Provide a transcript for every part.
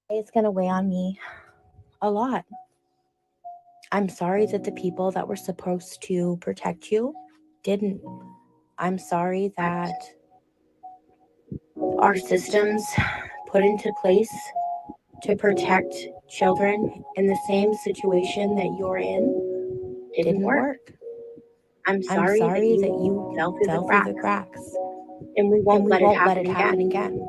It's going to weigh on me a lot. I'm sorry that the people that were supposed to protect you didn't. I'm sorry that our systems put into place to protect children in the same situation that you're in didn't work. I'm sorry that you fell through the cracks. And we won't let it happen again.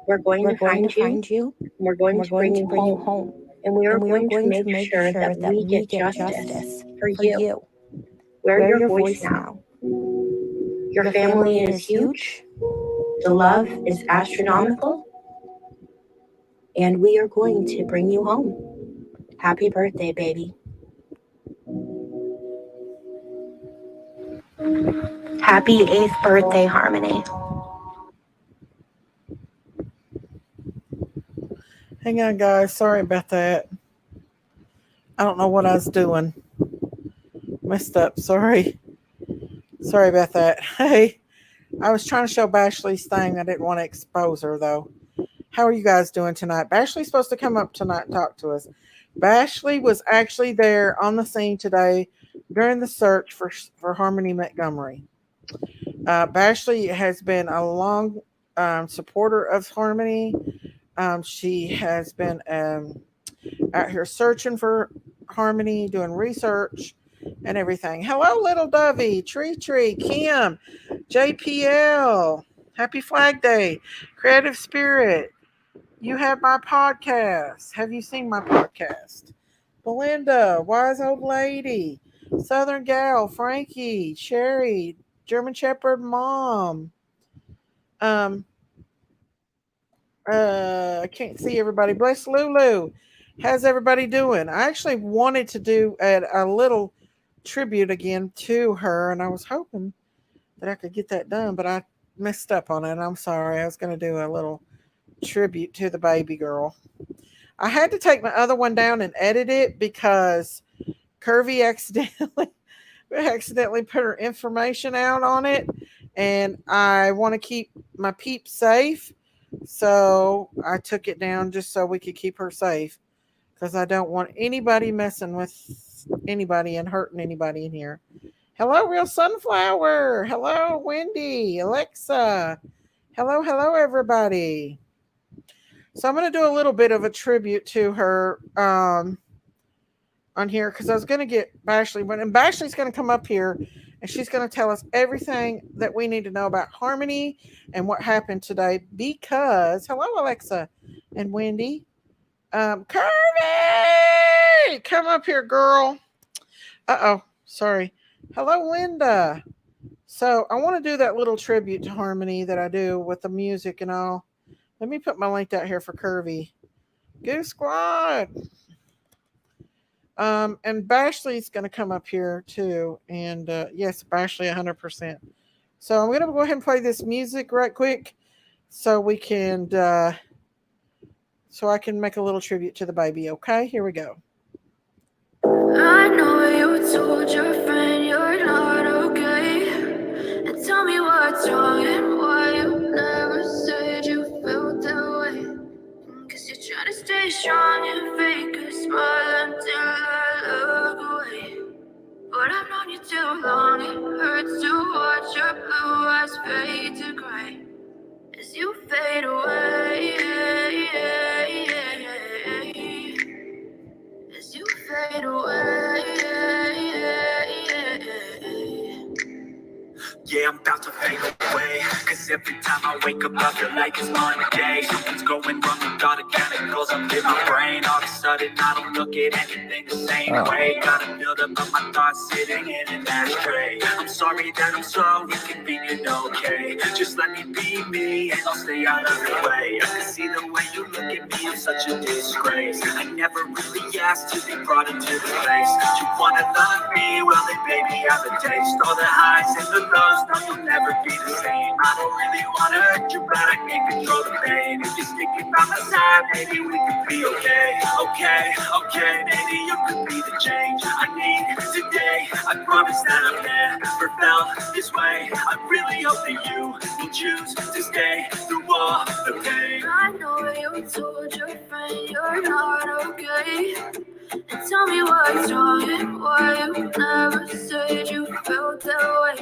We're going to find you. We're going to bring you home. And we are going to make sure that we get justice for you. We're your voice now. Your family is huge. The love is astronomical. And we are going to bring you home. Happy birthday, baby. Happy 8th birthday, Harmony. Hang on, guys. Sorry about that. I don't know what I was doing. Messed up. Sorry about that. Hey, I was trying to show Bashley's thing. I didn't want to expose her, though. How are you guys doing tonight? Bashley's supposed to come up tonight and talk to us. Bashley was actually there on the scene today during the search for Harmony Montgomery. Bashley has been a long supporter of Harmony. She has been out here searching for Harmony, doing research and everything. Hello, little Dovey, Tree, Kim, JPL. Happy Flag Day. Creative Spirit. You have my podcast. Have you seen my podcast? Belinda, Wise Old Lady, Southern Gal, Frankie, Sherry, German Shepherd Mom. I can't see everybody. Bless Lulu. How's everybody doing? I actually wanted to do a little tribute again to her, and I was hoping that I could get that done, but I messed up on it. I'm sorry. I was going to do a little tribute to the baby girl. I had to take my other one down and edit it because Curvy accidentally put her information out on it, and I want to keep my peeps safe. So I took it down just so we could keep her safe, because I don't want anybody messing with anybody and hurting anybody in here. Hello, Real Sunflower. Hello, Wendy, Alexa. Hello, everybody. So I'm going to do a little bit of a tribute to her on here, because I was going to get Bashley, and Bashley's going to come up here and she's going to tell us everything that we need to know about Harmony and what happened today. Because, hello, Alexa and Wendy. Kirby! Come up here, girl. Uh-oh, sorry. Hello, Linda. So I want to do that little tribute to Harmony that I do with the music and all. Let me put my link out here for Curvy. Goose Squad. And Bashley's going to come up here too. And yes, Bashley 100%. So I'm going to go ahead and play this music right quick so we can, so I can make a little tribute to the baby. Okay, here we go. I know you told your friend you're not okay. And tell me what's wrong and why you never said you felt that way. Cause you're trying to stay strong and fake a smile until I look away. But I've known you too long, it hurts to watch your blue eyes fade to gray as you fade away. As you fade away. Yeah, I'm about to fade away. Cause every time I wake up I feel like it's Monday. Something's going wrong with all the chemicals up in my brain. All of a sudden I don't look at anything the same way. Gotta build up on my thoughts sitting in an ashtray. I'm sorry that I'm so inconvenient, okay. Just let me be me and I'll stay out of the way. I can see the way you look at reminded me of such a disgrace. I never really asked to be brought into this place. You wanna love me? Well then baby, I have a taste. All the highs and the lows, no, you'll never be the same. I don't really wanna hurt you, but I can't control the pain. If you're sticking by my side, maybe we could be okay. Okay, maybe you could be the change I need today. I promise that I've never felt this way. I really hope that you will choose to stay through all the pain. I know you told your friend you're not okay. And tell me what's wrong and why you never said you felt that way.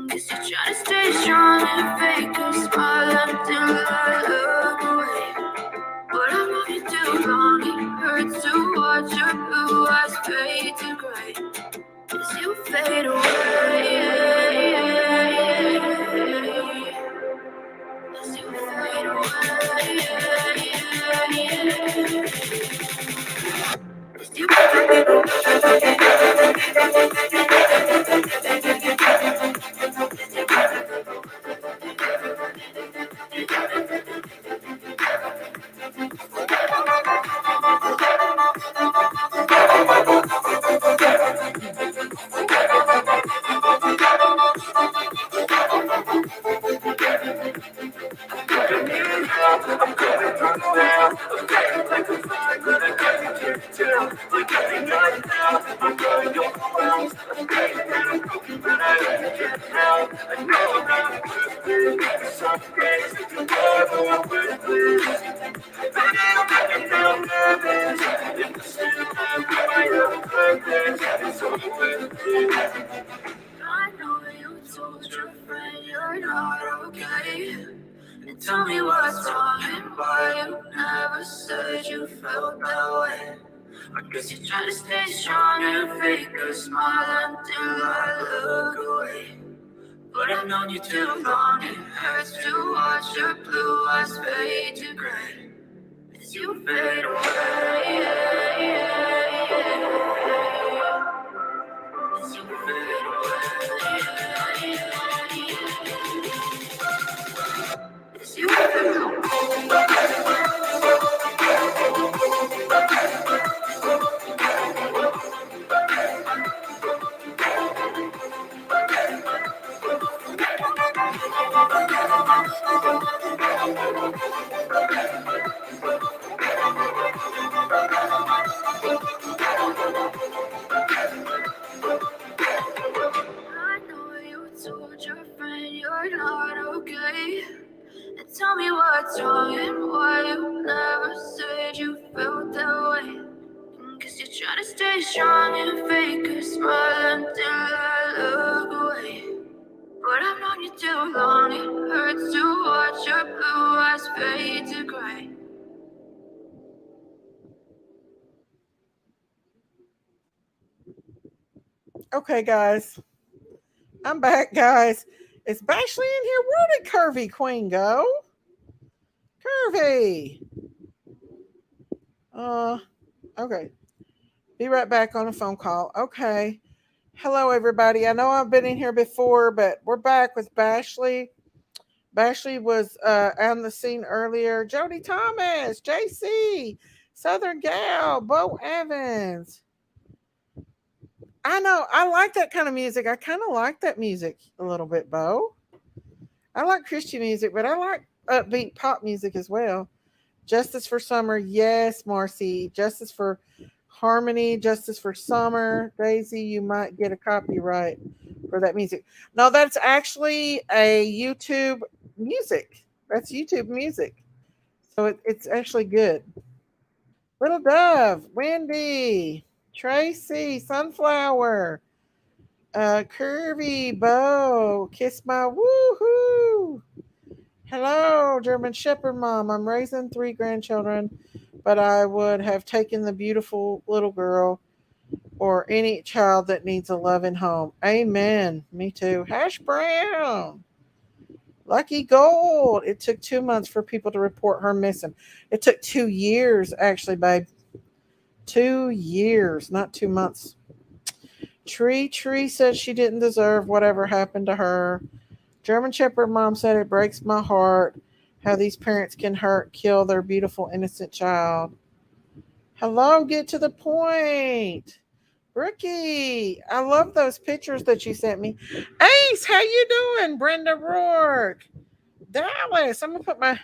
Guess you're trying to stay strong and fake a smile until I look away. But I've known you too long, it hurts to watch your blue eyes fade to gray as you fade away. As you fade away. As you fade I know you told your friend you're not okay. And tell me what's wrong and why you never said you felt that way. I guess you're trying to stay strong and fake a smile until I look away. But I've known you too long, it hurts to watch your blue eyes fade to gray as you fade away. As you fade away. As you fade away. I know you told your friend you're not okay. And tell me what's wrong and why you never said you felt that way. Cause you're trying to stay strong and fake a smile until I look away. But I've known you too long, it hurts to watch your blue eyes fade to gray. Okay, guys. I'm back, guys. Is Bashley in here? Where did Curvy Queen go? Curvy. Okay. Be right back on a phone call. Okay. Hello, everybody. I know I've been in here before, but we're back with Bashley. Bashley was on the scene earlier. Jody Thomas, JC, Southern Gal, Bo Evans. I know. I like that kind of music. I kind of like that music a little bit, Bo. I like Christian music, but I like upbeat pop music as well. Justice for Summer. Yes, Marcy. Justice for Harmony. Justice for Summer. Daisy, you might get a copyright for that music. No, that's actually a YouTube music. That's YouTube music. So it's actually good. Little Dove. Wendy. Tracy. Sunflower. Curvy, Bo, kiss my woohoo. Hello, German Shepherd Mom. I'm raising 3 grandchildren, but I would have taken the beautiful little girl or any child that needs a loving home. Amen. Me too. Hash Brown. Lucky Gold. It took 2 months for people to report her missing. It took 2 years, actually, babe. 2 years, not 2 months. Tree said she didn't deserve whatever happened to her. German Shepherd Mom said it breaks my heart how these parents can hurt, kill their beautiful, innocent child. Hello, get to the point. Brookie, I love those pictures that you sent me. Ace, how you doing? Brenda Rourke. Dallas, I'm gonna put my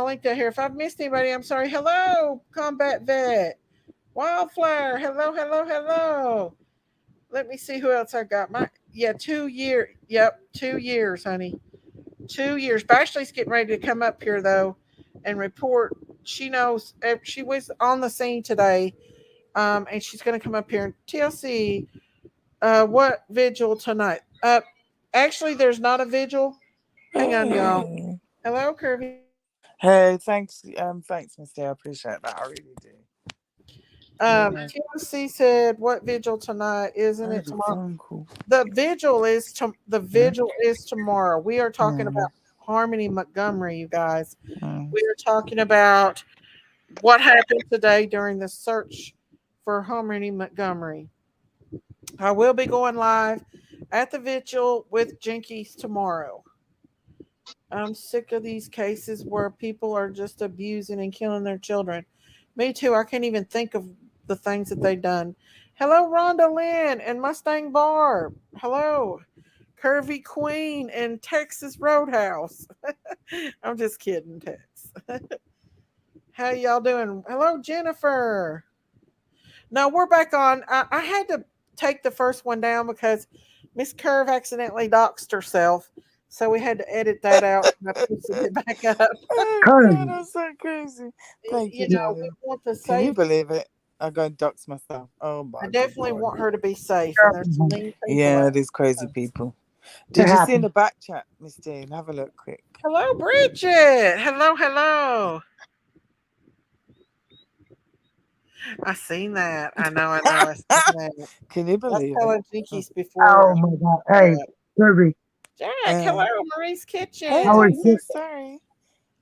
link down here. If I've missed anybody, I'm sorry. Hello, Combat Vet. Wildflower. Hello, hello, hello. Let me see who else I got. 2 years. Yep, 2 years, honey. 2 years. Bashley's getting ready to come up here though and report. She knows she was on the scene today. And she's gonna come up here and TLC. What vigil tonight? Actually there's not a vigil. Hang on, y'all. Hey. Hello, Kirby. Hey, thanks, Misty. I appreciate that. I really do. TLC said, "What vigil tonight? Isn't it tomorrow?" Phone call. The vigil is tomorrow. We are talking about Harmony Montgomery, you guys. We are talking about what happened today during the search for Harmony Montgomery. I will be going live at the vigil with Jinkies tomorrow. I'm sick of these cases where people are just abusing and killing their children. Me too. I can't even think of the things that they've done. Hello, Rhonda Lynn and Mustang Barb. Hello, Curvy Queen and Texas Roadhouse. I'm just kidding, Tex. How y'all doing? Hello, Jennifer. No, we're back on. I had to take the first one down because Miss Curve accidentally doxed herself. So we had to edit that out and I posted it back up. Oh, God, that's so crazy. Thank you, We darling. want to Can you save. believe it? I go and dox myself. Oh my I definitely God. want her to be safe. And there's some mean people Yeah, out these crazy people. Did you see in the back chat, Miss Jane? Have a look quick. Hello, Bridget. Hello, hello. I seen that. I know. I seen that. Can you believe That's it? telling Jinkies before. Oh my God! Hey, Kirby, Jack, hello, Marie's Kitchen. Hey, I was I'm so just, sorry.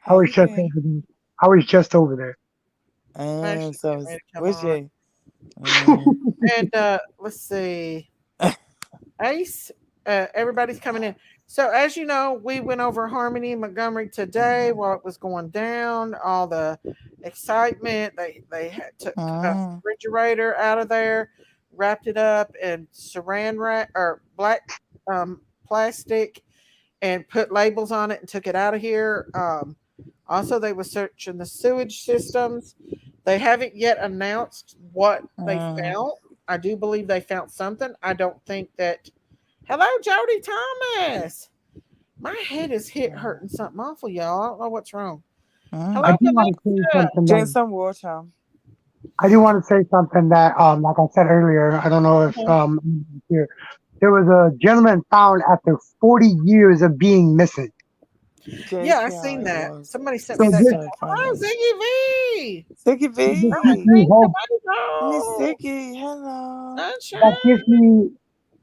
I was just over there. I was just over there. So was on. you? And let's see. Ace, everybody's coming in. So as you know, we went over Harmony Montgomery today while it was going down, all the excitement. They took a refrigerator out of there, wrapped it up in saran wrap or black plastic, and put labels on it and took it out of here. Also, they were searching the sewage systems. They haven't yet announced what they found. I do believe they found something. I don't think that. Hello, Jody Thomas. My head is hurting something awful, y'all. I don't know what's wrong. Hello, I do want to say something. Drink some water. I do want to say something that, like I said earlier, I don't know if here. There was a gentleman found after 40 years of being missing. Yeah, I seen that. Somebody sent So me that. this- Oh, Ziggy V. Ziggy This V. gives me hope. Miss Ziggy, hello. That gives me,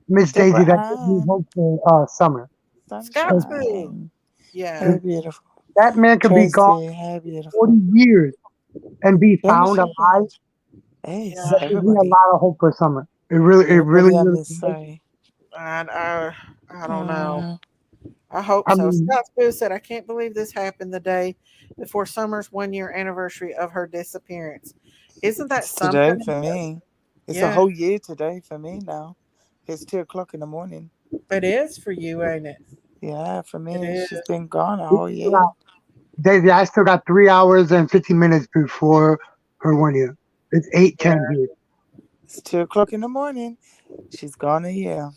Miss Daisy, that gives me hope for summer. Sunshine. Yeah. How beautiful. That man could be gone how beautiful. 40 years and be found alive. Hey, That gives me a lot of hope for summer. It really. Sorry. And I don't know. I hope so. Scott Spoo said, I can't believe this happened the day before Summer's 1 year anniversary of her disappearance. Isn't that something? Today for me. It's a whole year today for me now. It's 2:00 in the morning. It is for you, ain't it? Yeah, for me. She's been gone a whole year. Daisy, I still got 3 hours and 15 minutes before her 1 year. It's 8:10 here. It's 2:00 in the morning. She's gone a year.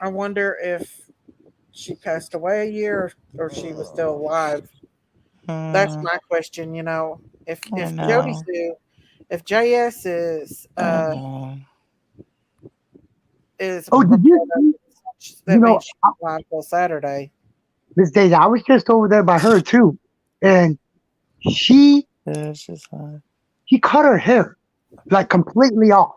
I wonder if she passed away a year or she was still alive. That's my question, you know. If Jody Sue, if JS is did you that means she's alive till Saturday. Miss Daisy, I was just over there by her too. And she cut her hair like completely off.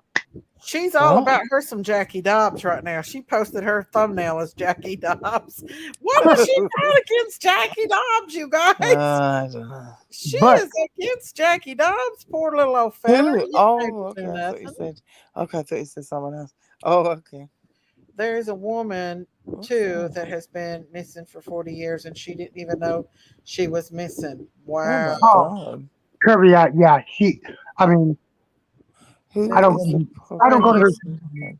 She's all about her some Jackie Dobbs right now. She posted her thumbnail as Jackie Dobbs. What was she got against Jackie Dobbs, you guys? I don't know. She is against Jackie Dobbs, poor little old fella. Okay. I thought you said someone else. Oh, okay. There's a woman too that has been missing for 40 years, and she didn't even know she was missing. Oh Wow. my Oh, God. Kirby, yeah, she. I mean, Who I don't is go the to, poor I don't go to her. person?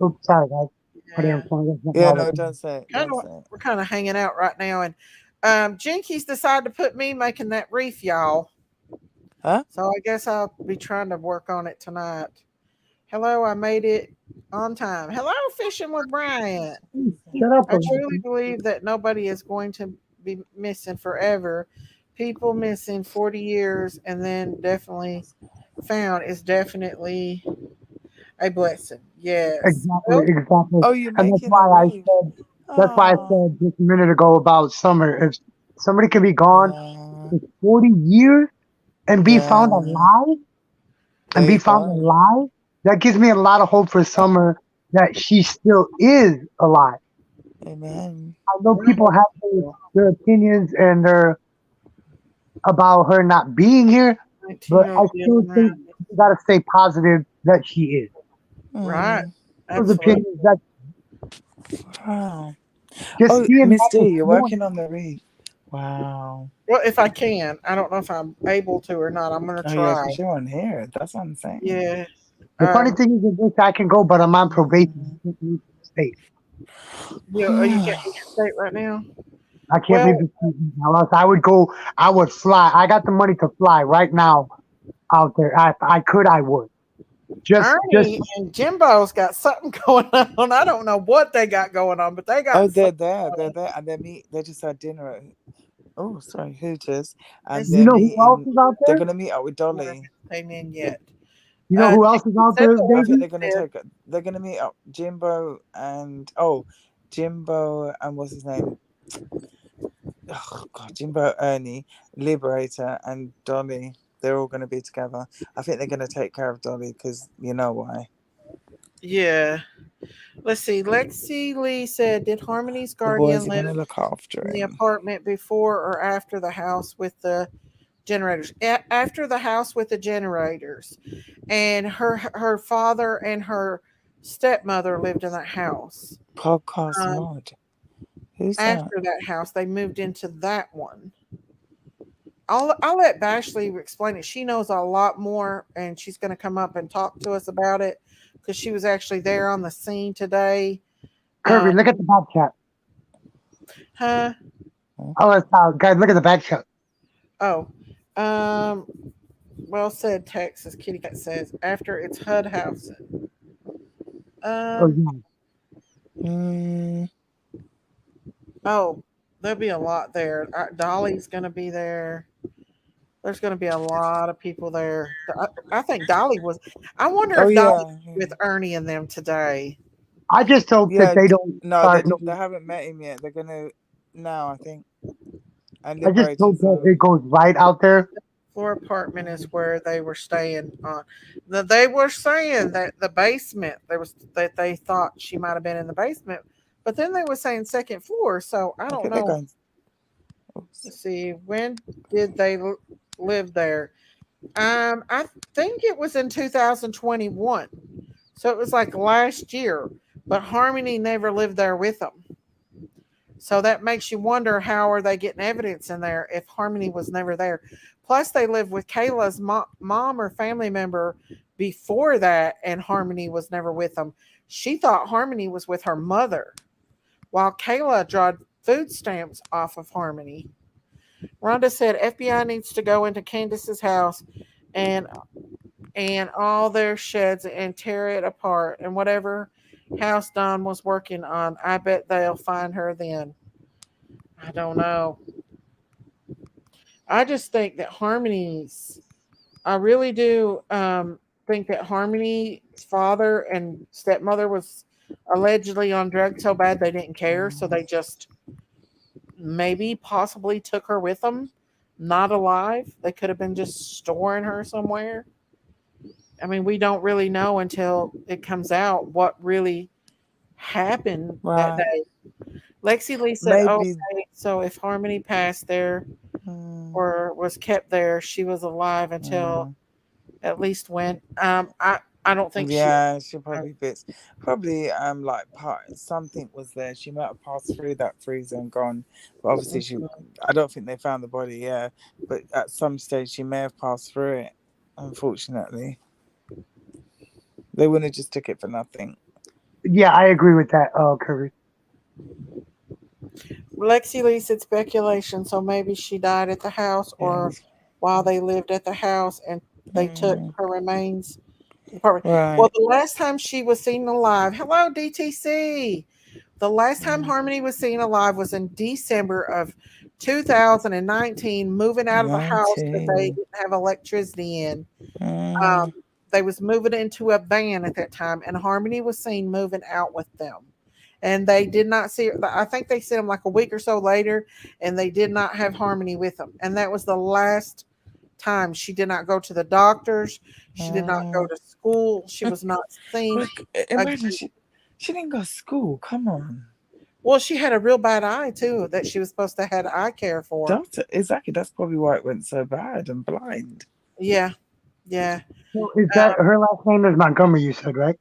Oops, sorry, guys. Put it Yeah. in front of me. Yeah, no, don't say it. Kind Don't of, say it. we're kind of hanging out right now, and Jinkies decided to put me making that reef, y'all. Huh? So I guess I'll be trying to work on it tonight. Hello, I made it on time. Hello, Fishing with Brian. Shut up, I truly Alexis. believe that nobody is going to be missing forever. People missing 40 years and then definitely found is definitely a blessing. Yes. Exactly, Well, exactly. Oh, you're And that's making a why I reef. said. That's why I Oh, said just a minute ago about Summer. If somebody can be gone yeah. for 40 years and be found Yeah. alive, and There be you found go. alive, that gives me a lot of hope for Summer that she still is alive. Amen. I know people have their opinions and their about her not being here, but I 1907, still right? think you gotta stay positive that she is. Right. Mm. Those Absolutely. opinions that Wow. just Oh, seeing Miss that this D, you're morning. working on the reef. Wow. Well, if I can, I don't know if I'm able to or not. I'm gonna Oh, yeah, try. because you're on here. That's what I'm saying. Yeah. The funny Um. thing is, I wish I can go, but I'm on probation. Mm. I can't leave the state. You can't leave your state right now. I can't leave Well, the state now. Else I would go. I would fly. I got the money to fly right now out there. If I could, I would. Just Ernie and Jimbo's got something going on. I don't know what they got going on, but they Oh, got they're something there. going They're on. there. And they just had dinner at, oh, sorry, Hooters. And It's, you they're know who else meeting, is out they're there? going to meet up with Dolly. came in yet. You know who else is Texas out said there, the I one think Daisy? they're going to said, they're going to meet up Jimbo and, oh, Jimbo and what's his name? Oh, God, Jimbo, Ernie, Liberator, and Dolly. They're all going to be together. I think they're going to take care of Dolly because you know why. yeah. Let's see. Lexi Lee said, did Harmony's The boys guardian are going live to look after in the him. apartment before or after the house with the generators? After the house with the generators. And her father and her stepmother lived in that house. Podcast Um, mod. Who's that? After that house, they moved into that one. I'll let Bashley explain it. She knows a lot more, and she's going to come up and talk to us about it because she was actually there on the scene today. Kirby, look at the back chat. Huh? Oh, guys, look at the back chat. Oh, um, well said, Texas. Kitty Cat says after it's HUD housing. Oh, Um, yeah. Mm, oh, there'll be a lot there. Dolly's going to be there. There's going to be a lot of people there. I think Dolly was. I wonder oh, if Dolly was yeah. with Ernie and them today. I just hope that Yeah, they don't no, start. No, they haven't met him yet. They're going to now, I think. And I just hope Liberators that are. it goes right out there. Floor apartment is where they were staying on. They were saying that the basement there was that they thought she might have been in the basement, but then they were saying second floor. So I I don't think they're know. going. Oops. Let's see, when did they live there? I think it was in 2021. So it was like last year, but Harmony never lived there with them. So that makes you wonder how are they getting evidence in there if Harmony was never there. Plus, they lived with Kayla's mom or family member before that, and Harmony was never with them. She thought Harmony was with her mother, while Kayla drawed food stamps off of Harmony. Rhonda said FBI needs to go into Candace's house and all their sheds and tear it apart. And whatever house Don was working on, I bet they'll find her then. I don't know. I just think that Harmony's. I really do think that Harmony's father and stepmother was allegedly on drugs so bad they didn't care, so they just maybe possibly took her with them, not alive. They could have been just storing her somewhere. I mean, we don't really know until it comes out what really happened that Right. day. Lexi Lee said, Maybe. okay, so if Harmony passed there Mm, or was kept there, she was alive until mm. at least when I don't think Yeah, she probably fits. Probably like something was there. She might have passed through that freezer and gone. But obviously I don't think they found the body, yeah. But at some stage she may have passed through it, unfortunately. They wouldn't have just took it for nothing. Yeah, I agree with that, Kirby. Lexi Lee said speculation, so maybe she died at the house or Yes. while they lived at the house and they took her remains to the apartment. Right. Well, the last time she was seen alive, hello DTC. The last time Harmony was seen alive was in December of 2019, moving out of the house that they 19. didn't have electricity in. Mm, They was moving into a van at that time, and Harmony was seen moving out with them. And they did not see her. I think they sent them like a week or so later, and they did not have Harmony with them. And that was the last time. She did not go to the doctors. She did not go to school. She was not seen. Look, imagine she didn't go to school. Come on. Well, she had a real bad eye too that she was supposed to have eye care for. Exactly. That's probably why it went so bad and blind. Yeah, yeah. So is that her last name is Montgomery? You said, right?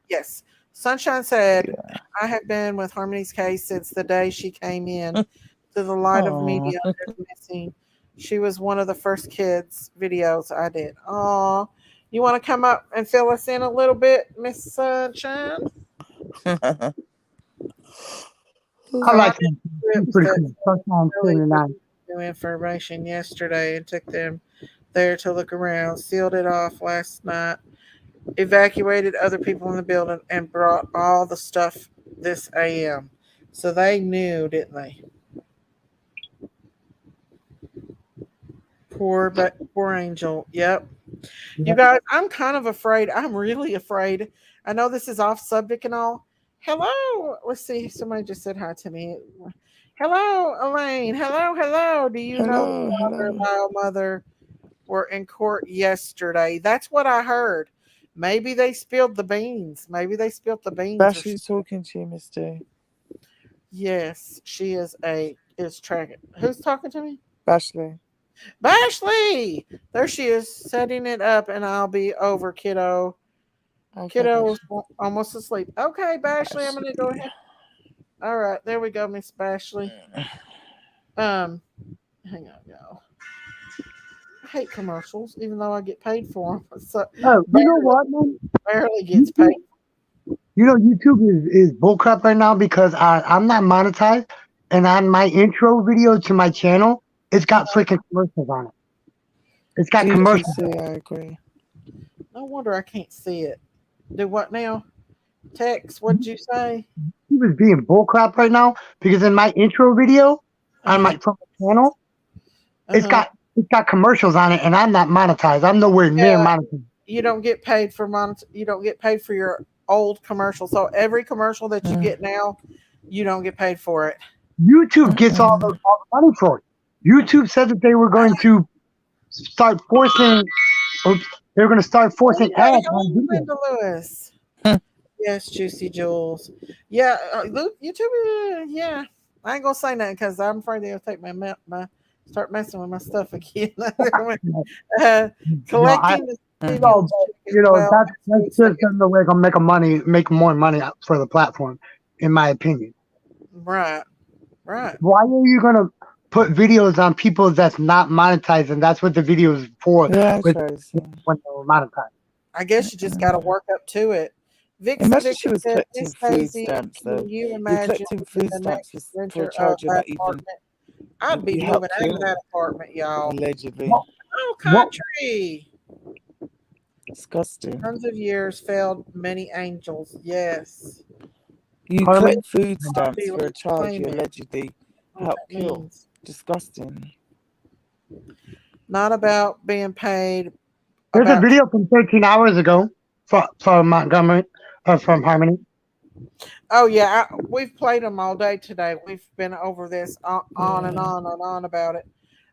Yes. Sunshine said, I have been with Harmony's case since the day she came in to the light of media as missing. She was one of the first kids videos I did. Oh, you want to come up and fill us in a little bit, Miss Sunshine? I like him. He's pretty cool. Sunshine Really 79. new information yesterday and took them there to look around. Sealed it off last night. Evacuated other people in the building and brought all the stuff this AM. So they knew, didn't they? Poor Angel. Yep. You guys, I'm kind of afraid. I'm really afraid. I know this is off subject and all. Hello. Let's see. Somebody just said hi to me. Hello, Elaine. Hello. Do you know the father and bio mother were in court yesterday? That's what I heard. Maybe they spilled the beans. Bashley's talking to you, Mister. Yes, she is tracking. Who's talking to me? Bashley. There she is, setting it up, and I'll be over, kiddo. Okay, Kiddo is almost asleep. Okay, Bashley, I'm gonna go ahead. All right, there we go, Miss Bashley. Hang on, y'all. I hate commercials, even though I get paid for them. So, you know what, man? Barely gets paid. You know, YouTube is bullcrap right now because I'm not monetized, and on my intro video to my channel, it's got freaking commercials on it. It's got commercials. I agree. No wonder I can't see it. Do what now? Text, what did you say? He was being bullcrap right now because in my intro video on my channel, it's got commercials on it, and I'm not monetized. I'm nowhere near monetized. You don't get paid for You don't get paid for your old commercial. So every commercial that you get now, you don't get paid for it. YouTube gets all the money for it. YouTube said that they were going to start forcing. They're going to start forcing ads on video. Linda Lewis. Yes, Juicy Jules. Yeah, YouTube. Yeah, I ain't gonna say nothing because I'm afraid they'll take my start messing with my stuff again. Collecting. That's just the way I'm make more money for the platform, in my opinion. Right. Why are you gonna put videos on people that's not monetized, and that's what the video is for? Yeah, when they're monetized. I guess you just got to work up to it. Imagine she was collecting food stamps, though. You imagine collecting food stamps for a of child you're not even. apartment? I'd be moving out of that apartment, y'all. Allegedly. Oh, country. Disgusting. Tons of years, failed many angels. Yes. You collect food stamps for a child you allegedly helped kill. Disgusting. Not about being paid. There's a video from 13 hours ago from Montgomery, from Harmony. Oh yeah, we've played them all day today. We've been over this on and on about it.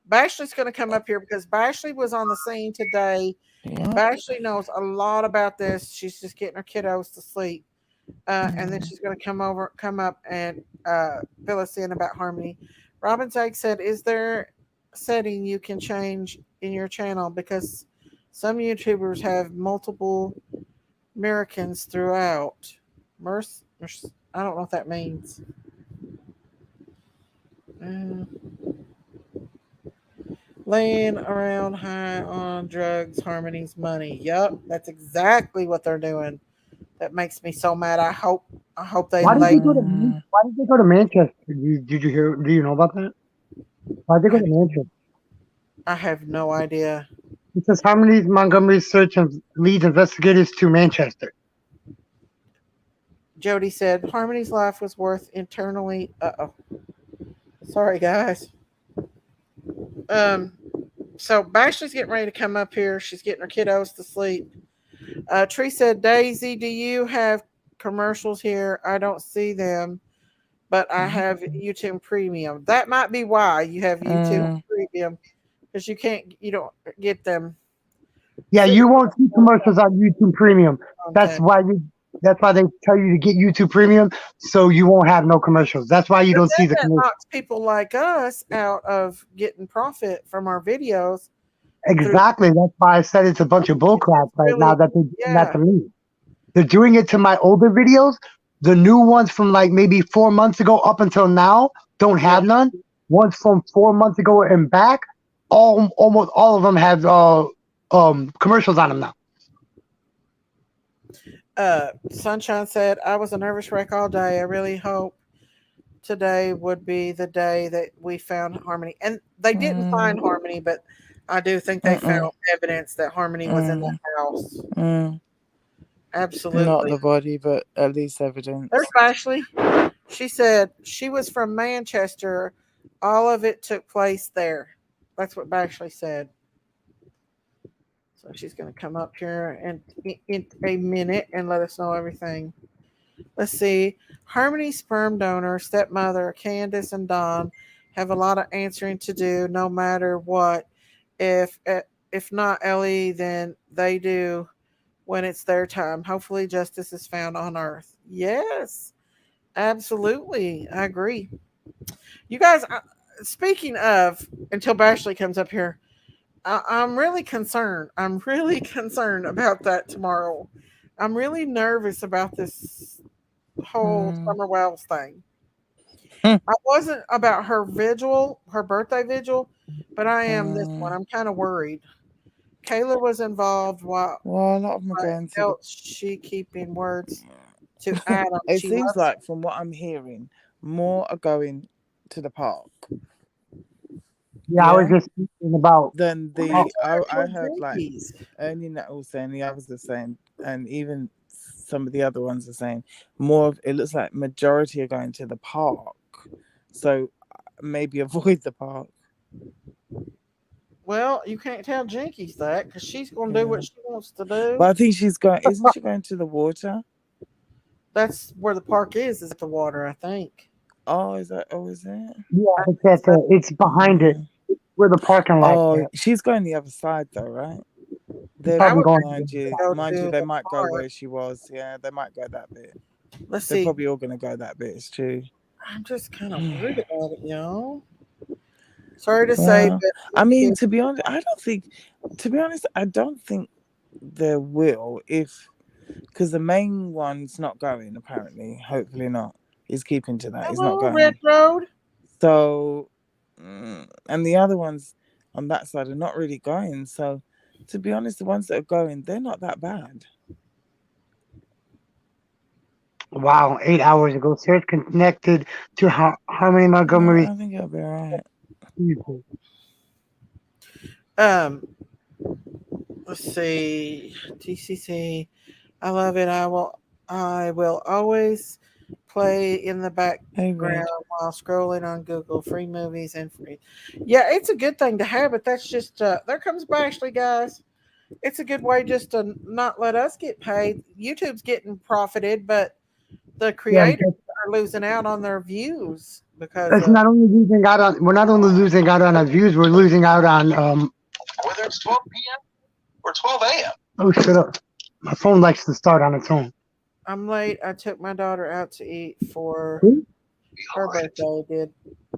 Bashley's going to come up here because Bashley was on the scene today. Yeah. Bashley knows a lot about this. She's just getting her kiddos to sleep, and then she's going to come up and fill us in about Harmony. Robin's Egg said, "Is there a setting you can change in your channel because Some YouTubers have multiple Americans throughout. I don't know what that means. Uh, laying around high on drugs, Harmony's money. Yup, that's exactly what they're doing. That makes me so mad. I hope they Why did lay. they go to Why did they go to Manchester? Did you hear? Do you know about that? Why did they go to Manchester? I have no idea. It says Harmony's Montgomery search and leads investigators to Manchester. Jody said Harmony's life was worth internally. Sorry, guys. So Bashley's getting ready to come up here. She's getting her kiddos to sleep. Tree said, Daisy, do you have commercials here? I don't see them, but I have YouTube Premium. That might be why you have YouTube Premium, because you don't get them. Yeah, you won't see commercials on YouTube Premium. That's why they tell you to get YouTube Premium, so you won't have no commercials. That's why you don't see the That commercials. knocks people like us out of getting profit from our videos. Exactly. That's why I said it's a bunch of bullcrap right now that they're doing that to me. They're doing it to my older videos. The new ones from like maybe 4 months ago up until now don't have none. Ones from 4 months ago and back, almost all of them have commercials on them now. Sunshine said, I was a nervous wreck all day. I really hope today would be the day that we found Harmony. And they didn't find Harmony, but I do think they found evidence that Harmony was in the house. Absolutely. Not the body, but at least evidence. There's Ashley. She said she was from Manchester. All of it took place there. That's what Bashley said. So she's going to come up here in a minute and let us know everything. Let's see. Harmony sperm donor, stepmother, Candace and Don have a lot of answering to do no matter what. If not Ellie, then they do when it's their time. Hopefully justice is found on earth. Yes, absolutely. I agree. You guys, speaking of, until Bashley comes up here, I'm really concerned. I'm really concerned about that tomorrow. I'm really nervous about this whole Summerwells thing. I wasn't about her birthday vigil, but I am this one. I'm kind of worried. Kayla was involved. Well, a lot of them are going to. She keeping words to Adam. It seems like, from what I'm hearing, more are going to the park. Yeah, I was just thinking about. Then I heard like Ernie Nettles saying, the others are saying, and even some of the other ones are saying more. It looks like majority are going to the park, so maybe avoid the park. Well, you can't tell Jinkies that because she's going to do what she wants to do. But I think she's going. Isn't she going to the water? That's where the park is at the water, I think. Oh, is that? Oh, is it? Yeah, it's behind it. Where the parking lot. Oh, she's going the other side though, right? They're mind you, they might go where she was. Yeah, they might go that bit. Let's They're see. probably all going to go that bit. It's true. I'm just kind of worried about it, y'all. Sorry to say, but I mean, to be honest, I don't think there will, because the main one's not going, apparently. Hopefully not. He's keeping to that. He's not going. Red Road. So, and the other ones on that side are not really going. So, to be honest, the ones that are going, they're not that bad. Wow, 8 hours ago. Search connected to Harmony Montgomery. I think it'll be all right. Let's see. TCC. I love it. I will always play in the background while scrolling on Google. Free movies and free. Yeah, it's a good thing to have, but that's just there comes Bashley, guys. It's a good way just to not let us get paid. YouTube's getting profited, but the creators are losing out on their views because we're not only losing out on our views, we're losing out on whether it's 12 p.m. or 12 a.m. Oh, shut up. My phone likes to start on its own. I'm late. I took my daughter out to eat for her birthday. Did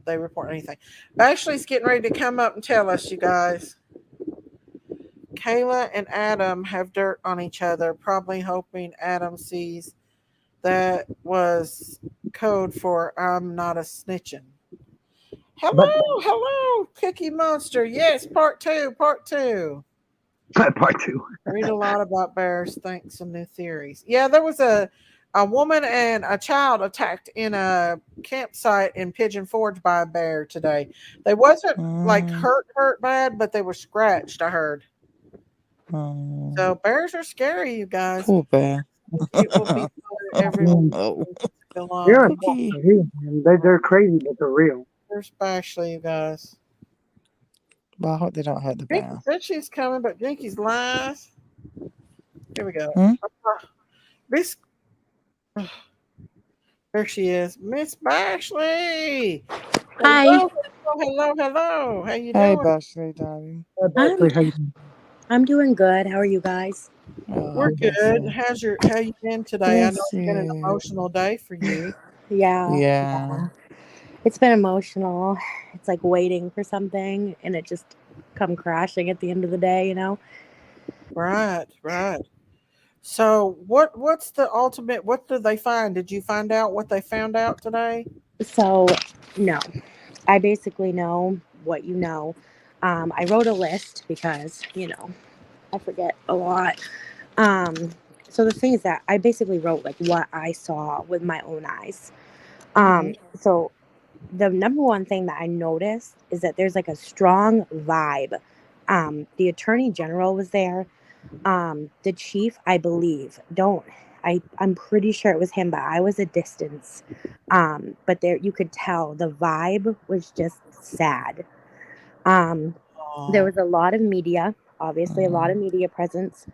they report anything? Ashley's getting ready to come up and tell us, you guys. Kayla and Adam have dirt on each other, probably hoping Adam sees that was code for I'm not a snitching. But Hello, Cookie Monster. Yes, part two, part two. part two. Read a lot about bears. Thanks some new theories. Yeah, there was a woman and a child attacked in a campsite in Pigeon Forge by a bear today. They wasn't like hurt bad, but they were scratched, I heard. So bears are scary, you guys. Poor bear. It will be every Oh, go on. They're Cookie. real, man. They're crazy, but they're real. Especially you guys. But I hope they don't hurt the Jinky bear. said she's coming, but Jinky's lies. Here we go. Hmm? Miss, there she is, Miss Bashley. Hi. Hello. How you Hey, doing? Bashley, darling. I'm doing good. How are you guys? Oh, We're bless good. you. How you been today? I know Bless it's been an you. emotional day for you. Yeah. It's been emotional. It's like waiting for something and it just come crashing at the end of the day, you know? Right. So what's the ultimate? What did they find? Did you find out what they found out today? So, no. I basically know what you know. I wrote a list because, I forget a lot. So the thing is that I basically wrote like what I saw with my own eyes. So the number one thing that I noticed is that there's like a strong vibe. The attorney general was there. The chief, I believe, I'm pretty sure it was him, but I was a distance. But there you could tell the vibe was just sad. There was a lot of media, obviously a lot of media presence.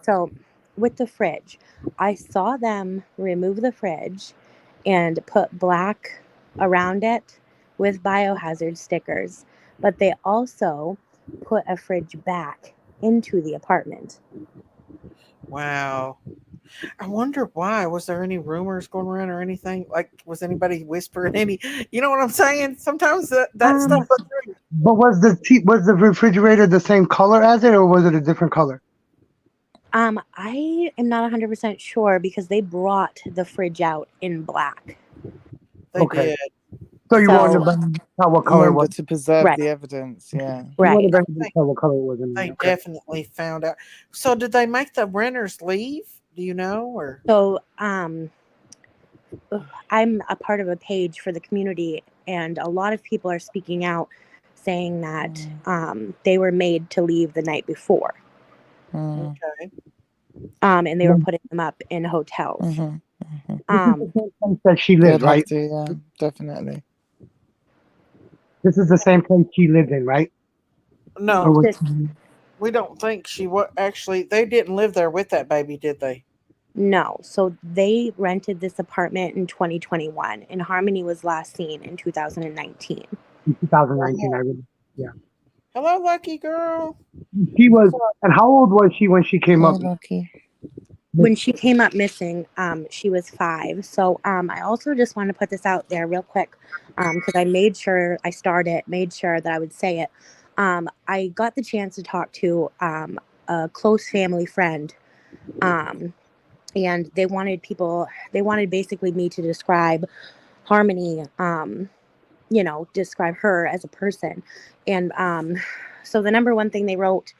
So with the fridge, I saw them remove the fridge and put black around it with biohazard stickers, but they also put a fridge back into the apartment. Wow. I wonder why. Was there any rumors going around or anything? Like, was anybody whispering any? You know what I'm saying? Sometimes that stuff. But was the refrigerator the same color as it, or was it a different color? I am not 100% sure because they brought the fridge out in black. They did. So you So- wanted to tell what color it Remember was. to preserve Right. the evidence, yeah. You Right. wanted to tell what color it was in They there. definitely found out. So did they make the renters leave? Do you know? Or So I'm a part of a page for the community, and a lot of people are speaking out saying that they were made to leave the night before. okay. And they were putting them up in hotels. That she lived, They'd have right? to, yeah, definitely. This is the same place she lived in, right? Or No, was- we don't think she was actually. They didn't live there with that baby, did they? No. So they rented this apartment in 2021, and Harmony was last seen in 2019. in 2019, I really. Hello, lucky girl. She was, and how old was she when she came Hey, up? Lucky. When she came up missing, she was 5. So I also just want to put this out there real quick because I made sure that I would say it. I got the chance to talk to a close family friend, and they wanted basically me to describe Harmony, describe her as a person. And so the number one thing they wrote,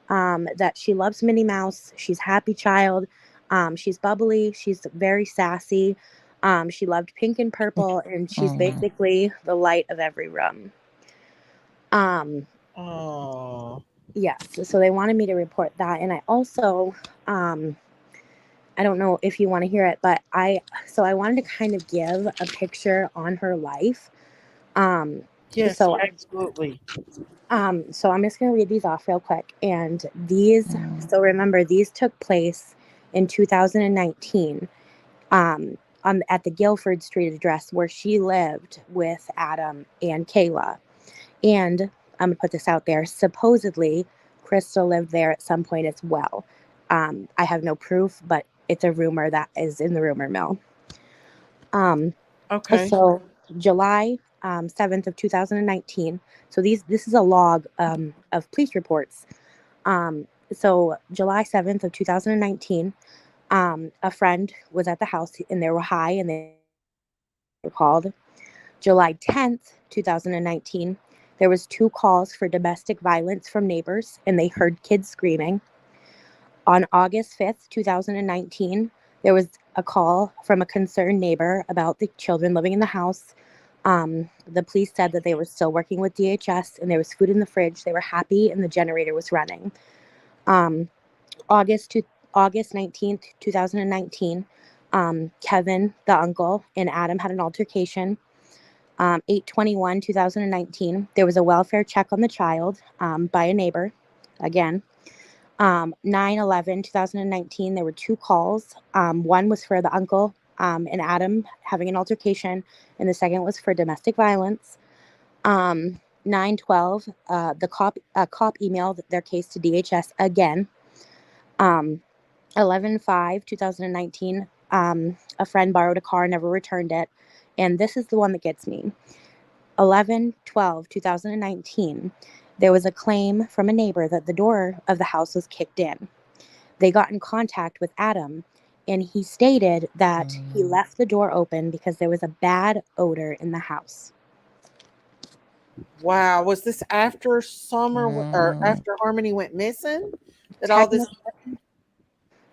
that she loves Minnie Mouse. She's a happy child. She's bubbly. She's very sassy. She loved pink and purple, and she's basically the light of every room. Oh. Yes. So they wanted me to report that. And I also, I don't know if you want to hear it, but I wanted to kind of give a picture on her life. Yes, so absolutely. So I'm just going to read these off real quick. And these, so remember, these took place in 2019 at the Guilford Street address where she lived with Adam and Kayla. And I'm going to put this out there. Supposedly, Crystal lived there at some point as well. I have no proof, but it's a rumor that is in the rumor mill. Okay. So July 7th of 2019. So this is a log of police reports. So July 7th of 2019, a friend was at the house and they were high and they were called. July 10th, 2019, there was 2 calls for domestic violence from neighbors and they heard kids screaming. On August 5th, 2019, there was a call from a concerned neighbor about the children living in the house. The police said that they were still working with DHS and there was food in the fridge. They were happy and the generator was running. August 19th, 2019, Kevin, the uncle, and Adam had an altercation. 8/21, 2019, there was a welfare check on the child by a neighbor again. 9/11, 2019, there were 2 calls. One was for the uncle and Adam having an altercation, and the second was for domestic violence. 9/12, the cop emailed their case to DHS again. 11/5, 2019, a friend borrowed a car, never returned it. And this is the one that gets me. 11/12, 2019, there was a claim from a neighbor that the door of the house was kicked in. They got in contact with Adam, and he stated that he left the door open because there was a bad odor in the house. Wow. Was this after Summer or after Harmony went missing? That all this.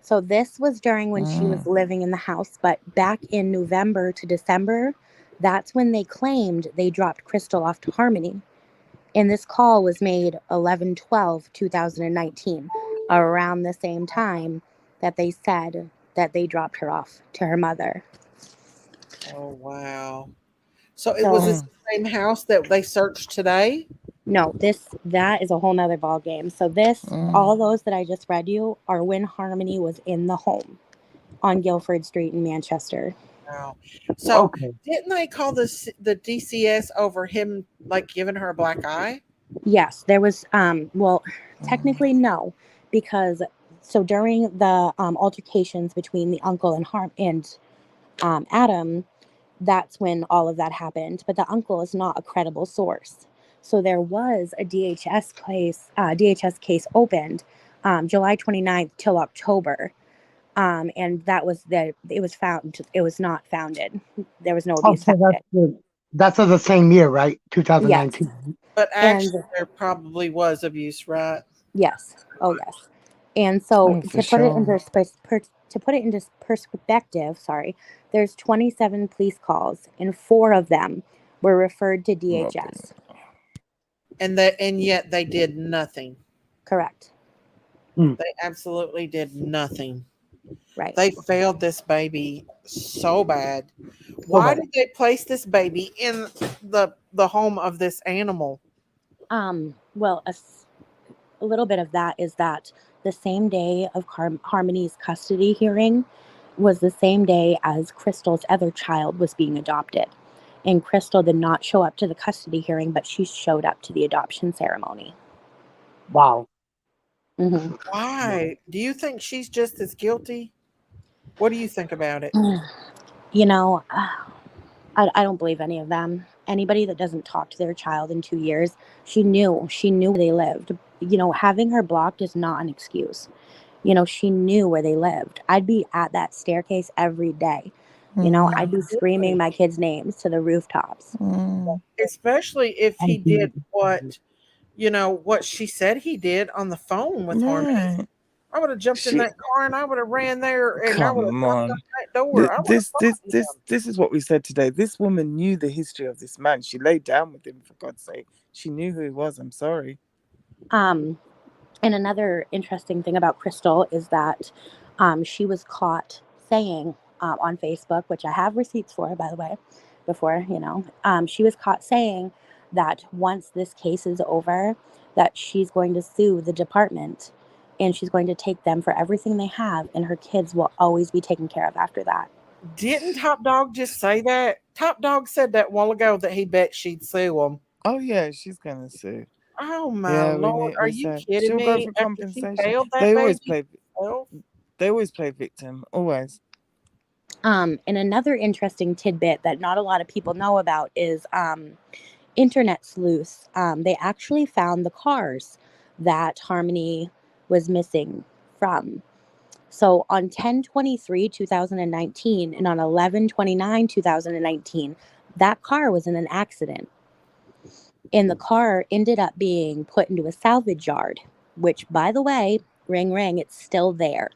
So this was during when she was living in the house, but back in November to December, that's when they claimed they dropped Crystal off to Harmony. And this call was made 11/12, 2019, around the same time that they said that they dropped her off to her mother. Oh, wow. So it was the same house that they searched today? No, that is a whole nother ball game. So all those that I just read you are when Harmony was in the home on Guilford Street in Manchester. Wow. So didn't they call the DCS over him like giving her a black eye? Yes, there was technically no, because so during the altercations between the uncle and Adam, that's when all of that happened. But the uncle is not a credible source. So there was a DHS case opened July 29th till October. And that was it was not founded. There was no abuse founded. That's of the same year, right? 2019. Yes. But actually there probably was abuse, right? Yes. Oh yes. And so to put it into perspective, there's 27 police calls and 4 of them were referred to DHS. And yet they did nothing. Correct. They absolutely did nothing. Right. They failed this baby so bad. Why did they place this baby in the home of this animal? Well, a little bit of that is that the same day of Harmony's custody hearing was the same day as Crystal's other child was being adopted. And Crystal did not show up to the custody hearing, but she showed up to the adoption ceremony. Wow. Mm-hmm. Why? Do you think she's just as guilty? What do you think about it? You know, I don't believe any of them. Anybody that doesn't talk to their child in 2 years, she knew where they lived. You know, having her blocked is not an excuse. You know, she knew where they lived. I'd be at that staircase every day. You know, I'd be screaming my kids' names to the rooftops. Especially if he did what she said he did on the phone with Harmony. I would have jumped in that car and I would have ran there and I would have knocked on that door. This is what we said today. This woman knew the history of this man. She laid down with him, for God's sake. She knew who he was. I'm sorry. And another interesting thing about Crystal is that she was caught saying on Facebook, which I have receipts for, by the way, before, she was caught saying that once this case is over, that she's going to sue the department and she's going to take them for everything they have, and her kids will always be taken care of after that. Didn't Top Dog just say that? Top Dog said that a while ago that he bet she'd sue him. Oh, yeah, she's going to sue. Oh, my Lord. Are you kidding She'll me? go for compensation. They always play victim. Always. And another interesting tidbit that not a lot of people know about is internet sleuths. They actually found the cars that Harmony was missing from. So on 10/23/2019 and on 11/29/2019, that car was in an accident. And the car ended up being put into a salvage yard, which, by the way, ring, ring, it's still there.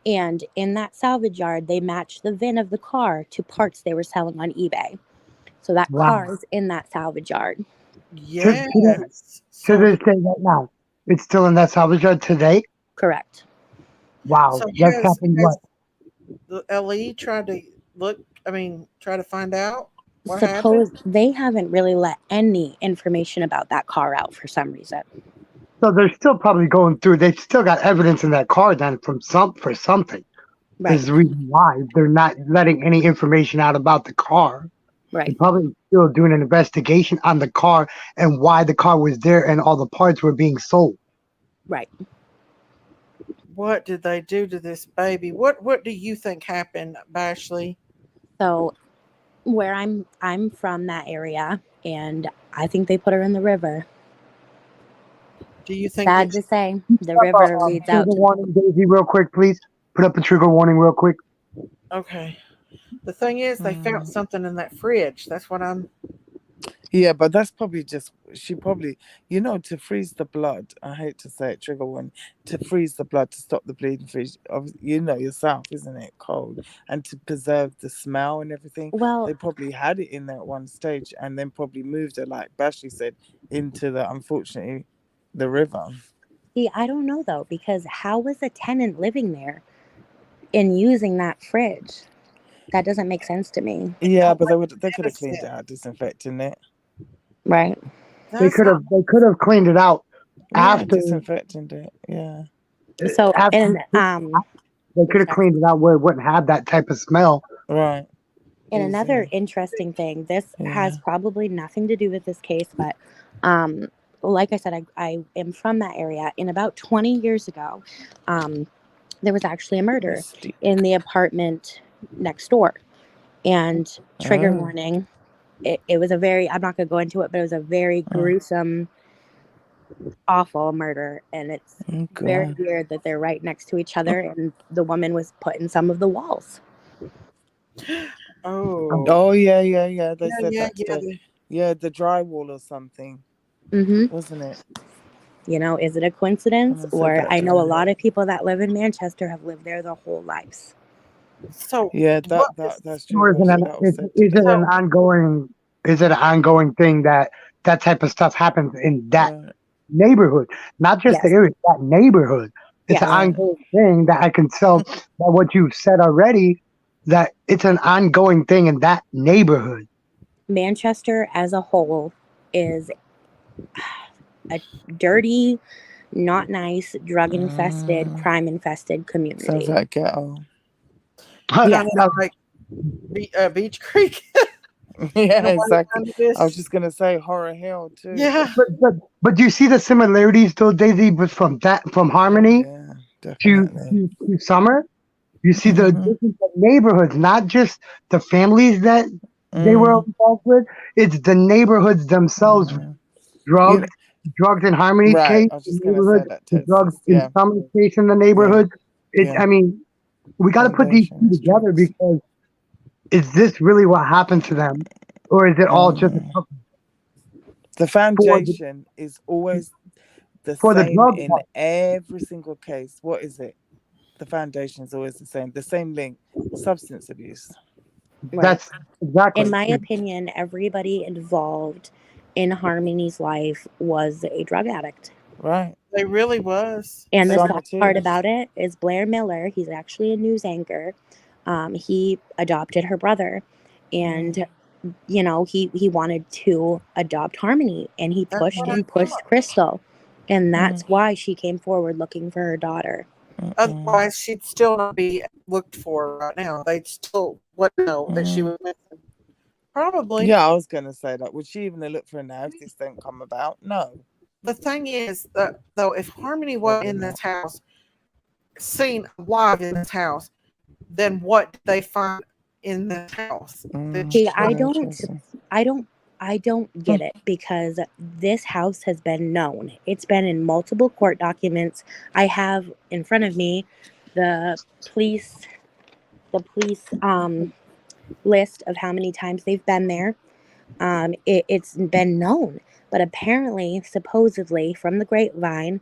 And in that salvage yard, they matched the VIN of the car to parts they were selling on eBay. So that Wow. car is in that salvage yard. Yes. To So, this day, right now, it's still in that salvage yard today. Correct. Wow, so that's has happened. What? the LE tried to try to find out what happened? Suppose they haven't really let any information about that car out for some reason. So they're still probably going through. They've still got evidence in that car then for something. Right. Is the reason why they're not letting any information out about the car. They're Right. probably still doing an investigation on the car and why the car was there and all the parts were being sold. Right. What did they do to this baby? What do you think happened, Bashley? So where I'm from that area, and I think they put her in the river. Do you think Sad to say, the river leads out Trigger to warning, Daisy, real quick, please. Put up a trigger warning real quick. okay. The thing is they found something in that fridge. That's what I'm Yeah, but that's probably just she probably to freeze the blood. I hate to say it, trigger one. To freeze the blood to stop the bleeding, yourself, isn't it cold? And to preserve the smell and everything. Well, They probably had it in there at one stage and then probably moved it, like Bashley said, into unfortunately the river. see, I don't know though, because how was a tenant living there and using that fridge? That doesn't make sense to me. Yeah, but they could have cleaned it out, disinfecting it. Right. They could have cleaned it out Yeah, after. disinfecting it. Yeah. So After they could have cleaned it out where it wouldn't have that type of smell. Right. And another interesting thing, this has probably nothing to do with this case, but like I said, I am from that area. And about 20 years ago, there was actually a murder in the apartment next door. And trigger warning, it was a very, I'm not going to go into it, but it was a very gruesome, awful murder. And it's very weird that they're right next to each other. And the woman was put in some of the walls. Oh yeah. They said yeah, that. The drywall or something, wasn't it? Is it a coincidence? Or I know a lot of people that live in Manchester have lived there their whole lives. So yeah, that's true. Is it an ongoing thing that type of stuff happens in that neighborhood, not just the area, that neighborhood? It's an ongoing thing that I can tell by what you've said already, that it's an ongoing thing in that neighborhood. Manchester as a whole is a dirty, not nice, drug-infested, crime-infested community. Sounds like ghetto. Yeah, like Beach Creek. Yeah, exactly. I was just gonna say Horror Hill too. Yeah, but do you see the similarities though, Daisy, from Harmony to Summer? You see the difference of neighborhoods, not just the families that they were involved with. It's the neighborhoods themselves. Drugs in Harmony's case, the neighborhood, the drugs in Summer's case in the neighborhood. I mean, we got to put these two together, because is this really what happened to them, or is it all just the foundation is always the same in every single case? What is it? The foundation is always the same link: substance abuse. Right. That's exactly. In my opinion, everybody involved in Harmony's life was a drug addict. Right. They really was. And the sad part about it is Blair Miller, he's actually a news anchor. He adopted her brother, and he wanted to adopt Harmony, and he pushed Crystal, and that's why she came forward looking for her daughter. Otherwise, she'd still not be looked for right now. They'd still wouldn't know that she was missing. Probably. Yeah, I was gonna say that. Would she even look for her now if this didn't come about? No. The thing is that though, if Harmony was in this house, seen alive in this house, then what did they find in this house? See, I don't I don't get it, because this house has been known. It's been in multiple court documents. I have in front of me the police list of how many times they've been there. It's been known, but apparently, supposedly, from the grapevine,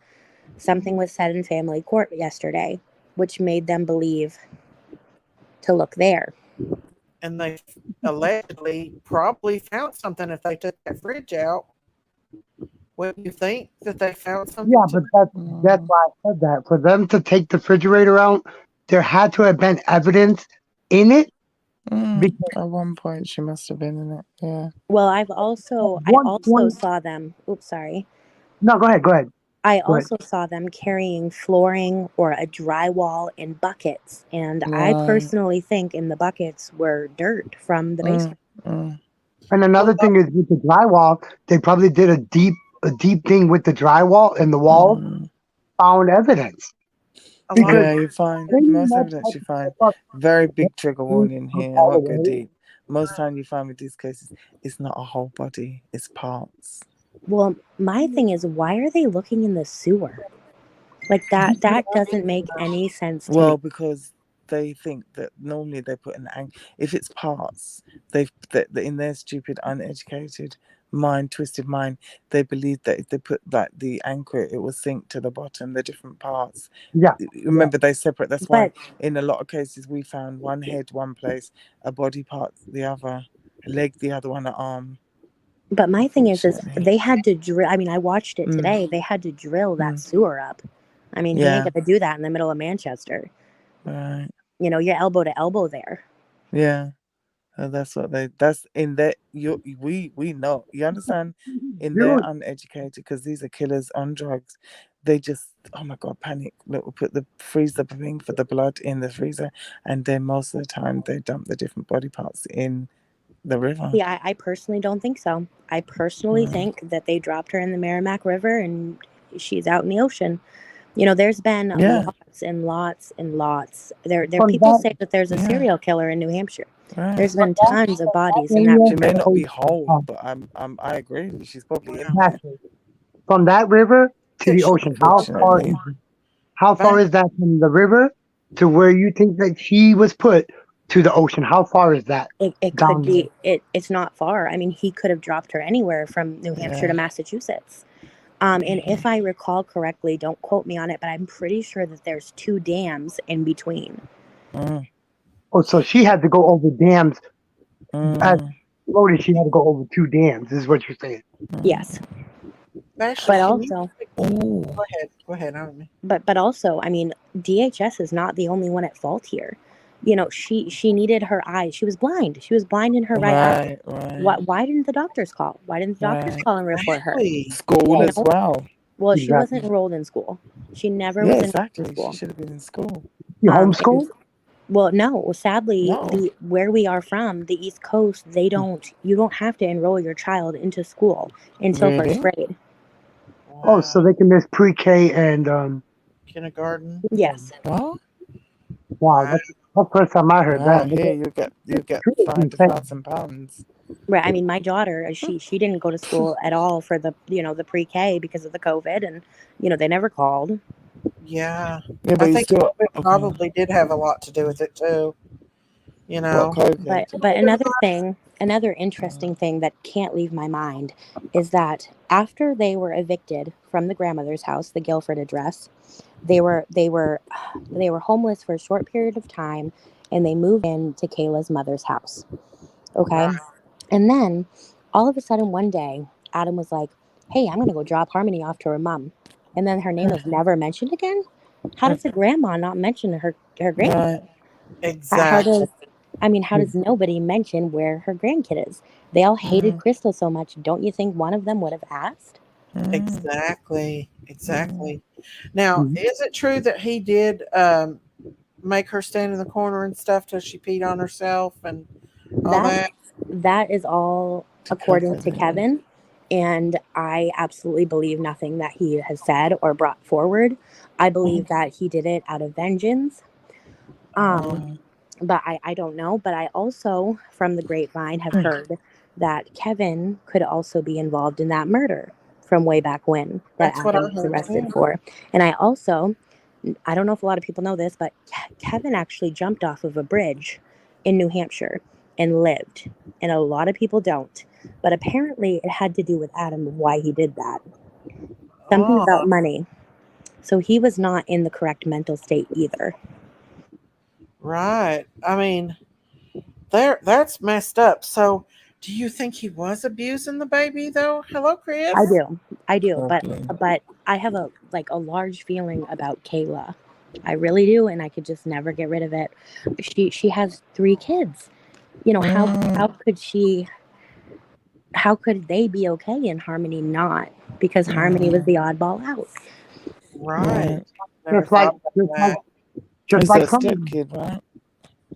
something was said in family court yesterday, which made them believe to look there. And they allegedly probably found something if they took that fridge out. Wouldn't you think that they found something? Yeah, but that's why I said that. For them to take the refrigerator out, there had to have been evidence in it. At one point, she must have been in it. Yeah. Well, I also saw them. Oops, sorry. No, go ahead. I also saw them carrying flooring or a drywall in buckets, and I personally think in the buckets were dirt from the basement. And another thing is with the drywall, they probably did a deep thing with the drywall and the wall, found evidence. Yeah, you find most evidence. You find very big trigger warning here. I won't go deep. Most time you find with these cases, it's not a whole body; it's parts. Well, my thing is, why are they looking in the sewer? Like that doesn't make any sense to me. Because they think that normally they put an if it's parts, in their stupid, uneducated mind, twisted mind, they believe that if they put the anchor, it will sink to the bottom, the different parts. Yeah. Remember, they separate. That's why in a lot of cases we found one head one place, a body part the other, a leg the other one, an arm. But my thing is they had to drill. I mean, I watched it today. They had to drill that sewer up. I mean, he ain't gonna do that in the middle of Manchester. Right. You know, you're elbow to elbow there. Yeah. That's in their, we know, you understand, in their uneducated, because these are killers on drugs. They just, oh my God, panic. Look, we'll put the freezer thing for the blood in the freezer, and then most of the time they dump the different body parts in the river. Yeah, I personally don't think so. I personally think that they dropped her in the Merrimack River and she's out in the ocean. You know, there's been lots and lots and lots. There people say that there's a serial killer in New Hampshire. Right. There's been tons of bodies in that. She may not be whole, but I agree. She's probably in there. From that river to the ocean, how far is that from the river to where you think that she was put to the ocean? How far is that? It could be. It's not far. I mean, he could have dropped her anywhere from New Hampshire to Massachusetts. And if I recall correctly, don't quote me on it, but I'm pretty sure that there's 2 dams in between. Oh, so she had to go over dams. As loaded, she had to go over 2 dams, is what you're saying. Yes. Actually, but also, go ahead. But also, I mean, DHS is not the only one at fault here. You know, she needed her eyes. She was blind. She was blind in her right eye. Right. Why didn't the doctors call? Why didn't the doctors call and report her? School as well. Well, she wasn't enrolled in school. She never was enrolled in school. She should have been in school. You homeschooled? Well, no. Sadly, where we are from, the East Coast, you don't have to enroll your child into school until first grade. Wow. Oh, so they can miss pre-K and kindergarten? Yes. What? Wow, that's the first time I heard that. Yeah, you get fined £1,000. Right. I mean, my daughter, she didn't go to school at all for the the pre-K because of the COVID, and they never called. Yeah, but I think COVID probably did have a lot to do with it too. But another interesting thing that can't leave my mind is that after they were evicted from the grandmother's house, the Guilford address, they were homeless for a short period of time, and they moved into Kayla's mother's house. Okay, and then all of a sudden one day, Adam was like, "Hey, I'm gonna go drop Harmony off to her mom," and then her name was never mentioned again. How does the grandma not mention her grandkid? Exactly. How does nobody mention where her grandkid is? They all hated Crystal so much. Don't you think one of them would have asked? Exactly. Now, is it true that he did make her stand in the corner and stuff till she peed on herself and all that? That is all according to Kevin, and I absolutely believe nothing that he has said or brought forward. I believe that he did it out of vengeance. But I don't know. But I also, from the grapevine, have heard that Kevin could also be involved in that murder from way back when that That's what I Adam was heard, arrested too. for. And I don't know if a lot of people know this, but Kevin actually jumped off of a bridge in New Hampshire and lived. And a lot of people don't. But apparently it had to do with Adam, why he did that. Something Oh, about money. So he was not in the correct mental state either. right. I mean, that's messed up. So, do you think he was abusing the baby though? Hello, Chris. I do. Probably. But I have a large feeling about Kayla. I really do, and I could just never get rid of it. She has 3 kids. You know, how could they be okay and Harmony not? Because Harmony was the oddball out. Right. Right. Never Just like thought about that. just He's like a Summer, stepkid, right?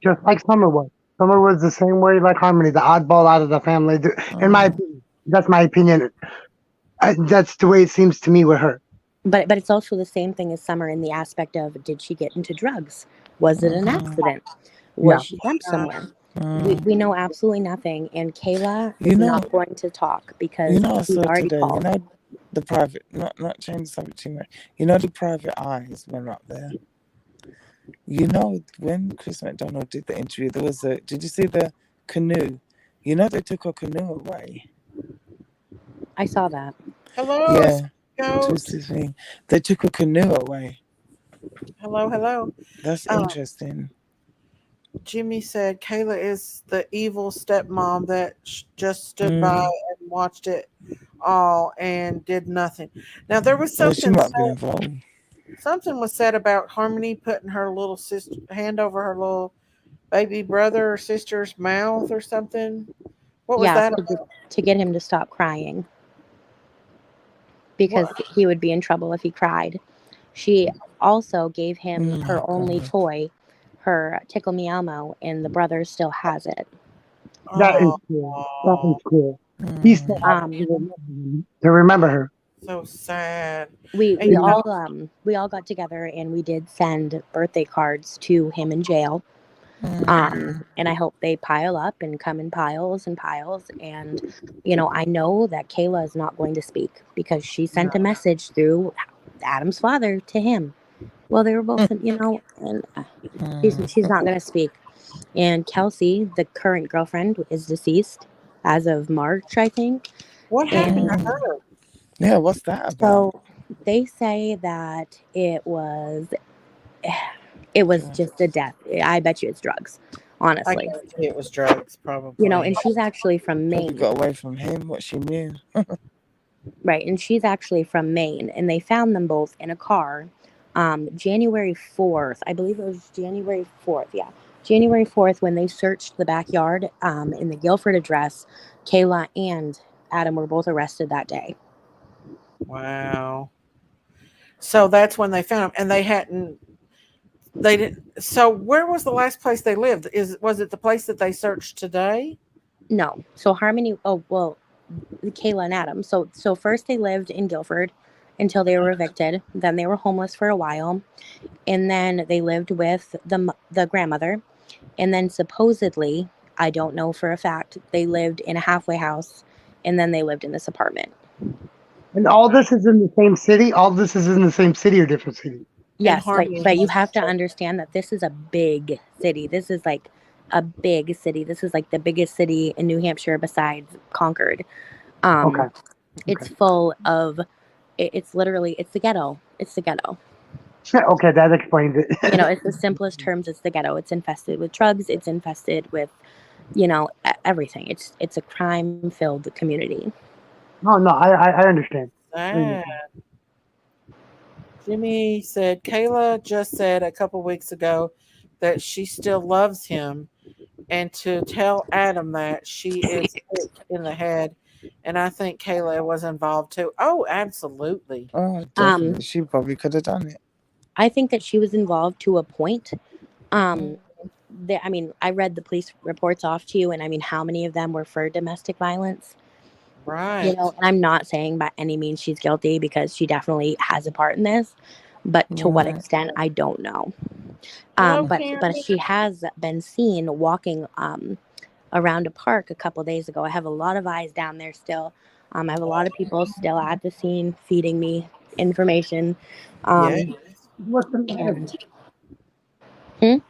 just like Summer was. Summer was the same way like Harmony, the oddball out of the family. In my opinion, that's my opinion. That's the way it seems to me with her. But it's also the same thing as Summer in the aspect of, did she get into drugs? Was it an accident? Was Yeah. she dumped somewhere? Mm. We know absolutely nothing, and Kayla You is know- not going to talk because You know, I he's saw already today, called. you know, the private, not change the subject too much. You know, the private eyes went up there. You know, when Chris McDonald did the interview, did you see the canoe? You know, they took a canoe away. I saw that. Hello, Yeah, Goat. twisted thing. They took a canoe away. Hello. That's Oh. interesting. Jimmy said Kayla is the evil stepmom that just stood by and watched it all and did nothing. Now there was Well, she something might be said, involved. something was said about Harmony putting her little sister hand over her little baby brother or sister's mouth or something. What was that about? to get him to stop crying because he would be in trouble if he cried. She also gave him her only toy, her Tickle Me Elmo, and the brother still has it. That is cool. That is cool. He's still happy to remember her. So sad. We And all got together and we did send birthday cards to him in jail. And I hope they pile up and come in piles and piles. And, you know, I know that Kayla is not going to speak because she sent a message through Adam's father to him. Well, they were both, you know, and she's not going to speak. And Kelsey, the current girlfriend, is deceased as of March, I think. What happened to her? Yeah, what's that about? So they say that it was just a death. I bet you it's drugs, honestly. I guess it was drugs, probably. You know, and she's actually from Probably Maine. got away from him, what she knew. Right, and she's actually from Maine, and they found them both in a car January 4th. I believe it was January 4th, yeah. January 4th, when they searched the backyard in the Guilford address, Kayla and Adam were both arrested that day. Wow. So that's when they found him, and they didn't. So where was the last place they lived? Was it the place that they searched today? No. So Harmony, Kayla and Adam. So first they lived in Guilford until they were evicted. Then they were homeless for a while. And then they lived with the grandmother. And then supposedly, I don't know for a fact, they lived in a halfway house. And then they lived in this apartment. And all this is in the same city? All this is in the same city or different city? Yes, but you have to understand that this is a big city. This is like a big city. This is like the biggest city in New Hampshire besides Concord. Okay. It's full of, it's literally, it's the ghetto. It's the ghetto. Okay, that explains it. You know, it's the simplest terms. It's the ghetto. It's infested with drugs. It's infested with, you know, everything. It's a crime-filled community. No, I understand. Sad. Jimmy said Kayla just said a couple weeks ago that she still loves him, and to tell Adam that she is sick in the head, and I think Kayla was involved too. Oh, absolutely. Oh, definitely. She probably could have done it. I think that she was involved to a point. I mean, I read the police reports off to you, and I mean, how many of them were for domestic violence? Right. You know, and I'm not saying by any means she's guilty because she definitely has a part in this, but to what extent, I don't know. Hello, But Karen. she has been seen walking around a park a couple days ago. I have a lot of eyes down there still. I have a lot of people still at the scene feeding me information. Yeah. What's the matter? And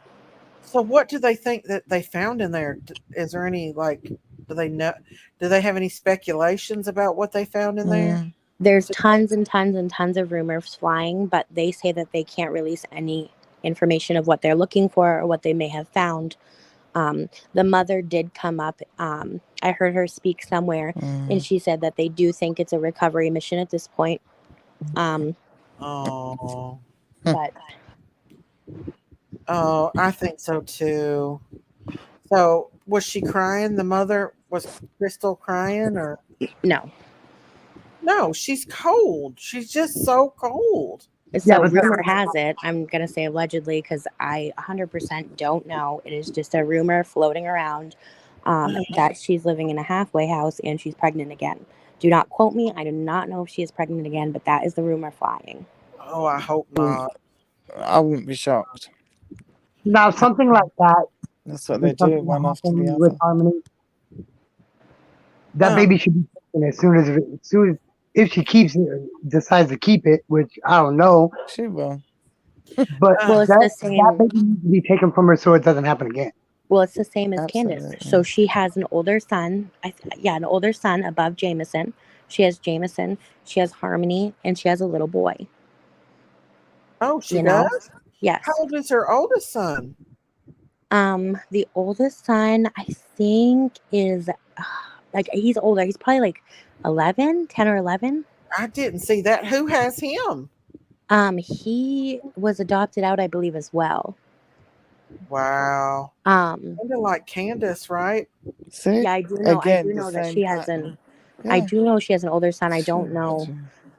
So what do they think that they found in there? Is there any like? Do they know? Do they have any speculations about what they found in there? Mm. there's tons and tons and tons of rumors flying, but they say that they can't release any information of what they're looking for or what they may have found. The mother did come up. I heard her speak somewhere, and she said that they do think it's a recovery mission at this point. Oh, But I think so too. So was she crying? The mother was Crystal crying, or no. no? She's cold. She's just so cold. So but rumor has it, I'm going to say allegedly because I 100% don't know. It is just a rumor floating around that she's living in a halfway house and she's pregnant again. Do not quote me. I do not know if she is pregnant again, but that is the rumor flying. Oh, I hope not. I wouldn't be shocked. Now, something like that, That's what they is something do, one that after the happened with other. Harmony. That Oh. baby should be taken as soon as if she decides to keep it, which I don't know. She will. But Well, it's the same. that baby needs to be taken from her so it doesn't happen again. Well, it's the same as Candace. Absolutely. So she has an older son. An older son above Jameson. She has Jameson. She has Harmony, and she has a little boy. Oh, she You know? does? Yes. How old is her oldest son? The oldest son, I think, is he's older. He's probably like 10 or 11. I didn't see that. Who has him? He was adopted out, I believe, as well. Wow. Um, Kind of like Candace, right? See? yeah, I do know. Again, I do the know that same she has pattern. I Yeah. do know she has an older son. I don't Sure, know. sure.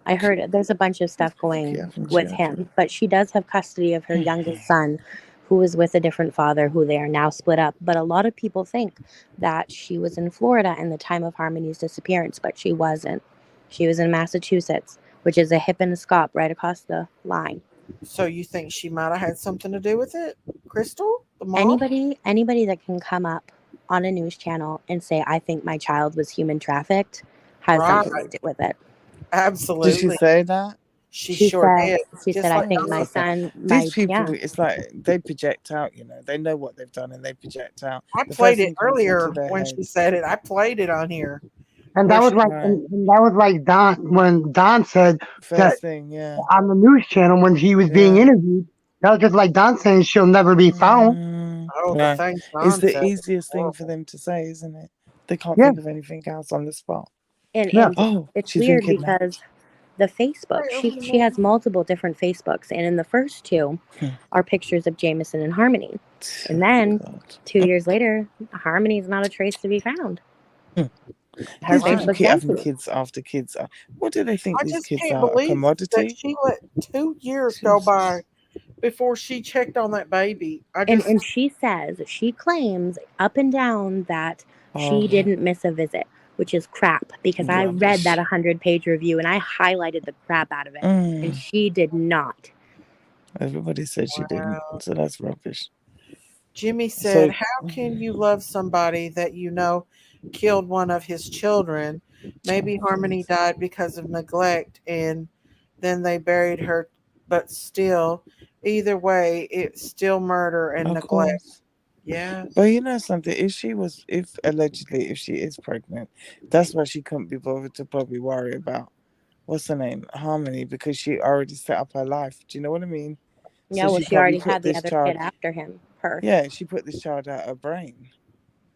I heard there's a bunch of stuff going Haven't with you? him, but she does have custody of her youngest son, who is with a different father, who they are now split up. But a lot of people think that she was in Florida in the time of Harmony's disappearance, but she wasn't. She was in Massachusetts, which is a hip and a scop right across the line. So you think she might have had something to do with it? Crystal? The mom? Anybody that can come up on a news channel and say, I think my child was human trafficked, has something to do with it. Absolutely. Did she say that? She sure did. She Just said, I like think my Donna. son, These people, it's like they project out, they know what they've done and they project out. I The played first it thing comes earlier into their when head. she said it. I played it on here. And Where that was she- like, Right. and that was like when Don said First thing, yeah. on the news channel when he was being Yeah. interviewed. That was just like Don saying she'll never be found. Oh, the Right. thing It's Don the said. easiest thing for them to say, isn't it? They can't Yeah. think of anything else on the spot. and Yeah. Oh, it's she's been weird kidnapped. because the Facebook, she has multiple different Facebooks, and in the first two are pictures of Jameson and Harmony. And then God. 2 years later, Harmony's not a trace to be found. Her These people Facebook's keep having empty. kids after kids. What do they think I these just kids can't are? A believe that commodity? she let 2 years go Jesus. by before she checked on that baby. And she claims up and down that she Oh. didn't miss a visit, which is crap, because I read Rubbish. that 100-page review and I highlighted the crap out of it, and she did not. Everybody said she didn't, so that's rubbish. Jimmy said, So- how can you love somebody that you know killed one of his children? Maybe Harmony died because of neglect and then they buried her, but still, either way, it's still murder and Of neglect. course. Yeah. But you know something, if she is pregnant, that's why she couldn't be bothered to probably worry about, what's her name, Harmony, because she already set up her life. Do you know what I mean? Yeah, So well, she she already probably had put the this other kid child- after her. Yeah, she put this child out her brain.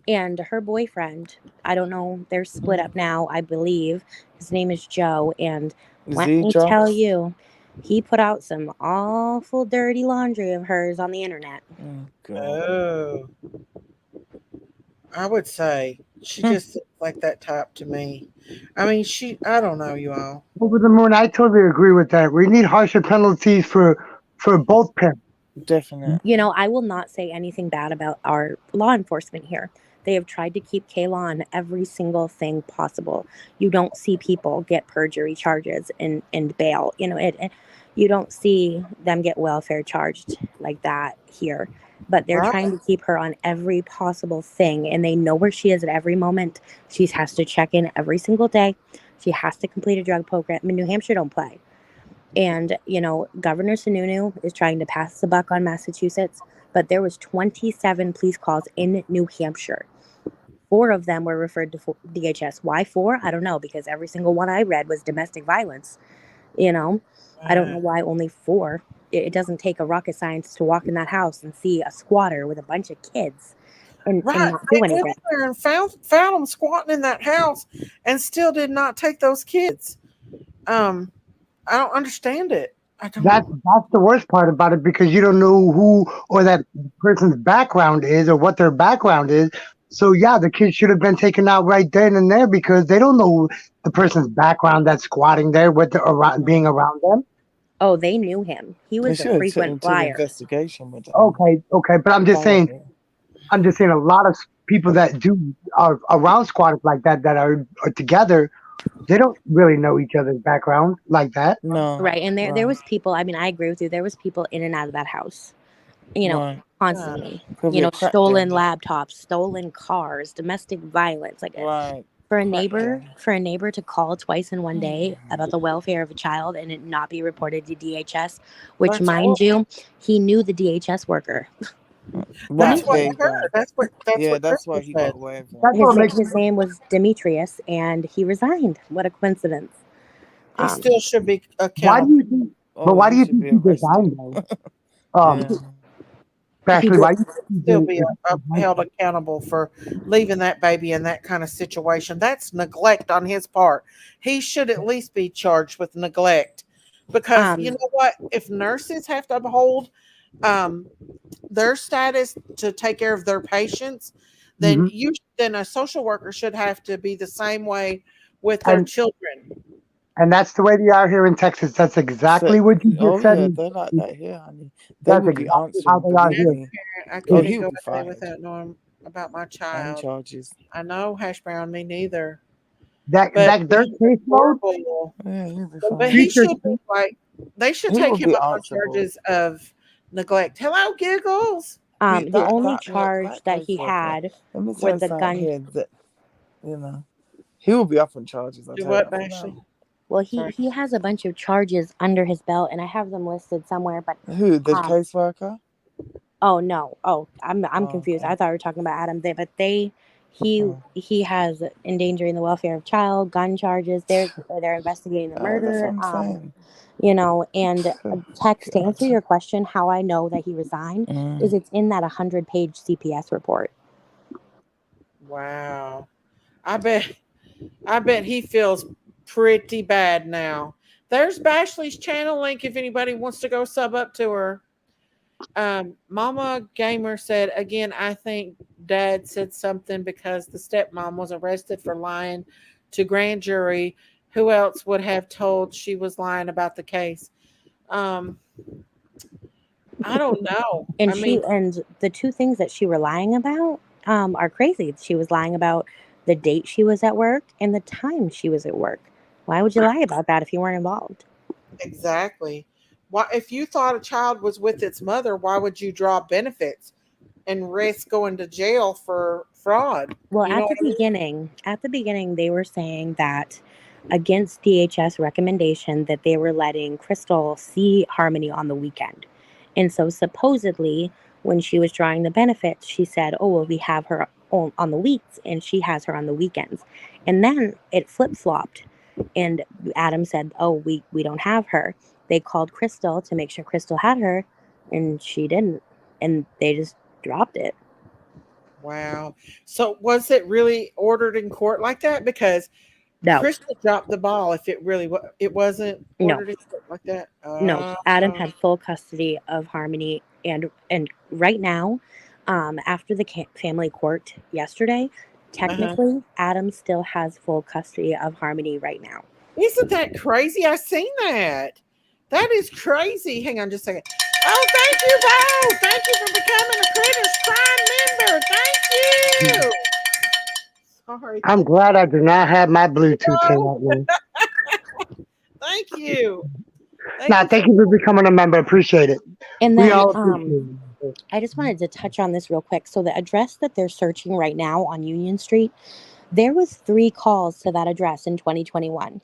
And her boyfriend, I don't know, they're split up now, I believe. His name is Joe, and let me Joe? tell you, he put out some awful dirty laundry of hers on the internet. Oh, God. Oh. I would say she just looks like that type to me. I mean, I don't know, you all. Over the moon, I totally agree with that. We need harsher penalties for both parents. Definitely. You know, I will not say anything bad about our law enforcement here. They have tried to keep Kayla on every single thing possible. You don't see people get perjury charges and bail. You know, you don't see them get welfare charged like that here. but they're Right. trying to keep her on every possible thing, and they know where she is at every moment. She has to check in every single day. She has to complete a drug program. I mean, New Hampshire don't play. And, Governor Sununu is trying to pass the buck on Massachusetts, but there was 27 police calls in New Hampshire. 4 of them were referred to DHS. Why 4? I don't know, because every single one I read was domestic violence. I don't know why only 4. It doesn't take a rocket scientist to walk in that house and see a squatter with a bunch of kids and Right. not They do went anything. there and found them squatting in that house and still did not take those kids. I don't understand it. I don't. That's the worst part about it, because you don't know who or that person's background is or what their background is. So yeah, the kids should have been taken out right then and there, because they don't know the person's background that's squatting there with being around them. Oh, they knew him. He They was should a have taken frequent him to the flyer. investigation with them. Okay, but I'm just saying a lot of people that are around squatters like that are together, they don't really know each other's background like that. No. Right, and there was people, I mean, I agree with you, there was people in and out of that house, Right. constantly. Probably a crack Stolen den. laptops, stolen cars, domestic violence. Like Right. for a Crack neighbor den. to call twice in one day about the welfare of a child and it not be reported to DHS, which, That's mind you, he knew the DHS worker. That's Right. what There I you heard. go. That's what That's why Crystal he said. got away with it. That's what makes His name was Demetrius, and he resigned. What a coincidence. He still should be why do accountable. you think? But why do he you should think be he resigned arrested. though? Yeah. Ashley, why do you think Still he be held accountable for leaving that baby in that kind of situation. That's neglect on his part. He should at least be charged with neglect, because you know what? If nurses have to uphold their status to take care of their patients, then then a social worker should have to be the same way with their children. And that's the way they are here in Texas. That's exactly what you just said. Yeah, they're like that here, honey. They That's will be exactly how answering, they are believe here. me. I Oh, couldn't he'll go be a day fired. without knowing about my And child. charges. I know, Hash Brown, me neither. Their caseload. Horrible. Yeah, he'll be But fine. he should be they should He take will him be up on answerable. charges of neglect. Hello, Giggles. The only charge that he had Let me with tell the something gun. here that, he will be up on charges. I'll Do tell what, you that for Ashley? now. Well, he has a bunch of charges under his belt, and I have them listed somewhere. But Who, the caseworker? Oh no! Oh, I'm confused. Okay. I thought we were talking about Adam. He has endangering the welfare of child, gun charges. They're investigating the murder. That's what I'm saying. And text to answer your question, how I know that he resigned is it's in that 100-page CPS report. Wow. I bet he feels pretty bad now. There's Bashley's channel link if anybody wants to go sub up to her. Mama Gamer said, again, I think Dad said something because the stepmom was arrested for lying to grand jury. Who else would have told she was lying about the case? I don't know. And the 2 things that she were lying about are crazy. She was lying about the date she was at work and the time she was at work. Why would you lie about that if you weren't involved? Exactly. Why, if you thought a child was with its mother, why would you draw benefits and risk going to jail for fraud? Well, at the beginning, they were saying that against DHS recommendation that they were letting Crystal see Harmony on the weekend. And so supposedly when she was drawing the benefits, she said, oh, well, we have her on the weeks and she has her on the weekends. And then it flip-flopped. And Adam said, oh, we don't have her. They called Crystal to make sure Crystal had her, and she didn't. And they just dropped it. Wow. So was it really ordered in court like that? Because Crystal dropped the ball. If it really it wasn't ordered in court like that. No, Adam had full custody of Harmony, and right now, after the family court yesterday, technically Adam still has full custody of Harmony right now. Isn't that crazy? I seen that. That is crazy. Hang on just a second. Oh, thank you, Bo. Thank you for becoming a Critters Prime member. Thank you. Sorry. I'm glad I do not have my Bluetooth in that room. Thank you. Thank you for becoming a member. Appreciate it. And then, we all appreciate I just wanted to touch on this real quick. So the address that they're searching right now on Union Street, there was 3 calls to that address in 2021.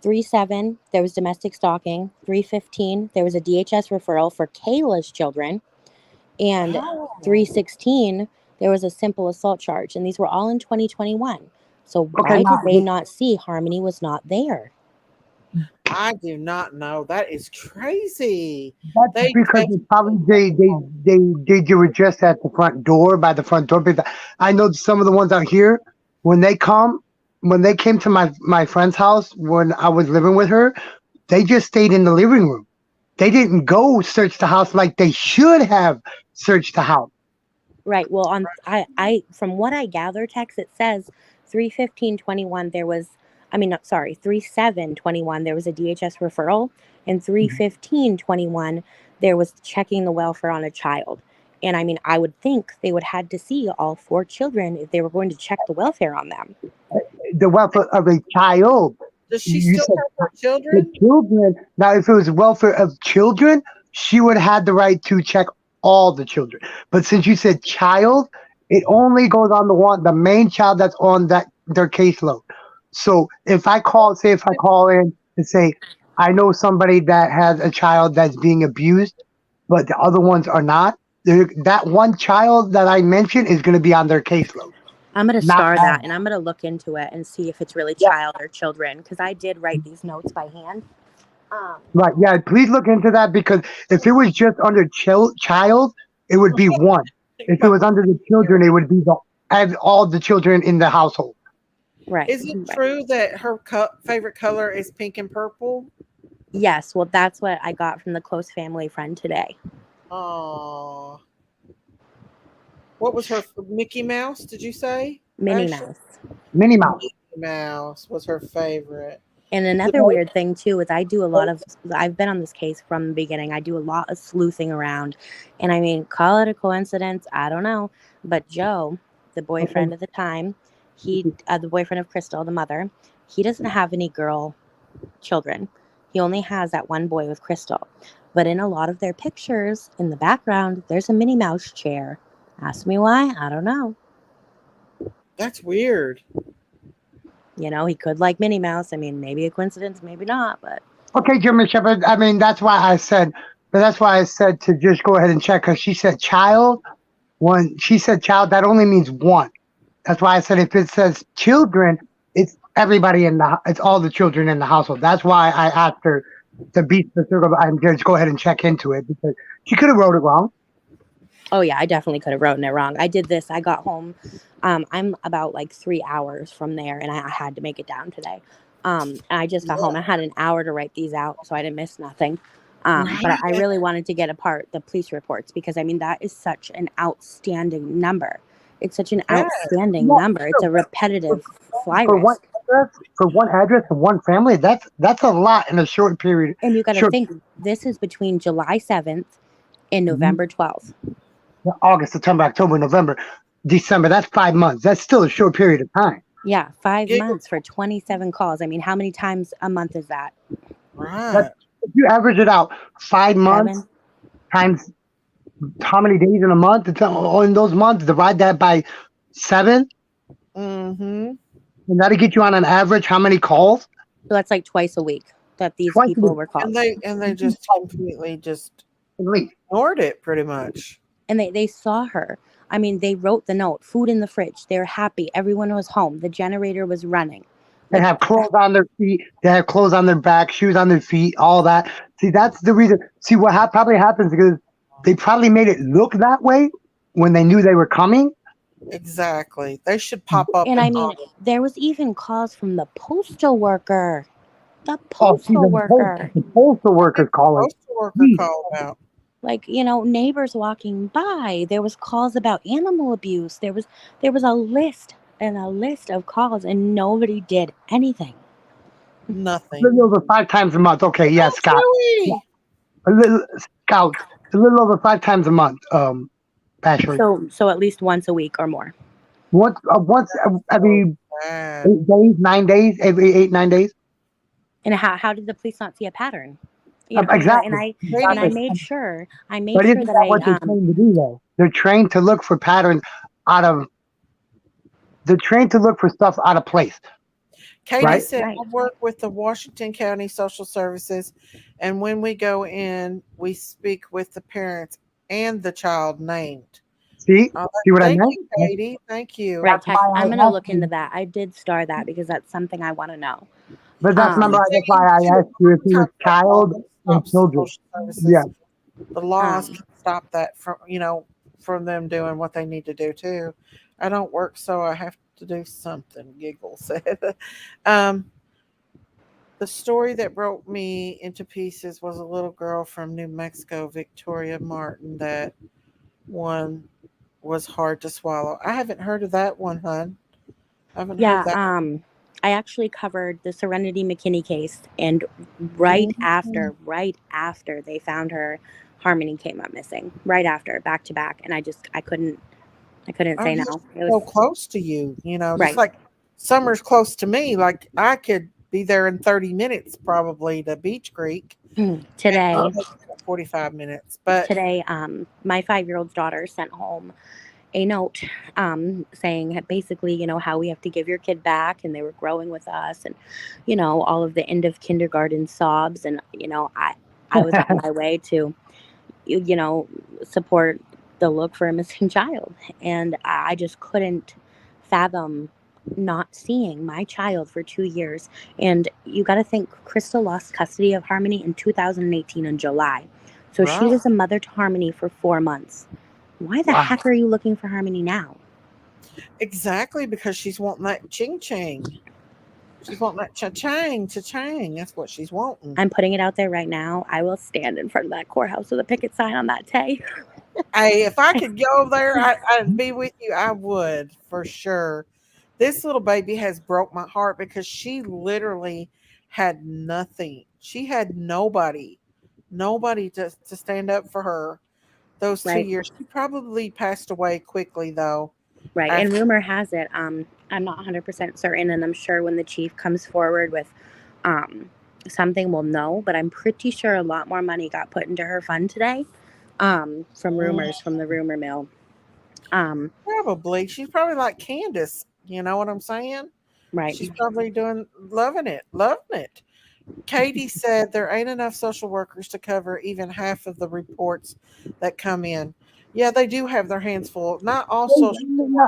3-7, there was domestic stalking. 3-15, there was a DHS referral for Kayla's children. And 3-16, there was a simple assault charge. And these were all in 2021. So why did they not see Harmony was not there? I do not know. That is crazy. That's because it's probably they were just at the front door, by the front door. Because I know some of the ones out here, when they came to my friend's house when I was living with her, they just stayed in the living room. They didn't go search the house like they should have searched the house. Right. Well, I from what I gather, text, it says 3-15-21 there was, 3-7-21 there was a DHS referral, and 3-15-21 there was checking the welfare on a child. And I mean, I would think they would had to see all 4 children if they were going to check the welfare on them. The welfare of a child. Does she still have her children? The children. Now, if it was welfare of children, she would have had the right to check all the children. But since you said child, it only goes on the main child that's on their caseload. So if I call in and say, I know somebody that has a child that's being abused, but the other ones are not, that one child that I mentioned is going to be on their caseload. I'm going to star that, and I'm going to look into it and see if it's really child or children, because I did write these notes by hand. Right, yeah, please look into that, because if it was just under child, it would be 1. If it was under the children, it would be all the children in the household. Right. Is it true that her favorite color is pink and purple? Yes, well, that's what I got from the close family friend today. Oh. What was her Mickey Mouse? Did you say? Minnie Mouse. Minnie Mouse. Minnie Mouse was her favorite. And another weird thing too is I've been on this case from the beginning. I do a lot of sleuthing around, and I mean, call it a coincidence, I don't know, but Joe, the boyfriend at the time, the boyfriend of Crystal, the mother, he doesn't have any girl children. He only has that one boy with Crystal. But in a lot of their pictures, in the background, there's a Minnie Mouse chair. Ask me why, I don't know. That's weird. You know, he could like Minnie Mouse. I mean, maybe a coincidence, maybe not, but. Okay, Jimmy Shepherd. I mean, that's why I said to just go ahead and check, because she said child. When she said child, that only means 1. That's why I said if it says children, it's everybody it's all the children in the household. That's why I asked her to be specific and just go ahead and check into it, because she could have wrote it wrong. Oh yeah, I definitely could have written it wrong. I did this. I got home. I'm about like 3 hours from there, and I had to make it down today. And I just got home. I had an hour to write these out, so I didn't miss nothing. But I really wanted to get apart the police reports, because I mean, that is such an outstanding number. It's such an outstanding number. It's a repetitive fly risk. For one address and one family, that's a lot in a short period. And you got to think, this is between July 7th and November 12th. August, September, October, November, December. That's 5 months. That's still a short period of time. Yeah, 5 months for 27 calls. I mean, how many times a month is that? Right. If you average it out, 5 months times how many days in a month? In those months, divide that by 7. Mm-hmm. And that'll get you on an average how many calls? So that's like twice a week that these people were called. And they just completely just ignored it, pretty much. And they saw her. I mean, they wrote the note, food in the fridge. They're happy. Everyone was home. The generator was running. They have clothes on their feet. They have clothes on their back, shoes on their feet, all that. See, that's the reason. See, what probably happens because they probably made it look that way when they knew they were coming. Exactly. They should pop up. And I mean, there was even calls from the postal worker. The postal worker. The postal worker's calling. The postal worker called out. Like, you know, neighbors walking by. There was calls about animal abuse. There was a list of calls, and nobody did anything. Nothing. A little over 5 times a month. Okay, yeah, Scott. Really? Yeah. A little over 5 times a month. Ashley. So at least once a week or more. Once every 8 days, 9 days, every 8, 9 days. And how did the police not see a pattern? you know, Exactly. and I Exactly. made sure But isn't that that what they're trained to do, though? They're trained to look for patterns out of. They're trained to look for stuff out of place, Katie right? said, right. I work with the Washington County Social Services, and when we go in, we speak with the parents and the child named. See, see what I Thank meant? you, Katie. Thank you. Right, That's why Tex. I I'm gonna asked look into you. that. I did star that because that's something I want to know. But that's The remember Um, that's thing why is, I too, asked you if he was sometimes the law child and stops the children. social Yeah. services. The laws um, can stop that from, from them doing what they need to do too. I don't work, so I have to do something. Giggle said. um, the story that broke me into pieces was a little girl from New Mexico, Victoria Martin. That one was hard to swallow. I haven't heard of that one, hun. I haven't heard yeah. that. I actually covered the Serenity McKinney case, and right Mm. after they found her, Harmony came up missing. Right after, back to back, and I couldn't Oh, say yeah, no. It so was close to you, just right like Summer's close to me. Like I could be there in 30 minutes probably to Beach Creek, and it today. takes 45 minutes. But Today, my 5-year-old's daughter sent home a note saying basically, how we have to give your kid back, and they were growing with us, and all of the end of kindergarten sobs, and I was on my way to support the look for a missing child, and I just couldn't fathom not seeing my child for 2 years. And you got to think, Crystal lost custody of Harmony in 2018 in July, so she right, was a mother to Harmony for 4 months. Why the Wow. heck are you looking for Harmony now? exactly, because she's wanting that ching ching. She's wanting that cha-chang, cha-chang. That's what she's wanting. I'm putting it out there right now. I will stand in front of that courthouse with a picket sign on that day. Hey, if I could go there, I'd be with you. I would for sure. This little baby has broke my heart because she literally had nothing. She had nobody to stand up for her those two Right, years. She probably passed away quickly though. right. And After, rumor has it, I'm not 100% certain, and I'm sure when the chief comes forward with um, something, we'll know. But I'm pretty sure a lot more money got put into her fund today, from rumors from the rumor mill. Um, probably she's probably like Candace. You know what I'm saying? right. She's probably doing loving it. Katie said there ain't enough social workers to cover even half of the reports that come in. Yeah, they do have their hands full. Not all social.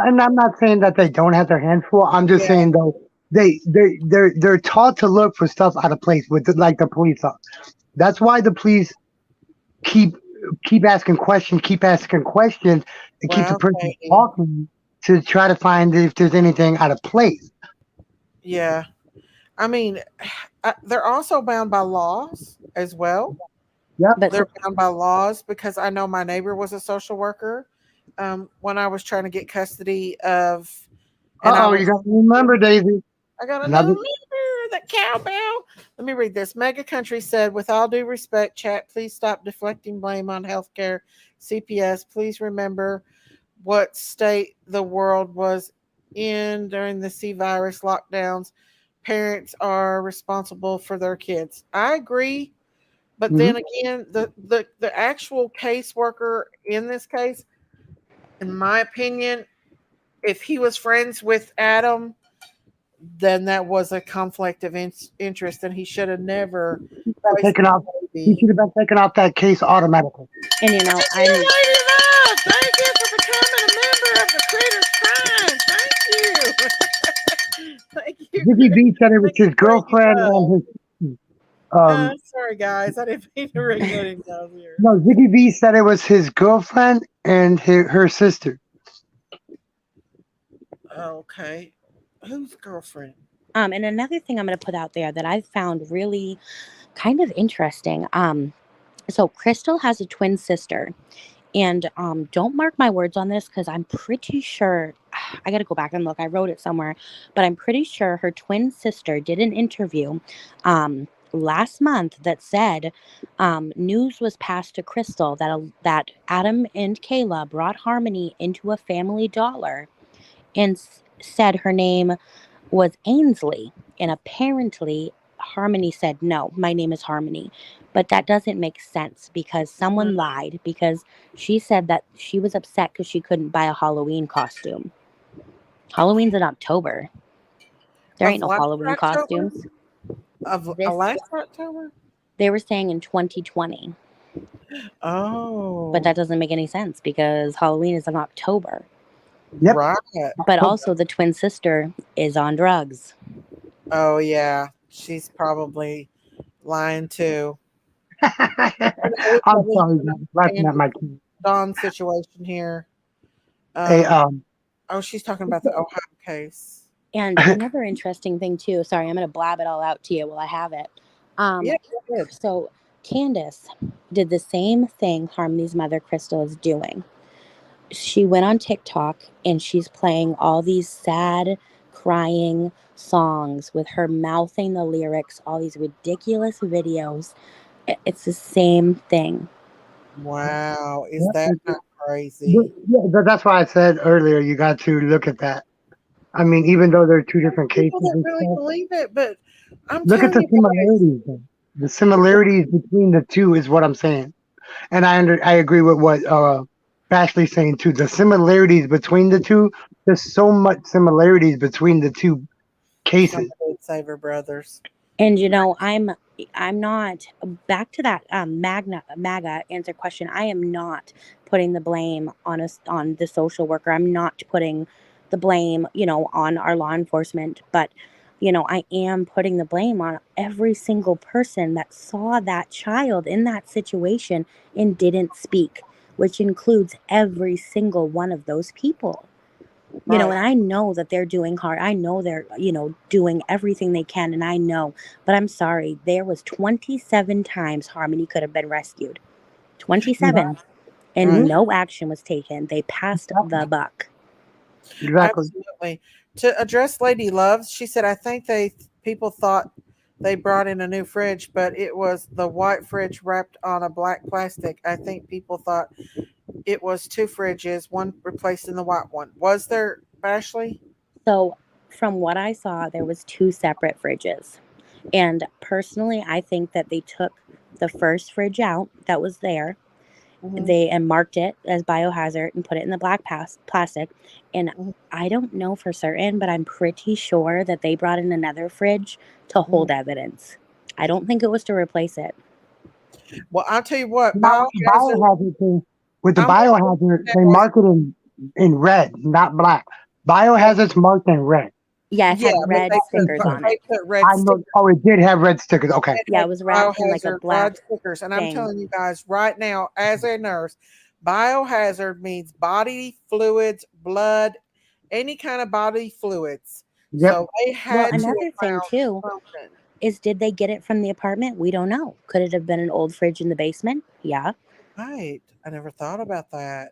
And I'm not saying that they don't have their hands full. I'm just Yeah, saying though they're taught to look for stuff out of place with like the police are. That's why the police keep keep asking questions, and keep the well, person Katie. talking to try to find if there's anything out of place. Yeah, I mean, they're also bound by laws as well. Yep. But They're bound by laws because I know my neighbor was a social worker when I was trying to get custody of, and I You was got to remember, Daisy. I got another Another. member, that cowbell. Let me read this. Mega Country said, with all due respect, chat, please stop deflecting blame on healthcare CPS. Please remember what state the world was in during the C virus lockdowns. Parents are responsible for their kids. I agree. But Mhm. then again, the actual caseworker in this case, in my opinion, if he was friends with Adam, then that was a conflict of interest, and he should have never placed Taken off. the He baby. should have been taken off that case automatically. and Thank you, Lady Love. Thank you for becoming a member of the Critters Crime. Thank you. Thank you, Ziggy Chris. B said it was Thank his you, Lady girlfriend Love. and his Sorry, guys. I didn't mean to ring that in down here. no, Ziggy B said it was his girlfriend and her sister. Okay. Whose girlfriend? and another thing I'm going to put out there that I've found really kind of interesting. So Crystal has a twin sister, and don't mark my words on this because I'm pretty sure I got to go back and look. I wrote it somewhere, but I'm pretty sure her twin sister did an interview last month that said news was passed to Crystal that Adam and Kayla brought Harmony into a Family Dollar and said her name was Ainsley, and apparently Harmony said, no, my name is Harmony. But that doesn't make sense because someone lied, because she said that she was upset because she couldn't buy a Halloween costume. Halloween's in October. There ain't no last Halloween October? costumes. Of This- last October? They were saying in 2020. Oh. But that doesn't make any sense because Halloween is in October. Yep. Right. But also the twin sister is on drugs. Oh, yeah. She's probably lying too. I'm sorry, guys. Laughing at my kid. Dawn's situation here. Hey, Oh, she's talking about the Ohio case. And another interesting thing too, sorry, I'm going to blab it all out to you while I have it. Yeah, good. So Candace did the same thing Harmony's mother, Crystal, is doing. She went on TikTok and she's playing all these sad, crying songs with her mouthing the lyrics, all these ridiculous videos. It's the same thing. Wow. Is that not crazy? Yeah, that's why I said earlier you got to look at that. I mean, even though they're two different cases, People that and really stuff, believe it, but I'm look at telling the you guys, similarities. Though. The similarities between the two is what I'm saying, and I agree with what Ashley's saying too. The similarities between the two, there's so much similarities between the two cases. somebody save her brothers. And you know, I'm not back to that MAGA answer question. I am not putting the blame on the social worker. I'm not putting the blame, on our law enforcement, but I am putting the blame on every single person that saw that child in that situation and didn't speak, which includes every single one of those people. Right. And I know that they're doing hard. I know they're, doing everything they can. And I know, but I'm sorry, there was 27 times Harmony could have been rescued. 27. And Right. no action was taken. They passed the buck. Exactly. Absolutely. To address Lady Loves, she said, I think people thought they brought in a new fridge, but it was the white fridge wrapped on a black plastic. I think people thought it was two fridges, one replaced in the white one. Was there, Ashley? So from what I saw, there was two separate fridges. And personally, I think that they took the first fridge out that was there. Mm-hmm. And marked it as biohazard and put it in the black plastic. And I don't know for certain, but I'm pretty sure that they brought in another fridge to hold evidence. I don't think it was to replace it. Well, I'll tell you what, Biohazard thing, with the biohazard, they mark it in red, not black. Biohazard's marked in red. Yeah, it had red stickers on it. Put red I know. Oh, it did have red stickers. Okay. Yeah, it was wrapped in like a black stickers. And thing. I'm telling you guys right now, as a nurse, biohazard means body fluids, blood, any kind of body fluids. Yep. So they had another thing too is, did they get it from the apartment? We don't know. Could it have been an old fridge in the basement? Yeah. Right. I never thought about that.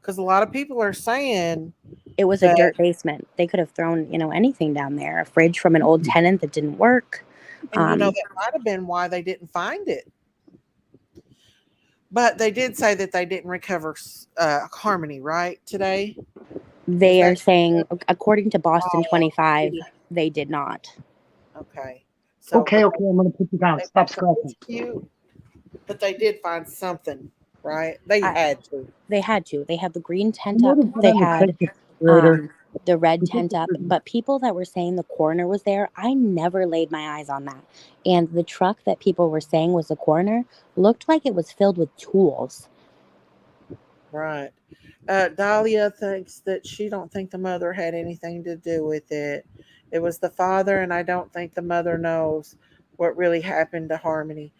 Because a lot of people are saying it was a dirt basement. They could have thrown, anything down there. A fridge from an old tenant that didn't work. And that might have been why they didn't find it. But they did say that they didn't recover Harmony, right, today? They are saying, according to Boston 25, they did not. Okay. So, okay, I'm going to put you down. Stop scratching. Cute, but they did find something, right? They had to. They had to. They had the green tent up. They had the red tent up. But people that were saying the coroner was there, I never laid my eyes on that. And the truck that people were saying was the coroner looked like it was filled with tools. Right. Dahlia thinks that she don't think the mother had anything to do with it. It was the father, and I don't think the mother knows what really happened to Harmony.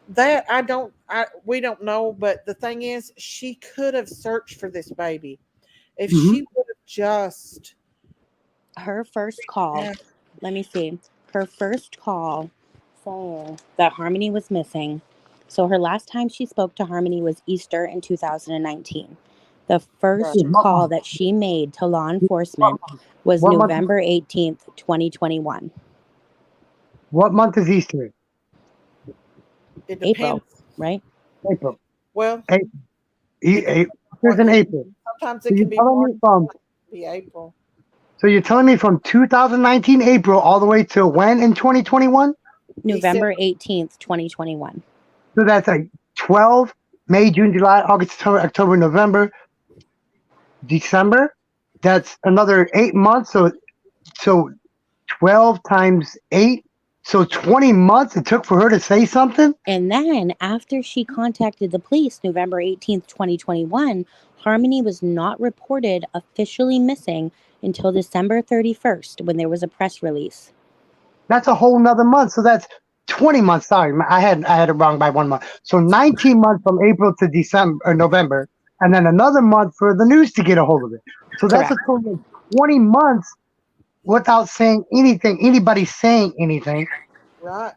That we don't know, but the thing is, she could have searched for this baby. If she would have just... Her first call, let me see. Her first call saying that Harmony was missing. So her last time she spoke to Harmony was Easter in 2019. The first call that she made to law enforcement was November 18th, 2021. What month is Easter? It depends. April, right? April. Well, Easter's in April. Sometimes it can be April. So you're telling me from 2019 April all the way to when in 2021? November 18th, 2021. So that's like 12, May, June, July, August, September, October, November, December. That's another 8 months. So 12 times 8. So 20 months it took for her to say something. And then after she contacted the police, November 18th, 2021, Harmony was not reported officially missing until December 31st when there was a press release. That's a whole nother month. So that's 20 months. Sorry, I had it wrong by 1 month. So 19 months from April to December or November, and then another month for the news to get a hold of it. So that's a total of 20 months without saying anything, anybody saying anything. Right.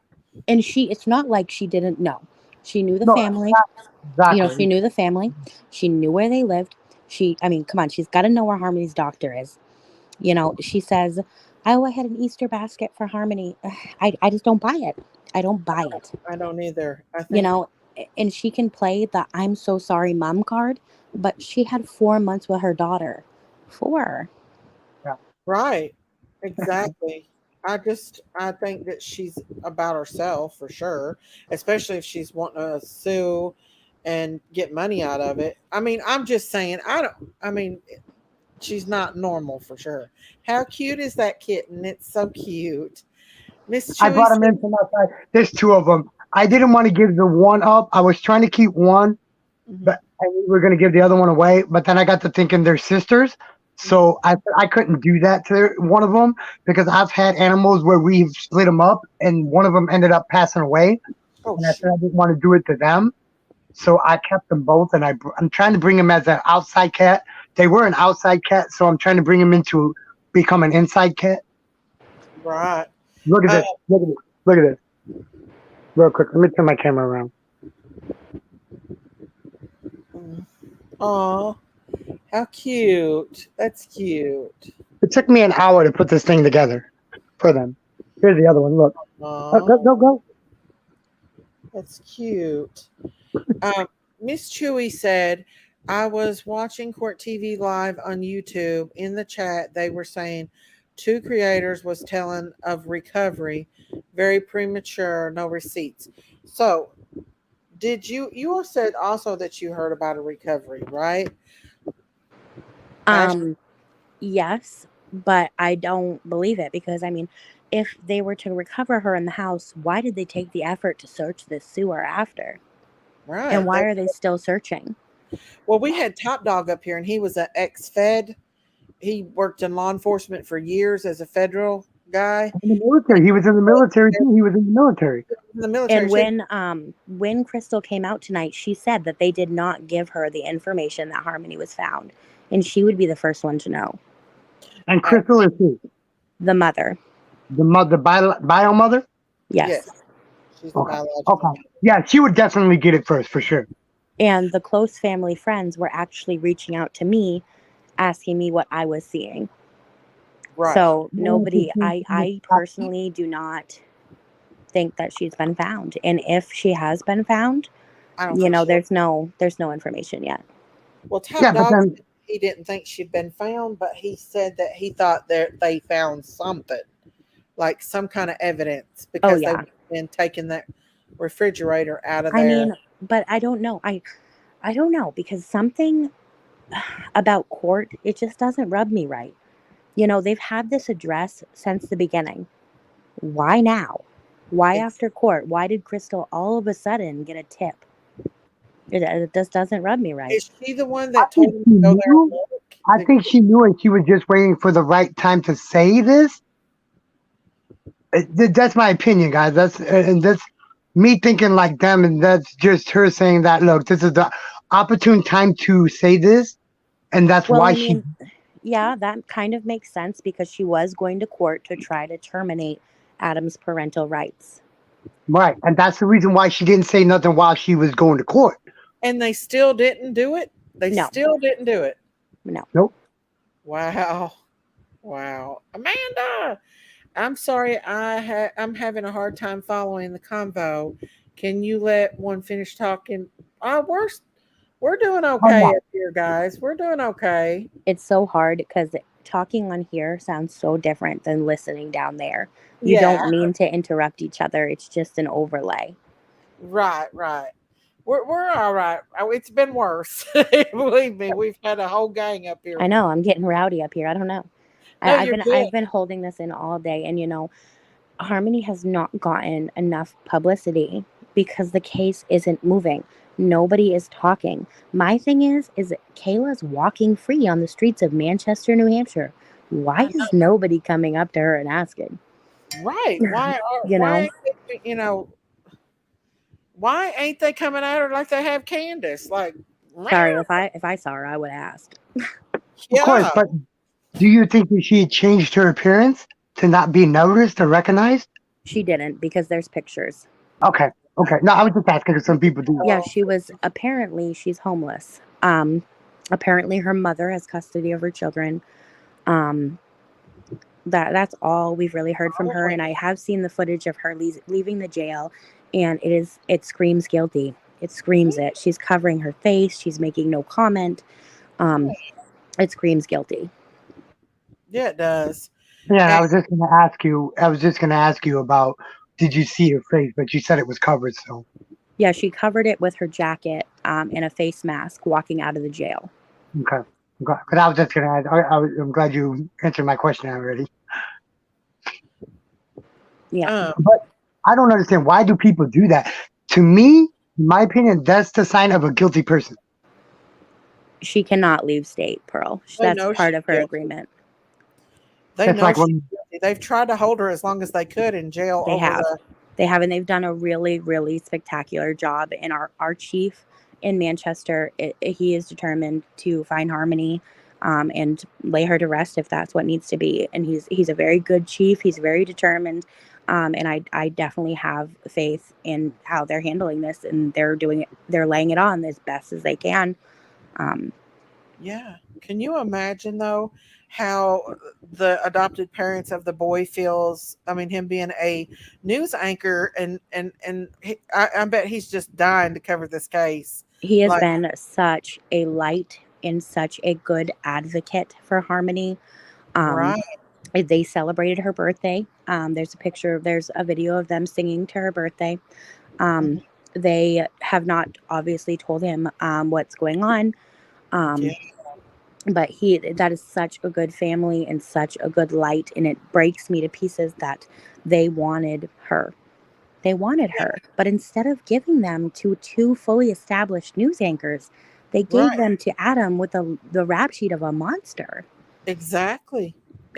And it's not like she didn't know. She knew the No, family. Exactly. She knew the family. She knew where they lived. Come on, she's got to know where Harmony's doctor is. She says, oh, I had an Easter basket for Harmony. I just don't buy it. I don't buy it. I don't either. I think, And she can play the I'm so sorry mom card, but she had 4 months with her daughter. 4. right. Exactly. I think that she's about herself for sure, especially if she's wanting to sue and get money out of it. I mean, I'm just saying, she's not normal for sure. How cute is that kitten? It's so cute. Miss Chewy I brought him in from outside. There's 2 of them. I didn't want to give the one up. I was trying to keep one, but we were going to give the other one away. But then I got to thinking they're sisters. So I couldn't do that to one of them because I've had animals where we've split them up and one of them ended up passing away. And I said I didn't want to do it to them. So I kept them both, and I'm trying to bring them as an outside cat. They were an outside cat, so I'm trying to bring them into become an inside cat. Right. Look at this. Look at this. Real quick, let me turn my camera around. Oh, how cute. That's cute. It took me an hour to put this thing together for them. Here's the other one. Look. Go. That's cute. Miss Chewy said, I was watching Court TV live on YouTube. In the chat, they were saying 2 creators was telling of recovery, very premature, no receipts. So, did you all said also that you heard about a recovery, right? Yes, but I don't believe it because if they were to recover her in the house, why did they take the effort to search this sewer after? Right. And why are they still searching? Well, we had Top Dog up here, and he was an ex-Fed. He worked in law enforcement for years as a federal guy. In the military. He was in the military too. He was in the military. And when Crystal came out tonight, she said that they did not give her the information that Harmony was found. And she would be the first one to know. And Crystal is who? The mother. The bio mother? Yes. She's okay. Yeah, she would definitely get it first for sure. And the close family friends were actually reaching out to me, asking me what I was seeing. Right. So I personally do not think that she's been found. And if she has been found, there's no information yet. Well, Top Dog said he didn't think she'd been found, but he said that he thought that they found something, like some kind of evidence, because they've been taking that refrigerator out of there. But I don't know. I don't know, because something about court, it just doesn't rub me right. They've had this address since the beginning. Why now? Why after court? Why did Crystal all of a sudden get a tip? It just doesn't rub me right. Is she the one that told him to go there and look? I think she knew and she was just waiting for the right time to say this. That's my opinion, guys. That's me thinking like them, and that's just her saying that, look, this is the opportune time to say this, and that's why she... Yeah, that kind of makes sense, because she was going to court to try to terminate Adam's parental rights. Right, and that's the reason why she didn't say nothing while she was going to court. And they still didn't do it? Still didn't do it? No. Nope. Wow. Amanda, I'm sorry, I'm having a hard time following the convo. Can you let one finish talking? We're doing okay up here, guys. We're doing okay. It's so hard because talking on here sounds so different than listening down there. You Yeah. don't mean to interrupt each other. It's just an overlay. Right. We're all right. Oh, it's been worse. Believe me, we've had a whole gang up here. I know I'm getting rowdy up here. I don't know. No, I've you're been good. I've been holding this in all day, and Harmony has not gotten enough publicity because the case isn't moving. Nobody is talking. My thing is that Kayla's walking free on the streets of Manchester, New Hampshire. Why is nobody coming up to her and asking? Right. Why why ain't they coming at her like they have Candace? Like, Sorry, if I saw her, I would have asked. Of course, but do you think that she had changed her appearance to not be noticed or recognized? She didn't, because there's pictures. Okay. No, I was just asking because some people do. Yeah, she's homeless. Apparently her mother has custody of her children. That's all we've really heard from her, and I have seen the footage of her leaving the jail, and it screams guilty. It screams it. She's covering her face. She's making no comment. It screams guilty. Yeah, it does. Yeah, I was just going to ask you about, did you see her face? But you said it was covered, so. Yeah, she covered it with her jacket and a face mask walking out of the jail. Okay. Because I was just going to ask. I'm glad you answered my question already. Yeah. But I don't understand, why do people do that? To me, in my opinion, that's the sign of a guilty person. She cannot leave state, Pearl. That's part of her agreement. They've tried to hold her as long as they could in jail. They have, and they've done a really, really spectacular job. And our chief in Manchester, he is determined to find Harmony and lay her to rest if that's what needs to be. And he's a very good chief. He's very determined. And I definitely have faith in how they're handling this, and they're doing it. They're laying it on as best as they can. Yeah. Can you imagine though how the adopted parents of the boy feels? I mean, him being a news anchor, and I bet he's just dying to cover this case. He has been such a light and such a good advocate for Harmony. Right. They celebrated her birthday. There's a video of them singing to her birthday. They have not obviously told him what's going on. But that is such a good family and such a good light, and it breaks me to pieces that they wanted her. But instead of giving them to two fully established news anchors, they gave them to Adam with the rap sheet of a monster. Exactly.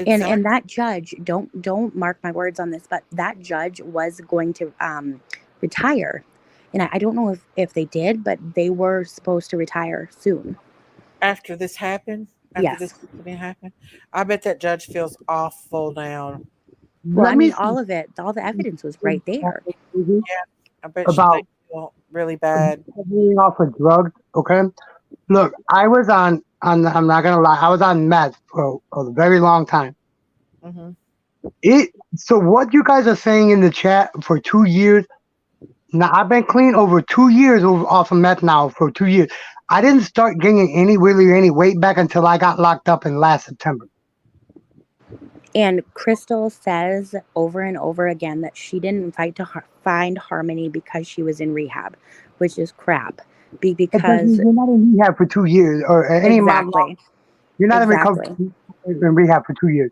And that judge, don't mark my words on this, but that judge was going to retire. And I don't know if they did, but they were supposed to retire soon. After this happened? This incident happened? I bet that judge feels awful now. Well, all of it, all the evidence was right there. Yeah, I bet she feel really bad. Being off of drugs, okay? Look, I was on I'm not gonna lie, I was on meth for a very long time. So what you guys are saying in the chat for 2 years? Now I've been clean over 2 years off of meth now for 2 years. I didn't start gaining any weight back until I got locked up in last September. And Crystal says over and over again that she didn't fight to find Harmony because she was in rehab, which is crap. Because you're not in rehab for 2 years, or any mom. You're not in rehab for 2 years.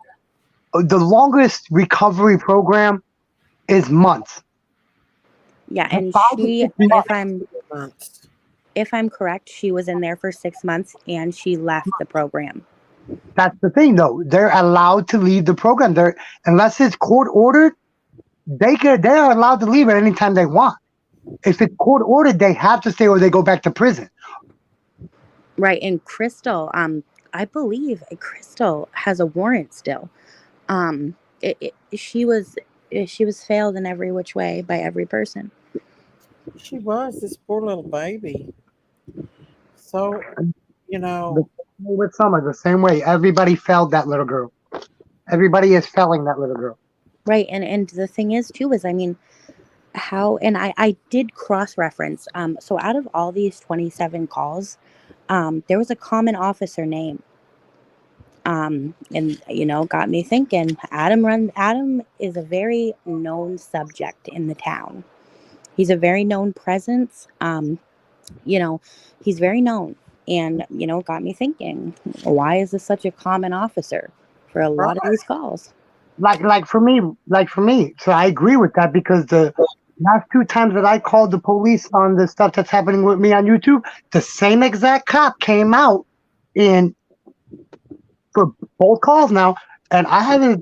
The longest recovery program is months. Yeah, and if I'm correct, she was in there for 6 months and she left the program. That's the thing, though. They're allowed to leave the program. Unless it's court ordered, they're allowed to leave at any time they want. If it's court ordered, they have to stay or they go back to prison. Right, and Crystal, I believe Crystal has a warrant still. She was failed in every which way by every person. She was, this poor little baby. So, With Summer, the same way. Everybody failed that little girl. Everybody is failing that little girl. Right, and the thing is, too, is, I mean, I did cross-reference. So out of all these 27 calls, there was a common officer name. And got me thinking. Adam is a very known subject in the town. He's a very known presence. He's very known, and got me thinking. Why is this such a common officer for a lot of these calls? Like for me. So I agree with that because the last 2 times that I called the police on the stuff that's happening with me on YouTube, the same exact cop came out in for both calls now, and I have his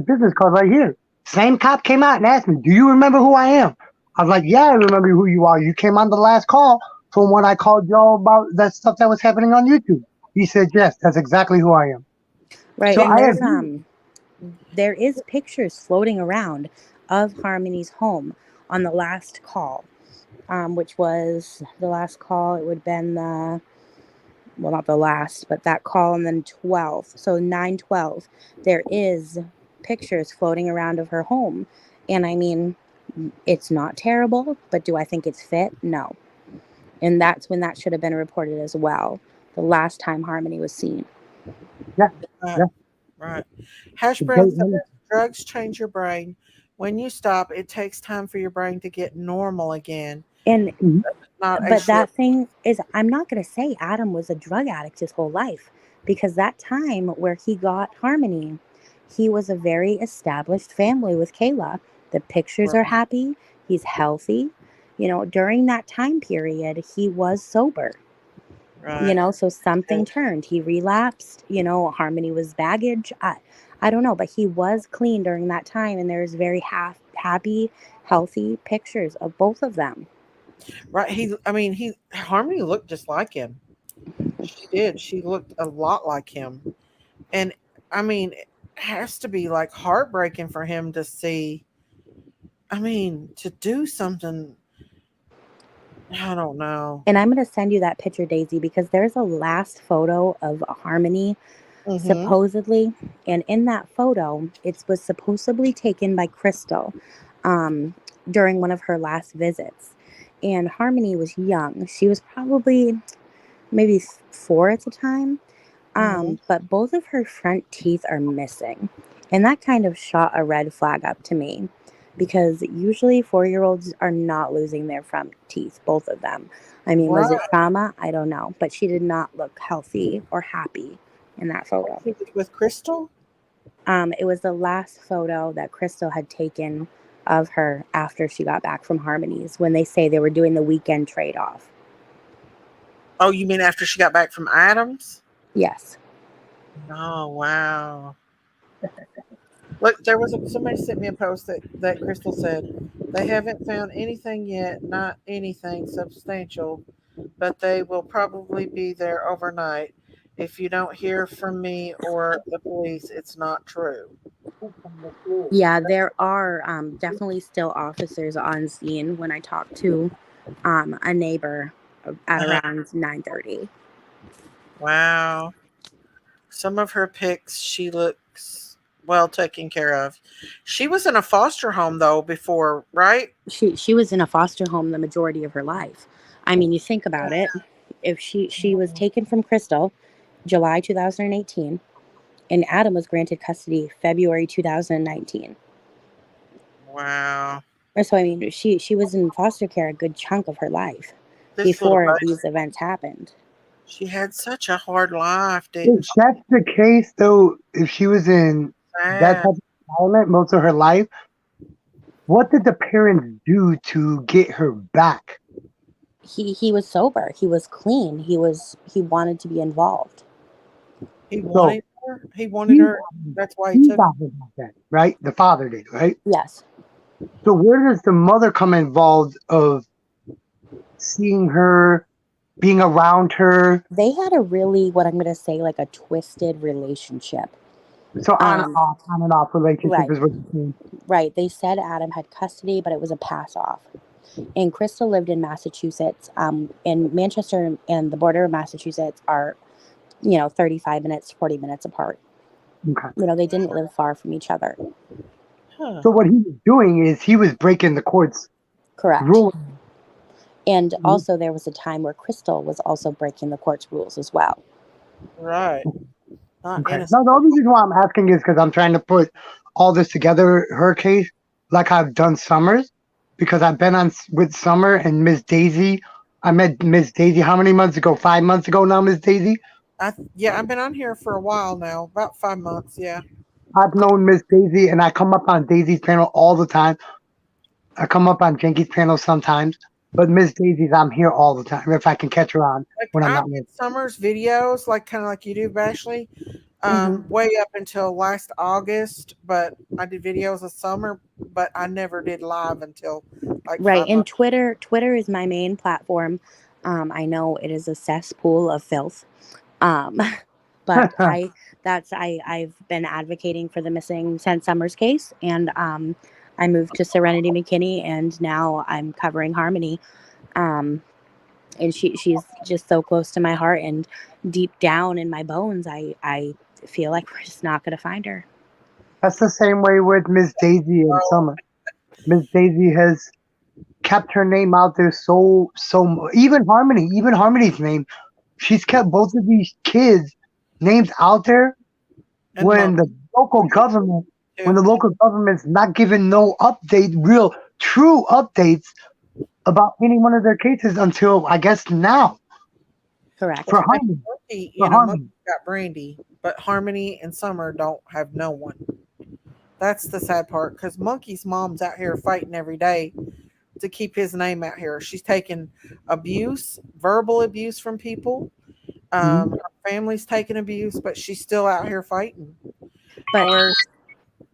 business card right here. Same cop came out and asked me, "Do you remember who I am?" I was like, "Yeah, I remember who you are. You came on the last call from when I called y'all about that stuff that was happening on YouTube." He said, "Yes, that's exactly who I am." Right, So and I agree. there is pictures floating around of Harmony's home on the last call, which was the last call. It would have been not the last, but that call, and then 12. So 9/12. There is pictures floating around of her home, and I mean, it's not terrible, but do I think it's fit? No. And that's when that should have been reported as well. The last time Harmony was seen. Yeah, Right. yeah. Right. Hash brown says drugs change your brain. When you stop, it takes time for your brain to get normal again. And Not a but short. that thing is, I'm not going to say Adam was a drug addict his whole life, because that time where he got Harmony, he was a very established family with Kayla. The pictures are happy. He's healthy. During that time period, he was sober. Right. So something turned. He relapsed. Harmony was baggage. I don't know, but he was clean during that time, and there's very happy, healthy pictures of both of them. Right. Harmony looked just like him. She did. She looked a lot like him. And it has to be like heartbreaking for him to see. To do something. I don't know. And I'm going to send you that picture, Daisy, because there's a last photo of Harmony, supposedly. And in that photo, it was supposedly taken by Crystal during one of her last visits. And Harmony was young. She was probably maybe 4 at the time. But both of her front teeth are missing. And that kind of shot a red flag up to me, because usually 4-year-olds are not losing their front teeth, both of them. Was it trauma? I don't know. But she did not look healthy or happy in that photo. With Crystal? It was the last photo that Crystal had taken of her after she got back from Harmony's, when they say they were doing the weekend trade-off. Oh, you mean after she got back from Adams? Yes. Oh, wow. Look, somebody sent me a post that Crystal said they haven't found anything yet, not anything substantial, but they will probably be there overnight. If you don't hear from me or the police, it's not true. Yeah, there are definitely still officers on scene when I talked to a neighbor at around 9:30. Wow. Some of her pics, she looks well taken care of. She was in a foster home though before, right? She was in a foster home the majority of her life. You think about it. If she was taken from Crystal July 2018, and Adam was granted custody February 2019. Wow. So she was in foster care a good chunk of her life before these events happened. She had such a hard life, didn't If she? that's the case, though, if she was in that type of environment most of her life, what did the parents do to get her back? He was sober. He was clean. He wanted to be involved. He wanted her. He wanted her. That's why he took got her back, right? The father did, right? Yes. So where does the mother come involved of seeing her, being around her? They had a really, what I'm going to say, like a twisted relationship. So on and off relationship right. is what you're saying. Right. They said Adam had custody, but it was a pass off. And Crystal lived in Massachusetts. And Manchester and the border of Massachusetts are, 35 minutes, 40 minutes apart. Okay. They didn't live far from each other. So what he was doing is he was breaking the court's Correct. rules. And also there was a time where Crystal was also breaking the court's rules as well. Right. Not Okay. innocent. No, the only reason why I'm asking is because I'm trying to put all this together, her case, like I've done Summer's, because I've been on with Summer and Miss Daisy. I met Miss Daisy how many months ago? 5 months ago now, Miss Daisy. Yeah, I've been on here for a while now, about 5 months. Yeah. I've known Miss Daisy, and I come up on Daisy's panel all the time. I come up on Jenky's panel sometimes, but Miss Daisy's, I'm here all the time if I can catch her on Like when I'm I not did with. Summer's videos, like kind of like you do, Bashley, Mhm. way up until last August. But I did videos of Summer, but I never did live until like Right. 5 And months. Twitter is my main platform. I know it is a cesspool of filth. Um, but I've been advocating for the missing St. Summers case, and I moved to Serenity McKinney, and now I'm covering Harmony. And she's just so close to my heart, and deep down in my bones, I feel like we're just not going to find her. That's the same way with Miss Daisy and Summer. Miss Daisy has kept her name out there even Harmony's name. She's kept both of these kids' names out there And when the local government when the local government's not giving no real true updates about any one of their cases until I guess now Correct. for Harmony. Monkey, For Monkey Harmony. got Brandy, but Harmony and Summer don't have no one. That's the sad part because Monkey's mom's out here fighting every day to keep his name out here. She's taking abuse, verbal abuse from people. Her family's taking abuse, but she's still out here fighting. But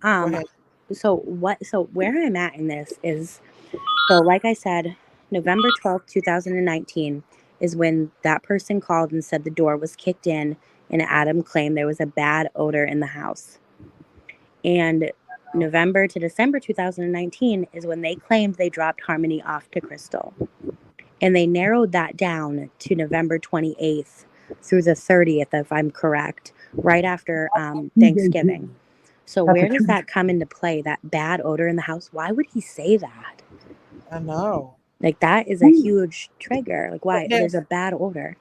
Go ahead. So where I'm at in this is, so like I said, November 12th, 2019 is when that person called and said the door was kicked in, and Adam claimed there was a bad odor in the house. And November to December 2019 is when they claimed they dropped Harmony off to Crystal. And they narrowed that down to November 28th through the 30th, if I'm correct, right after Thanksgiving. So where does that come into play, that bad odor in the house? Why would he say that? I know. Like, that is a huge trigger. Like, why? There's a bad odor.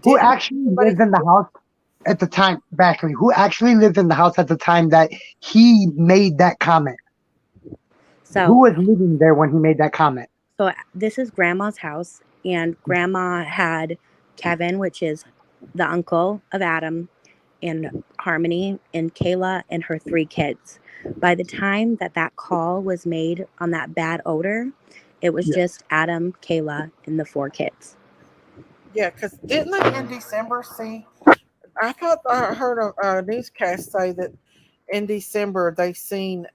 Who actually lived in the house at the time, Bashley? Who actually lived in the house at the time that he made that comment? So who was living there when he made that comment? So this is Grandma's house, and Grandma had Kevin, which is the uncle of Adam, and Harmony, and Kayla, and her 3 kids. By the time that call was made on that bad odor, it was just Adam, Kayla, and the 4 kids. Yeah, because didn't they in December see? I thought I heard a newscast say that in December they seen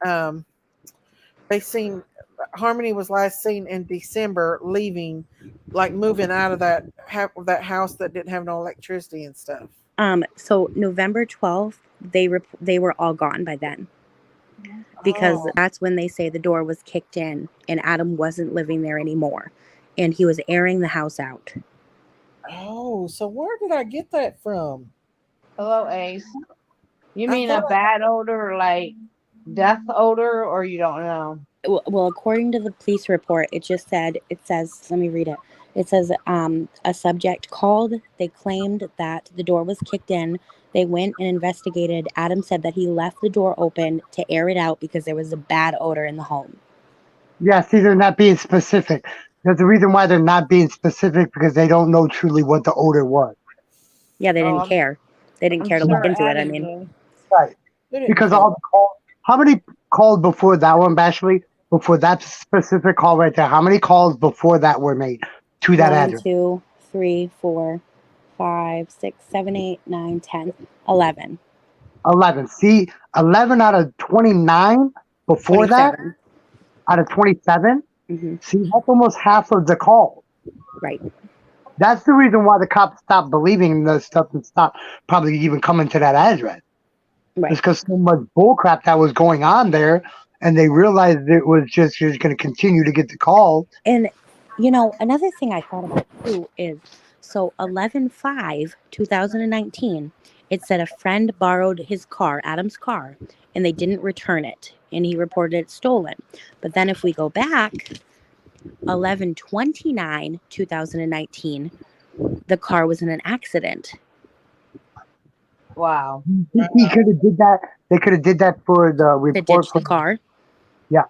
Harmony was last seen in December leaving, like moving out of that house that didn't have no electricity and stuff. So November 12th, they were all gone by then. Because that's when they say the door was kicked in and Adam wasn't living there anymore, and he was airing the house out. Oh, so where did I get that from? Hello, Ace. You mean a bad odor, like death odor, or you don't know? Well, according to the police report, it says, let me read it. It says, a subject called. They claimed that the door was kicked in. They went and investigated. Adam said that he left the door open to air it out because there was a bad odor in the home. Yeah, see, they're not being specific. There's a reason why they're not being specific, because they don't know truly what the odor was. Yeah, they didn't care. They didn't care to look into it, I mean. Right. Because all the calls, how many called before that one, Bashley? Before that specific call right there, how many calls before that were made to that address? 1, 2, 3, 4, 5, 6, 7, 8, 9, 10, 11. 11. See, 11 out of 29 before 27. that, out of 27. Mm-hmm. See, that's almost half of the call. Right. That's the reason why the cops stopped believing the stuff and stopped probably even coming to that address. Right. It's because so much bullcrap that was going on there, and they realized it was just going to continue to get the call. And, another thing I thought about too is, so 11/5/2019, it said a friend borrowed his car, Adam's car, and they didn't return it, and he reported it stolen. But then if we go back, 11/29/2019, the car was in an accident. Wow. He could have did that. They could have did that for the To report. ditch the car. Yeah.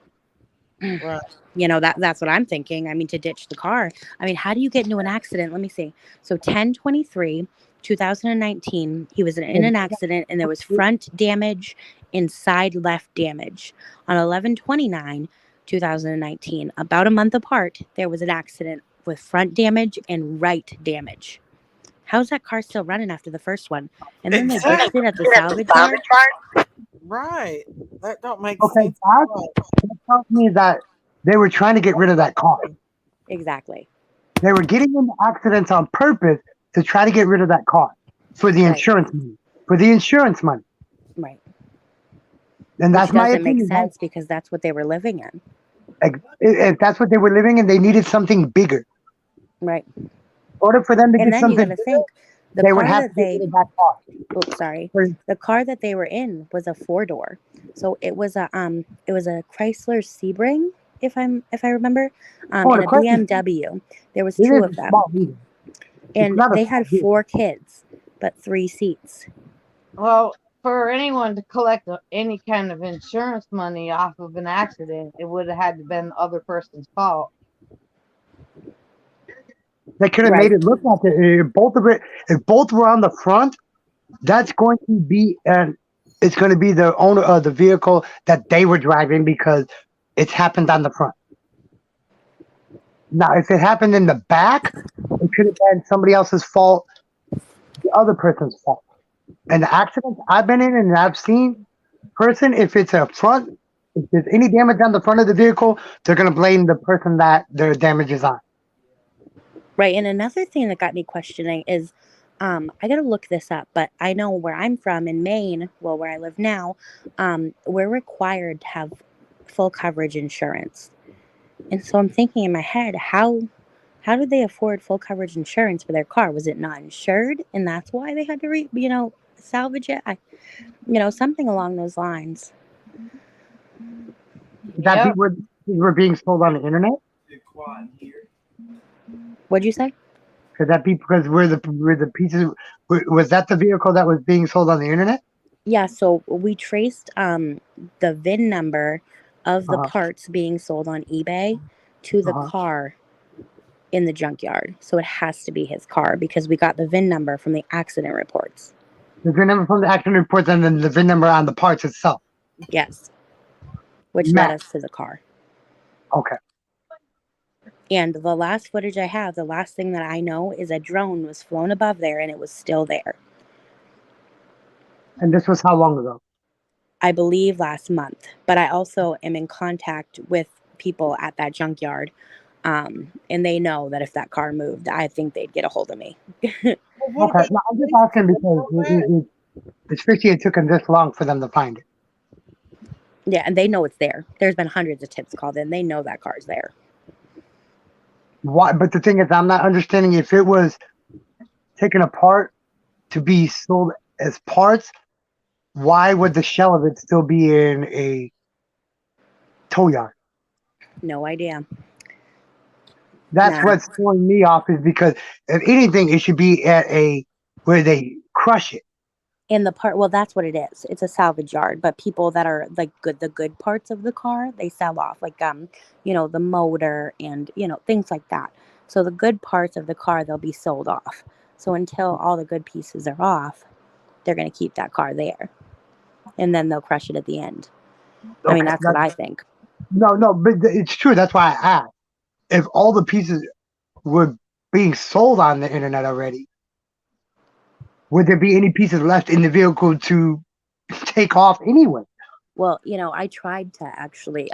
Right. You know, that's what I'm thinking. I mean, to ditch the car. I mean, how do you get into an accident? Let me see. So 10/23, 2019, he was in an accident and there was front damage and side left damage. On 11/29, 2019, about a month apart, there was an accident with front damage and right damage. How's that car still running after the first one? And then they ditched it at the salvage yard? Right. That don't make Okay, sense. that tells me that they were trying to get rid of that car. Exactly. They were getting into accidents on purpose to try to get rid of that car for the Right. insurance money. For the insurance money. Right. And that's Which my doesn't make opinion. sense because that's what they were living in. If that's what they were living in, they needed something bigger. Right. In order for them to And get then you something got to bigger, think the they car would have that to get they rid of that car. oops, sorry. For- The car that they were in was a 4-door. So it was a Chrysler Sebring, if I remember, and the a question BMW. There was it two is of them. small either. And not a they had small vehicle. 4 kids, but 3 seats. Well, for anyone to collect any kind of insurance money off of an accident, it would have had to been the other person's fault. They could have Right. made it look like it. If both were on the front, that's going to be it's going to be the owner of the vehicle that they were driving because it's happened on the front. Now, if it happened in the back, it could have been somebody else's fault, the other person's fault. And the accidents I've been in and I've seen, if it's a front, if there's any damage on the front of the vehicle, they're going to blame the person that their damage is on. Right. And another thing that got me questioning is I got to look this up, but I know where I'm from in Maine, well, where I live now, we're required to have full coverage insurance. And so I'm thinking in my head, how did they afford full coverage insurance for their car? Was it not insured? And that's why they had to, salvage it? Something along those lines. That Yep. people were being sold on the internet? What'd you say? Could that be because we're the pieces? Was that the vehicle that was being sold on the internet? Yeah, so we traced the VIN number of the Uh-huh. parts being sold on eBay to the Uh-huh. car in the junkyard. So it has to be his car because we got the VIN number from the accident reports. The VIN number from the accident reports and then the VIN number on the parts itself. Yes. Which led us to the car. Okay. And the last footage I have, the last thing that I know is a drone was flown above there and it was still there. And this was how long ago? I believe last month. But I also am in contact with people at that junkyard. And they know that if that car moved, I think they'd get a hold of me. Okay. No, I'm just asking because it's fishy it took them this long for them to find it. Yeah, and they know it's there. There's been hundreds of tips called in. They know that car's there. Why? But the thing is, I'm not understanding if it was taken apart to be sold as parts. Why would the shell of it still be in a tow yard? No idea. That's what's throwing me off is because if anything, it should be at where they crush it. In the part, well, that's what it is. It's a salvage yard, but people that are like the good parts of the car, they sell off, like the motor and things like that. So the good parts of the car, they'll be sold off. So until all the good pieces are off, they're going to keep that car there, and then they'll crush it at the end. I mean, that's what I think. No, but it's true. That's why I asked. If all the pieces were being sold on the internet already, would there be any pieces left in the vehicle to take off anyway? Well, I tried to actually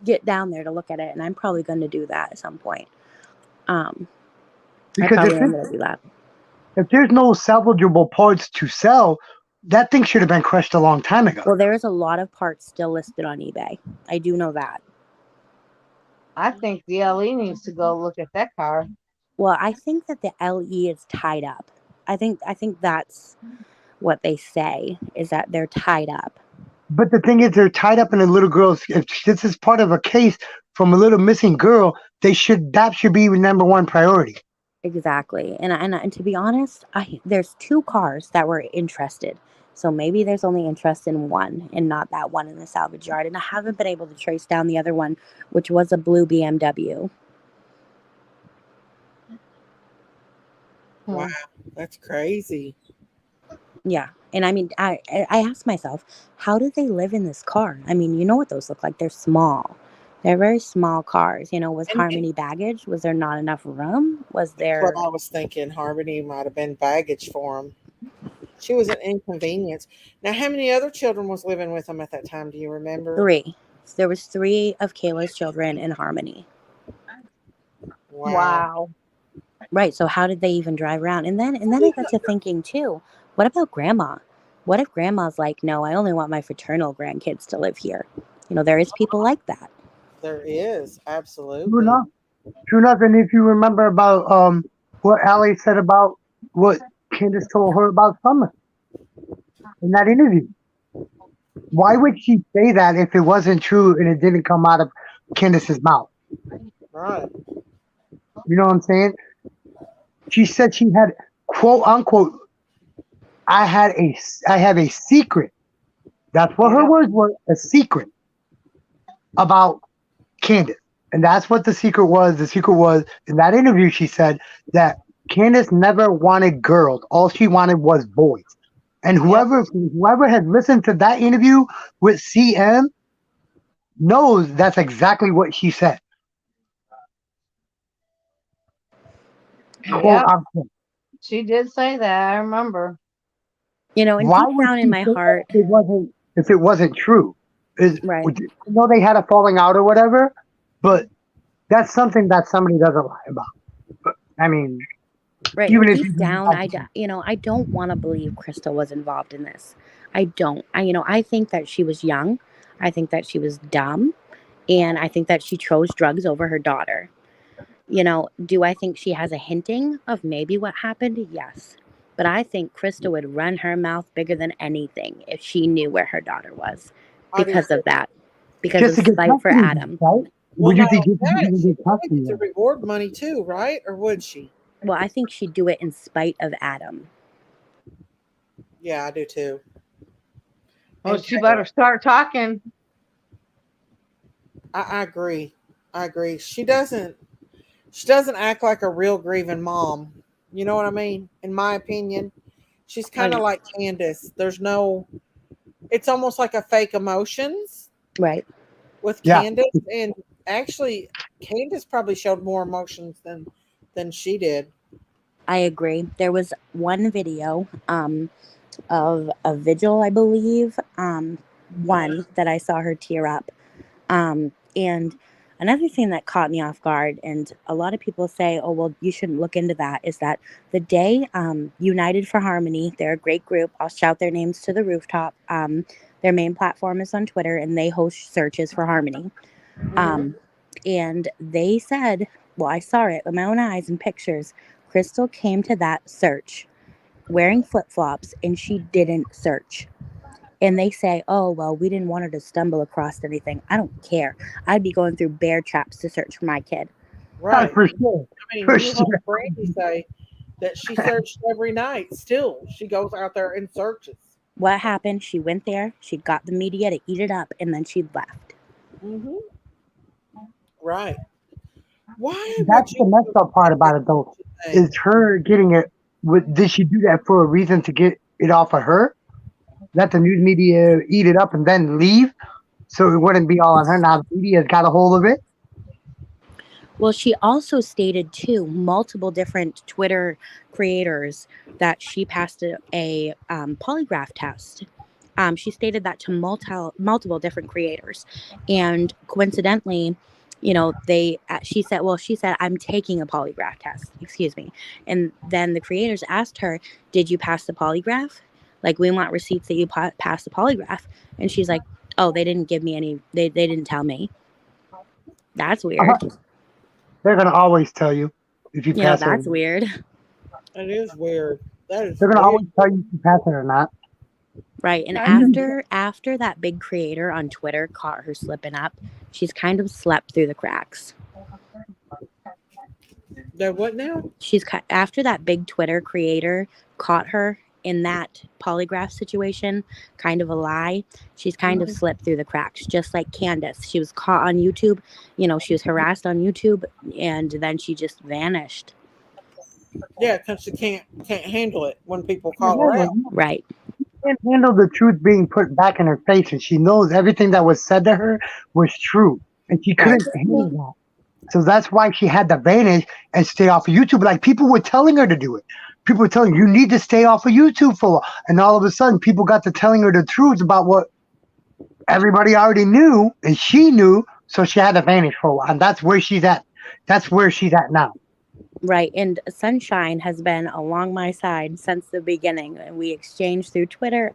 get down there to look at it, and I'm probably going to do that at some point. I probably am going to do that. If there's no salvageable parts to sell, that thing should have been crushed a long time ago. Well, there's a lot of parts still listed on eBay. I do know that. I think the LE needs to go look at that car. Well, I think that the LE is tied up. I think that's what they say, is that they're tied up. But the thing is, they're tied up in a little girl's. If this is part of a case from a little missing girl, that should be number one priority. Exactly. And to be honest, there's 2 cars that were interested. So maybe there's only interest in one and not that one in the salvage yard. And I haven't been able to trace down the other one, which was a blue BMW. Wow, that's crazy. Yeah. And I mean, I asked myself, how do they live in this car? I mean, you know what those look like? They're small. They're very small cars. You know, was And Harmony baggage? Was there not enough room? Was that's there... what I was thinking. Harmony might have been baggage for him. She was an inconvenience. Now, how many other children was living with them at that time? Do you remember? 3. There was 3 of Kayla's children in Harmony. Wow. Right. So how did they even drive around? And then I got to thinking too, what about grandma? What if grandma's like, no, I only want my fraternal grandkids to live here? You know, there is people like that. There is, True absolutely. enough. True enough. And if you remember about what Allie said about what Candace told her about Summer in that interview. Why would she say that if it wasn't true and it didn't come out of Candace's mouth? Right. You know what I'm saying? She said she had, quote unquote, I have a secret. That's what her words were, a secret about Candace. And that's what the secret was. The secret was, in that interview, she said that Candace never wanted girls. All she wanted was boys. And whoever has listened to that interview with CM knows that's exactly what she said. Quote Yep, unquote. she did say that. I remember. You know, and Why deep would down she in my say that heart, if it wasn't true? right. I know they had a falling out or whatever, but that's something that somebody doesn't lie about. But, I mean, Right. even And if deep down, I don't want to believe Crystal was involved in this. I don't. I think that she was young. I think that she was dumb. And I think that she chose drugs over her daughter. You know, do I think she has a hinting of maybe what happened? Yes. But I think Krista would run her mouth bigger than anything if she knew where her daughter was because of that. Because just of to get spite for custody, Adam. right? Well, Would you not think only just to that, even she get probably custody? gets a reward money too, right? Or would she? Well, I think she'd do it in spite of Adam. Yeah, I do too. Well, And she better start talking. I agree. I agree. She doesn't act like a real grieving mom. You know what I mean? In my opinion, she's kind of like Candace. It's almost like a fake emotions Right. with Yeah. Candace. And actually, Candace probably showed more emotions than she did. I agree. There was one video of a vigil, I believe, one that I saw her tear up. And another thing that caught me off guard, and a lot of people say, oh, well, you shouldn't look into that, is that the day United for Harmony, they're a great group. I'll shout their names to the rooftop. Their main platform is on Twitter, and they host searches for Harmony. And they said, well, I saw it with my own eyes and pictures. Crystal came to that search wearing flip-flops, and she didn't search. And they say, oh, well, we didn't want her to stumble across anything. I don't care. I'd be going through bear traps to search for my kid. Right. For sure. I mean, For you sure. heard Brandy say that she searched every night. Still, she goes out there and searches. What happened? She went there. She got the media to eat it up, and then she left. Mm-hmm. Right. Why? That's the messed up part about it, though, is her getting it. Did she do that for a reason to get it off of her? Let the news media eat it up and then leave, so it wouldn't be all on her. Now the media's got a hold of it. Well, she also stated, too, multiple different Twitter creators that she passed a polygraph test. She stated that to multiple different creators. And coincidentally, you know, she said, I'm taking a polygraph test. Excuse me. And then the creators asked her, did you pass the polygraph? Like, we want receipts that you passed the polygraph. And she's like, oh, they didn't give me any. They didn't tell me. That's weird. They're gonna always tell you if you pass it. That's weird. That is weird. That is. They're gonna weird. always tell you if you pass it or not. Right. And after that big creator on Twitter caught her slipping up, she's kind of slept through the cracks. They're what now? After that big Twitter creator caught her in that polygraph situation, kind of a lie, she's kind of slipped through the cracks, just like Candace. She was caught on YouTube, she was harassed on YouTube, and then she just vanished. Yeah, because she can't handle it when people call her out. Right. She can't handle the truth being put back in her face, and she knows everything that was said to her was true, and she couldn't handle that. So that's why she had to vanish and stay off of YouTube. Like, people were telling her to do it. People were telling her, you need to stay off of YouTube for a while. And all of a sudden, people got to telling her the truth about what everybody already knew, and she knew, so she had to vanish for a while. And that's where she's at. That's where she's at now. Right. And Sunshine has been along my side since the beginning. We exchanged through Twitter.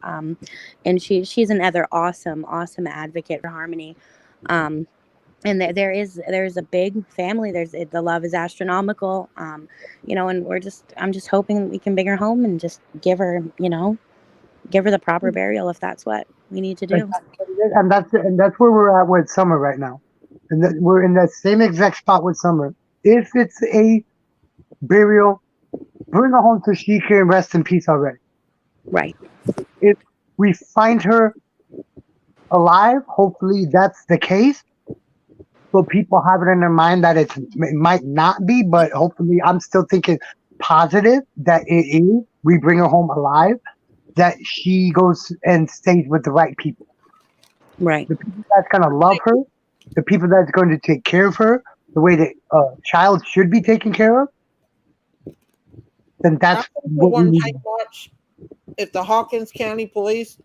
And she's another awesome advocate for Harmony. And there's a big family. The love is astronomical. And I'm just hoping that we can bring her home and just give her the proper burial if that's what we need to do. And that's where we're at with Summer right now. And we're in that same exact spot with Summer. If it's a burial, bring her home so she can rest in peace already. Right. If we find her alive, hopefully that's the case. So people have it in their mind that it might not be, but hopefully I'm still thinking positive that it is. We bring her home alive, that she goes and stays with the right people. Right. The people that's going to love her, the people that's going to take care of her the way that a child should be taken care of, then that's what we need. If the Hawkins County Police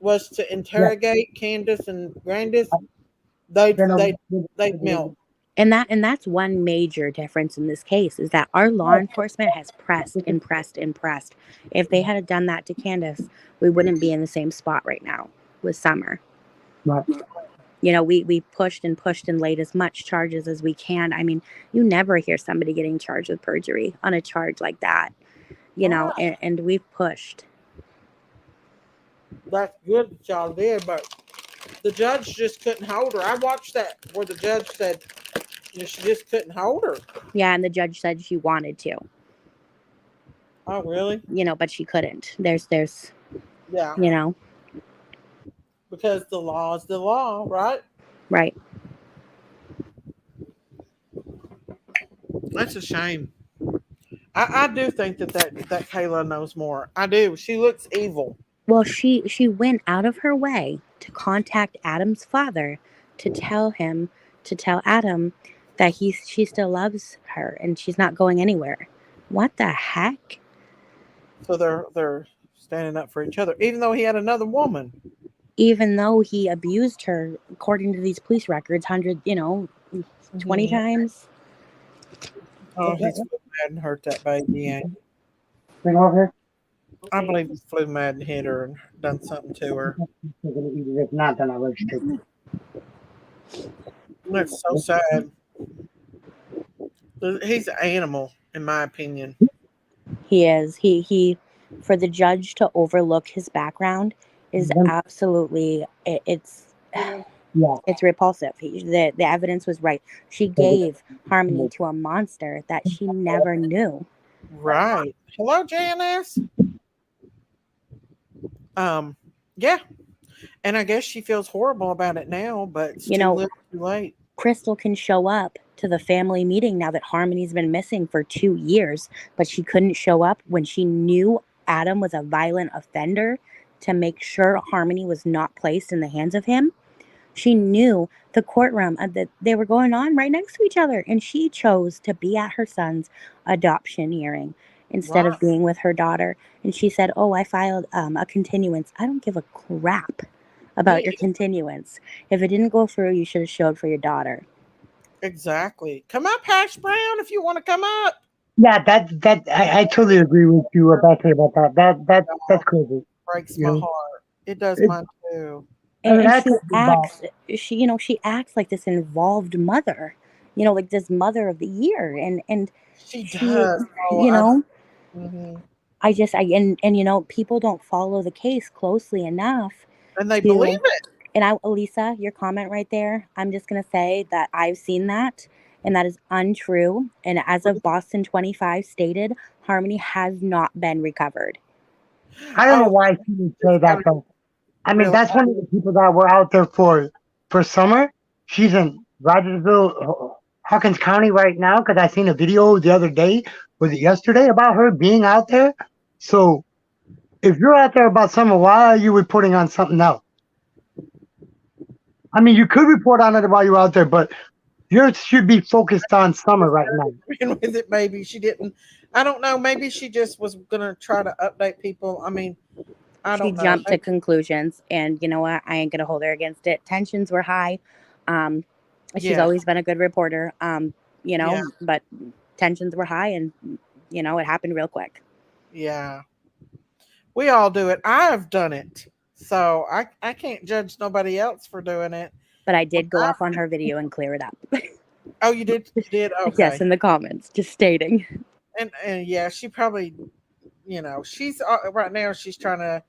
was to interrogate Candace and Grandis, they'd melt. And that's one major difference in this case, is that our law enforcement has pressed and pressed and pressed. If they had done that to Candace, we wouldn't be in the same spot right now with Summer. Right. We pushed and laid as much charges as we can. I mean, you never hear somebody getting charged with perjury on a charge like that, and we've pushed. That's good that y'all did, but the judge just couldn't hold her. I watched that where the judge said she just couldn't hold her. Yeah, and the judge said she wanted to. Oh, really? But she couldn't. There's yeah. Because the law is the law, right? Right. That's a shame. I do think that Kayla knows more. I do. She looks evil. Well, she went out of her way to contact Adam's father to tell Adam that she still loves her and she's not going anywhere. What the heck? So they're standing up for each other, even though he had another woman. Even though he abused her, according to these police records, 20 times. Oh, he's flew mad and hurt that baby. Yeah. Bring over. I believe he flew mad and hit her and done something to her. If not, then I will just take it. That's so sad. He's an animal, in my opinion. He is. He for the judge to overlook his background is absolutely it's repulsive. The evidence was right. She gave Harmony to a monster that she never knew. Right. Hello, JNS. Yeah. And I guess she feels horrible about it now, but it's too late. Crystal can show up to the family meeting now that Harmony's been missing for 2 years, but she couldn't show up when she knew Adam was a violent offender to make sure Harmony was not placed in the hands of him. She knew the courtroom that they were going on right next to each other, and she chose to be at her son's adoption hearing instead of being with her daughter. And she said, "Oh, I filed a continuance." I don't give a crap about your continuance. If it didn't go through, you should have showed for your daughter. Exactly. Come up, Hash Brown, if you want to come up. Yeah, I totally agree with you about that. That's crazy. Breaks my heart. It does mine too. And she acts like this involved mother, like this mother of the year, and she does. People don't follow the case closely enough, and they believe it. And Elisa, your comment right there, I'm just gonna say that I've seen that, and that is untrue. And as of Boston 25 stated, Harmony has not been recovered. I don't know Oh, why she would say that though. I mean, really? that's one of the people that were out there for summer. She's in Rogersville, Hawkins County right now because I seen a video the other day. Was it yesterday about her being out there? So if you're out there about summer, why are you reporting on something else? I mean, you could report on it while you're out there, but you should be focused on summer right now. With it, maybe she didn't. I don't know. Maybe she just was gonna try to update people. I mean, I She don't know. jumped to conclusions, and you know what? I ain't gonna hold her against it. Tensions were high. Um, she's Yeah, always been a good reporter. You know, yeah, but tensions were high, and you know, it happened real quick. yeah. We all do it. I've done it, so I can't judge nobody else for doing it. But I did go off on her video and clear it up. Oh, you did? You did? Yes, Okay. in the comments, just stating. And yeah, she probably, she's right now. She's trying to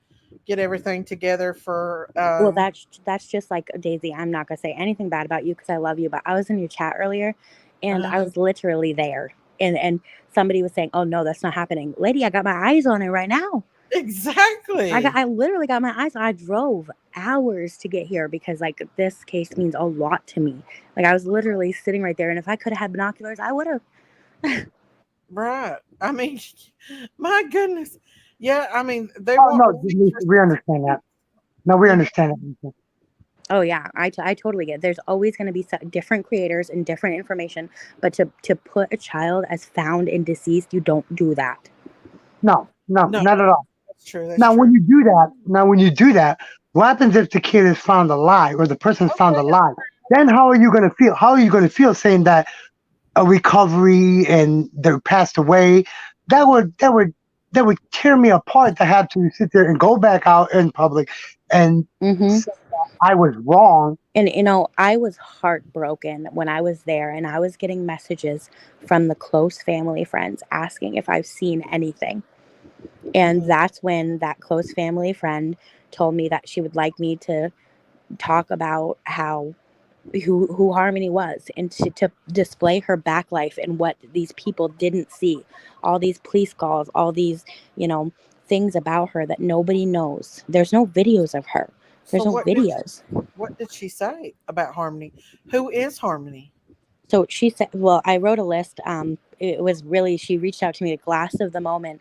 get everything together for. Well, that's just like Daisy. I'm not gonna say anything bad about you because I love you, but I was in your chat earlier, and I was literally there, and somebody was saying, "Oh no, that's not happening, lady. I got my eyes on it right now. Exactly. I literally got my eyes on. I drove hours to get here because like this case means a lot to me. Like I was literally sitting right there, and if I could have had binoculars, I would have. Right. I mean, my goodness. Yeah. I mean, they Oh want no, release for we understand that. No, we understand it. Oh yeah, I totally get it. There's always going to be different creators and different information, but to put a child as found and deceased, you don't do that. No, No, not at all. that's true. That's Now, true. when you do that, what happens if the kid is found alive or the person's found Okay. alive? Then how are you going to feel? How are you going to feel saying that a recovery and they passed away? That would tear me apart to have to sit there and go back out in public and say that I was wrong. And you know, I was heartbroken when I was there, and I was getting messages from the close family friends asking if I've seen anything. And that's when that close family friend told me that she would like me to talk about who Harmony was and to display her back life and what these people didn't see. All these police calls, all these, you know, things about her that nobody knows. There's no videos of her. There's So no videos. what did she say about Harmony? Who is Harmony? So she said, well, I wrote a list. It was really, she reached out to me, a glass of the moment.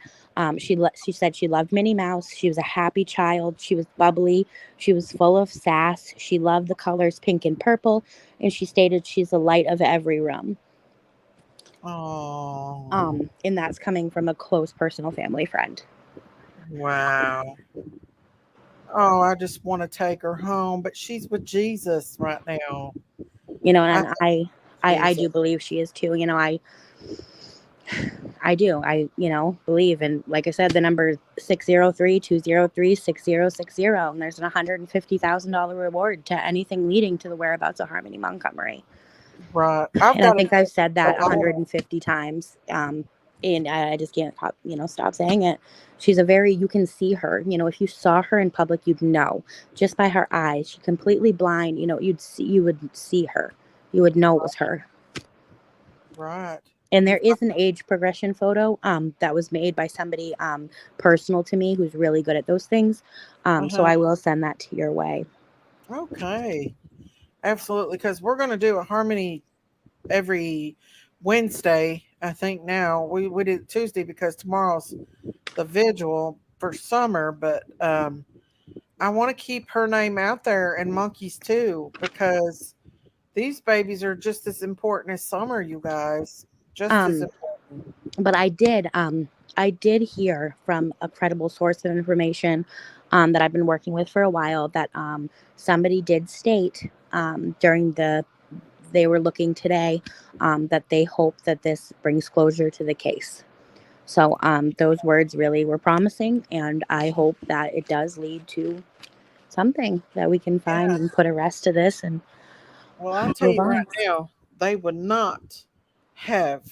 She said she loved Minnie Mouse. She was a happy child. She was bubbly. She was full of sass. She loved the colors pink and purple. And she stated she's the light of every room. Oh, And that's coming from a close personal family friend. wow. Oh, I just want to take her home, but she's with Jesus right now. You know, and I Jesus. do believe she is too. You know, I do. You know, believe. And like I said, the number 603-203-6060. And there's an $150,000 reward to anything leading to the whereabouts of Harmony Montgomery. Right. And I think I've said that 150 times. And I just can't, stop saying it. She's you can see her. You know, if you saw her in public, you'd know just by her eyes. She's completely blind. You know, you would see her. You would know it was her. Right. And there is an age progression photo that was made by somebody personal to me who's really good at those things. So I will send that to your way. Okay. Absolutely. Because we're going to do a Harmony every Wednesday. I think now we did it Tuesday because tomorrow's the vigil for summer. But I want to keep her name out there and Monkeys too because these babies are just as important as Summer, you guys. Just as important. But I did hear from a credible source of information that I've been working with for a while that somebody did state during they were looking today that they hope that this brings closure to the case. So those words really were promising, and I hope that it does lead to something that we can find and put a rest to this. And well, I'll tell you right now, they would not have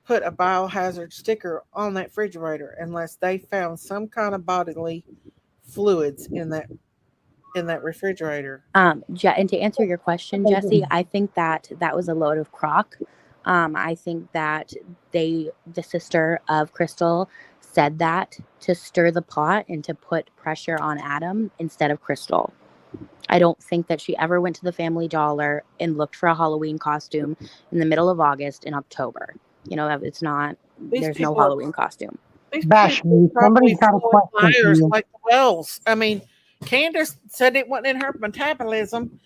put a biohazard sticker on that refrigerator unless they found some kind of bodily fluids in in that refrigerator. And to answer your question, Jesse, I think that was a load of crock. I think that the sister of Crystal said that to stir the pot and to put pressure on Adam instead of Crystal. I don't think that she ever went to the Family Dollar and looked for a Halloween costume in the middle of August in October. It's not, there's no Halloween costume. Bash me. Somebody's got a question for you. Like the Wells. I mean, Candace said it wasn't in her metabolism,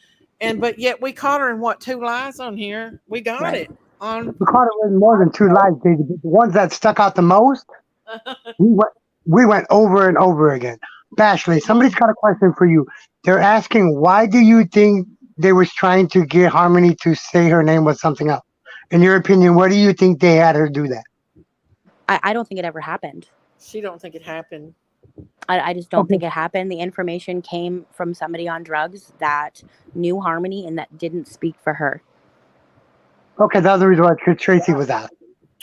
but yet we caught her in 2 lies on here. We got it on. We caught her in more than 2 lies, David. The ones that stuck out the most, we went over and over again. Bashley, somebody's got a question for you. They're asking, why do you think they was trying to get Harmony to say her name was something else? In your opinion, what do you think they had her do that? I don't think it ever happened. She don't think it happened. I just don't think it happened. The information came from somebody on drugs that knew Harmony and that didn't speak for her. Okay, that was the reason why Tracy was out.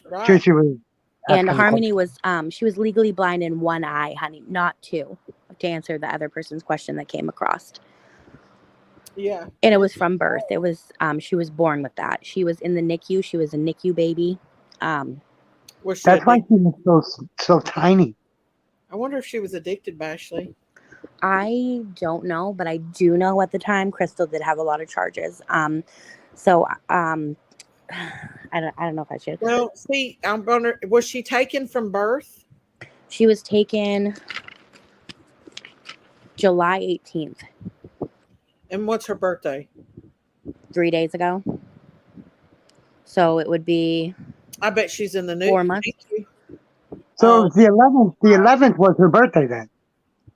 Right. Tracy was. And Harmony was, she was legally blind in 1 eye, honey, not 2, to answer the other person's question that came across. Yeah. And it was from birth. It was, she was born with that. She was in the NICU. She was a NICU baby. That's why she was so tiny. I wonder if she was addicted, Bashley. I don't know, but I do know at the time Crystal did have a lot of charges. I don't know if I should. Well, see, I'm wondering, was she taken from birth? She was taken July 18th. And what's her birthday? 3 days ago. So it would be. I bet she's in the new 4 months. So the 11th. The 11th was her birthday then.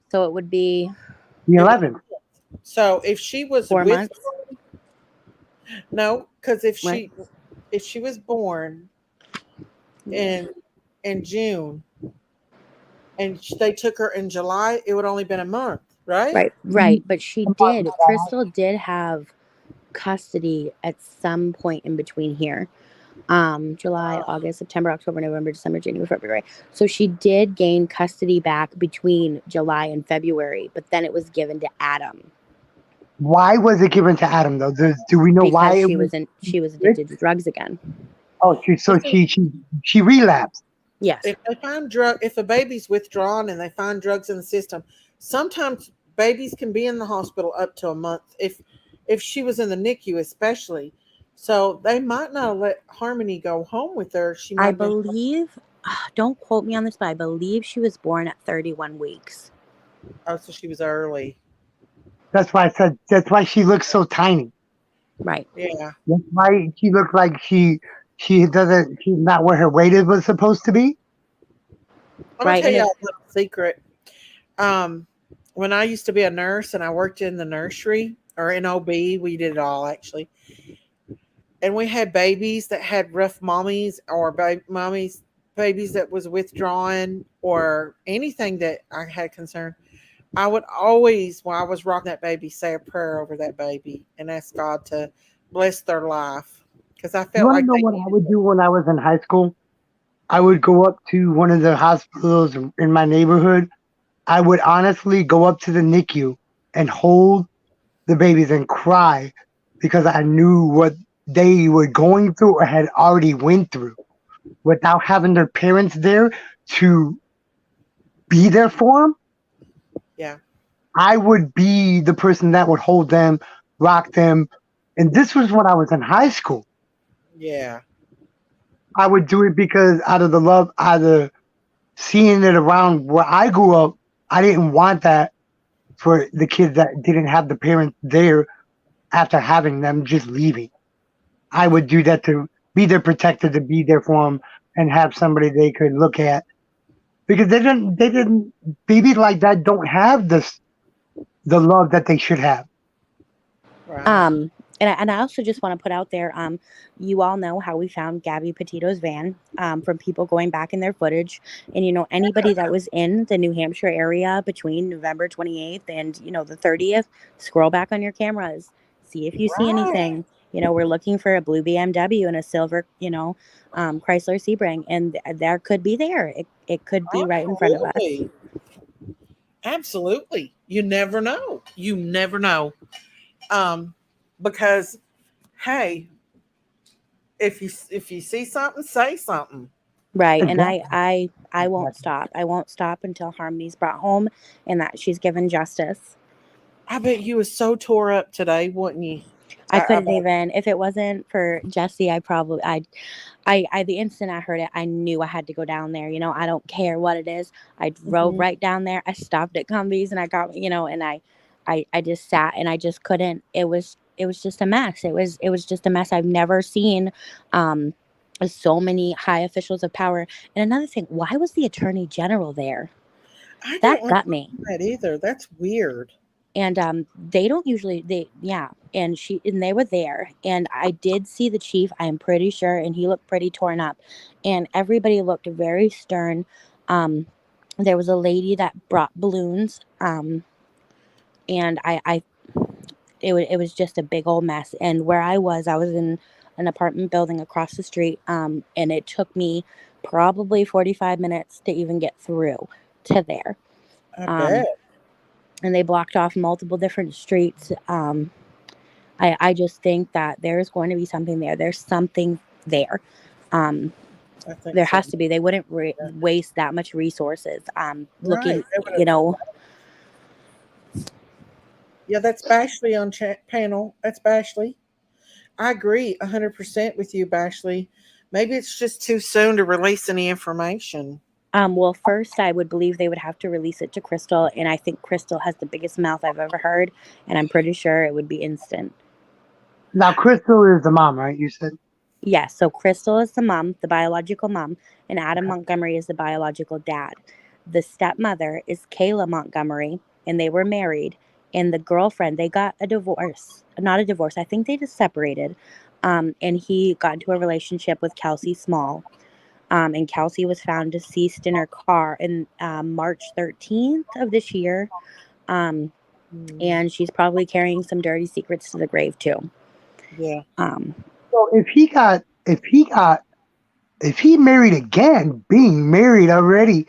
So it would be the 11th. So if she was 4 months. No, because if she was born in June and they took her in July, it would only been a month, right? Right. But Crystal did have custody at some point in between here. July, August, September, October, November, December, January, February. So she did gain custody back between July and February, but then it was given to Adam. Why was it given to Adam though? Do we know why? She was addicted to drugs again. Oh, she relapsed. Yes. If they find if a baby's withdrawn and they find drugs in the system, sometimes babies can be in the hospital up to a month. If she was in the NICU, especially, so they might not let Harmony go home with her. I believe. Don't quote me on this, but I believe she was born at 31 weeks. Oh, so she was early. That's why I said. That's why she looks so tiny. Right. Yeah. That's why she looks like she's not where her weight was supposed to be. I'm gonna tell you a little secret. When I used to be a nurse and I worked in the nursery or in OB, we did it all actually. And we had babies that had rough mommies or babies that was withdrawn or anything that I had concern. I would always, while I was rocking that baby, say a prayer over that baby and ask God to bless their life. Because I felt like. You want to know what I would do when I was in high school? I would go up to one of the hospitals in my neighborhood. I would honestly go up to the NICU and hold the babies and cry because I knew what they were going through or had already went through without having their parents there to be there for them. Yeah. I would be the person that would hold them, rock them. And this was when I was in high school. Yeah. I would do it because out of the love, either seeing it around where I grew up, I didn't want that for the kids that didn't have the parents there after having them just leaving. I would do that to be their protector, to be there for them and have somebody they could look at. Because they didn't babies like that don't have the love that they should have. Right. And I also just want to put out there, you all know how we found Gabby Petito's van from people going back in their footage. And, anybody that was in the New Hampshire area between November 28th and, the 30th, scroll back on your cameras, see if you see anything. We're looking for a blue BMW and a silver, Chrysler Sebring, and there could be there. It could be right in front of us. Absolutely. You never know. You never know. Because hey, if you see something, say something. Right. And Exactly. I won't stop. I won't stop until Harmony's brought home and that she's given justice. I bet you was so tore up today, wouldn't you? I couldn't even, if it wasn't for Jesse, I the instant I heard it, I knew I had to go down there. You know, I don't care what it is. I drove right down there. I stopped at Cumbies and I got, you know, and I just sat and I just couldn't. It was just a mess. It was just a mess. I've never seen so many high officials of power. And another thing, why was the Attorney General there? I That don't got me. that either. That's weird. And they don't usually and they were there, and I did see the chief, I'm pretty sure, and he looked pretty torn up, and everybody looked very stern. There was a lady that brought balloons, and it was just a big old mess. And where I was in an apartment building across the street, and it took me probably 45 minutes to even get through to there. I bet. And they blocked off multiple different streets. I just think that there's going to be something there. There's something there. I think There so. has to be. They wouldn't waste that much resources. Looking, Right. They would've- you know. Yeah, that's Bashley on panel. That's Bashley. I agree 100% with you, Bashley. Maybe it's just too soon to release any information. Well, first, I would believe they would have to release it to Crystal, and I think Crystal has the biggest mouth I've ever heard, and I'm pretty sure it would be instant. Now, Crystal is the mom, right? You said? Yes, so Crystal is the mom, the biological mom, and Adam Montgomery is the biological dad. The stepmother is Kayla Montgomery, and they were married, and the girlfriend, they got a divorce. Not a divorce, I think they just separated, and he got into a relationship with Kelsey Small. And Kelsey was found deceased in her car in March 13th of this year. And she's probably carrying some dirty secrets to the grave too. Yeah. So if he married again, being married already,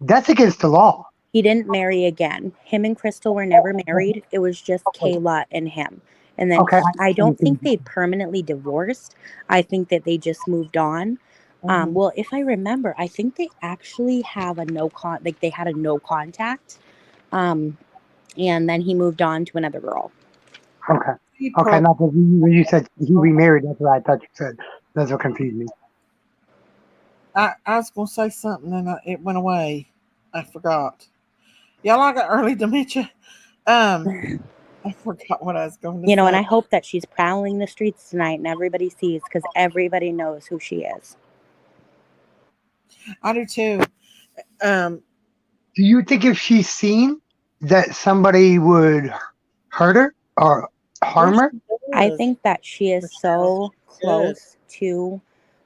that's against the law. He didn't marry again. Him and Crystal were never married. It was just Kayla and him. And then I don't think they permanently divorced. I think that they just moved on. Well, if I remember, I think they actually have they had a no contact. And then he moved on to another girl. Okay. Okay, now when you said he remarried, that's what I thought you said. That's what confused me. I was going to say something and it went away. I forgot. Y'all, I got early dementia. I forgot what I was going to say. You know, and I hope that she's prowling the streets tonight and everybody sees, because everybody knows who she is. I do too. Do you think if she's seen that somebody would hurt her or harm her? I think that she is so close to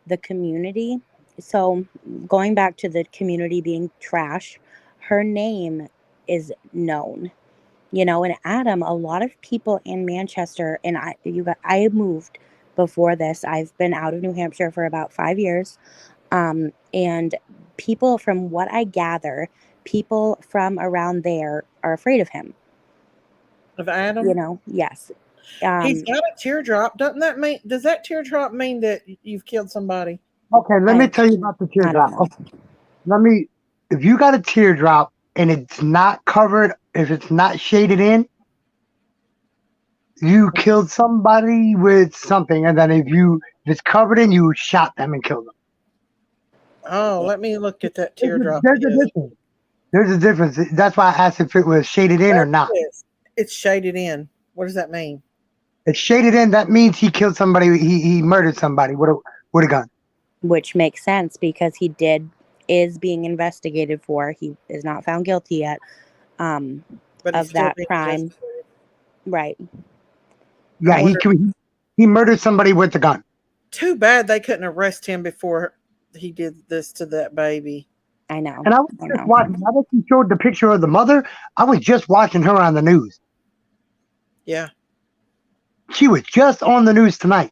the community. So going back to the community being trash, her name is known. You know, and Adam, a lot of people in Manchester, and I moved before this. I've been out of New Hampshire for about 5 years. And people, from what I gather, people from around there are afraid of him. Of Adam? You know, yes. He's got a teardrop. Does that teardrop mean that you've killed somebody? Okay, let me tell you about the teardrop. Okay. If you got a teardrop and it's not covered, if it's not shaded in, you killed somebody with something, and then if it's covered in, you shot them and killed them. Oh, let me look at that teardrop. There's a difference. There's a difference. That's why I asked if it was shaded in or not. It's shaded in. What does that mean? It's shaded in. That means he killed somebody. He murdered somebody with a gun. Which makes sense, because he is being investigated for. He is not found guilty yet of that crime. Right. Yeah, he murdered somebody with a gun. Too bad they couldn't arrest him before he did this to that baby. I know. And I was just watching. Now that you showed the picture of the mother, I was just watching her on the news. Yeah. She was just on the news tonight.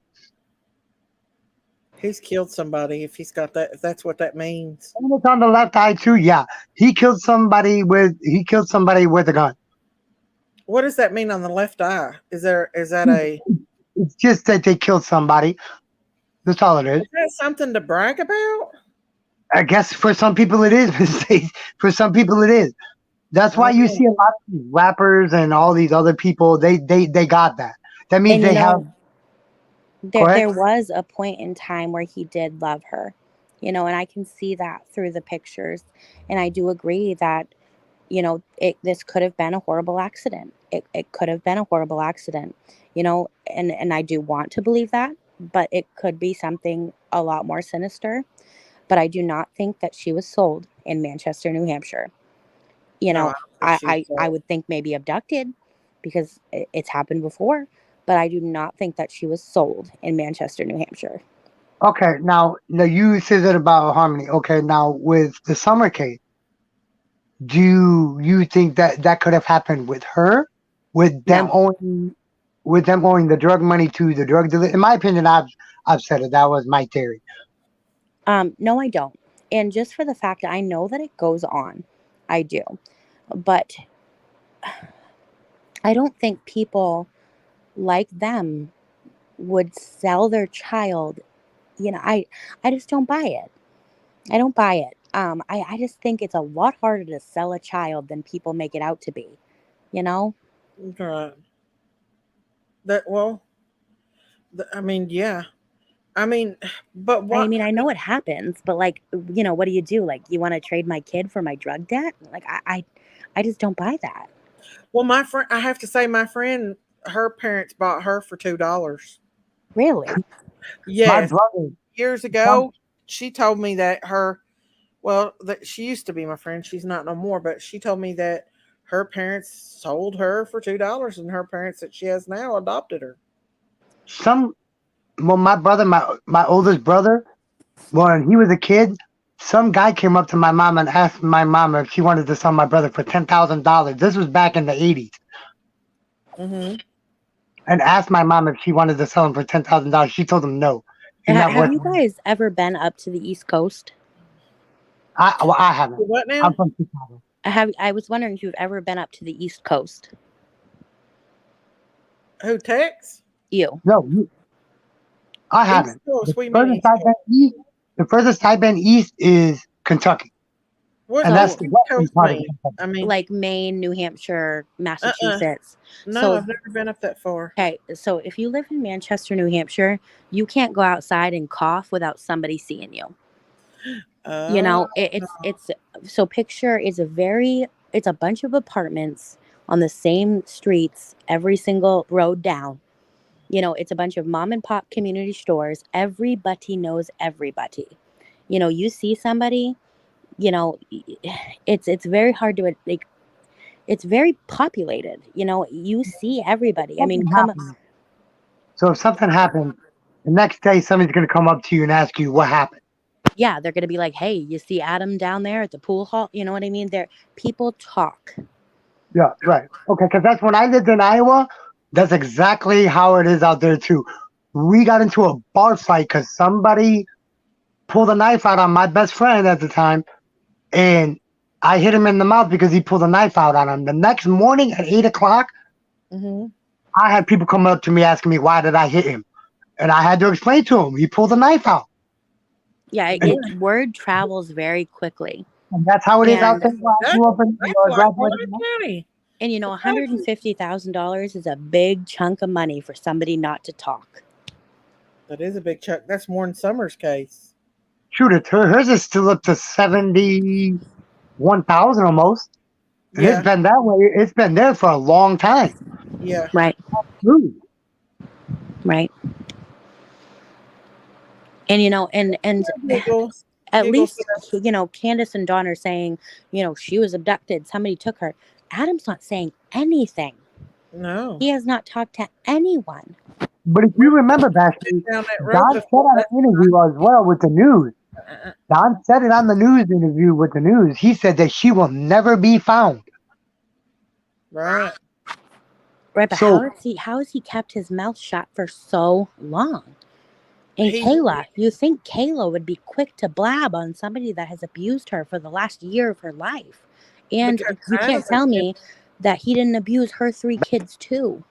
He's killed somebody if he's got that, if that's what that means. And it's on the left eye too. Yeah. He killed somebody with a gun. What does that mean on the left eye? Is that a It's just that they killed somebody. That's all it is. is that something to brag about? I guess for some people it is. For some people it is. That's why you see a lot of these rappers and all these other people. They got that. That means And they have. Go ahead. there was a point in time where he did love her, and I can see that through the pictures. And I do agree that, this could have been a horrible accident. It could have been a horrible accident, and I do want to believe that, but it could be something a lot more sinister. But I do not think that she was sold in Manchester, New Hampshire. No, I don't think she was I would think maybe abducted, because it's happened before, but I do not think that she was sold in Manchester, New Hampshire. Okay, now you said that about Harmony. Okay, now with the Summer case, do you think that that could have happened with her, with them No. owing the drug money to the drug dealer? In my opinion, I've said it. That was my theory. No, I don't. And just for the fact that I know that it goes on, I do. But I don't think people like them would sell their child. I just don't buy it. I don't buy it. I just think it's a lot harder to sell a child than people make it out to be, you know? Right. I mean, yeah. I mean, but what? I mean, I know it happens, but what do you do? Like, you want to trade my kid for my drug debt? Like, I just don't buy that. Well, my friend, I have to say, my friend, her parents bought her for $2. Really? My Yes, brother, years ago, she told me that that she used to be my friend. She's not no more, but she told me that her parents sold her for $2, and her parents that she has now adopted her. my brother, my oldest brother, when he was a kid, some guy came up to my mom and asked my mom if she wanted to sell my brother for $10,000. This was back in the 80s. Mm-hmm. And asked my mom if she wanted to sell him for $10,000. She told him no. He's not Have worth you it. guys ever been up to the East Coast? I haven't. What now? I'm from Chicago. I was wondering if you've ever been up to the East Coast. Who, Tex? You. No, I haven't. East Coast, we mean Furthest East I've been east, the furthest I've been east is Kentucky. What And does that's the East western Coast part of mean? Kentucky. I mean, Like Maine, New Hampshire, Massachusetts. no, So, I've never been up that far. okay, so if you live in Manchester, New Hampshire, you can't go outside and cough without somebody seeing you. It's so picture it's a bunch of apartments on the same streets, every single road down. It's a bunch of mom and pop community stores. Everybody knows everybody. You see somebody, it's very hard to, like, it's very populated. You see everybody. I mean, So if something happens, the next day somebody's going to come up to you and ask you what happened. yeah, they're going to be like, hey, you see Adam down there at the pool hall? You know what I mean? People talk. Yeah, right. Okay, because that's when I lived in Iowa. That's exactly how it is out there too. We got into a bar fight because somebody pulled a knife out on my best friend at the time, and I hit him in the mouth because he pulled a knife out on him. The next morning at 8 o'clock, Mm-hmm. I had people come up to me asking me why did I hit him, and I had to explain to him he pulled a knife out. Yeah, word travels very quickly. And that's how it is out And- there. Where I grew up in That's like graduated Florida County. And $150,000 is a big chunk of money for somebody not to talk. That is a big chunk. That's more than Summer's case. Shoot it, hers is still up to 71,000 almost. And Yeah, it's been that way. It's been there for a long time. yeah. Right. True. Right. And and Giggles. at Giggles least Candace and Dawn are saying, she was abducted, somebody took her. Adam's not saying anything. No. He has not talked to anyone. But if you remember, Bashir, Down that road Don said before on an interview as well with the news. Don said it on the news interview with the news. He said that she will never be found. Right. Right, but So- how has he kept his mouth shut for so long? And He- Kayla, you think Kayla would be quick to blab on somebody that has abused her for the last year of her life? And Because you can't Adam tell is- me that he didn't abuse her 3 kids too.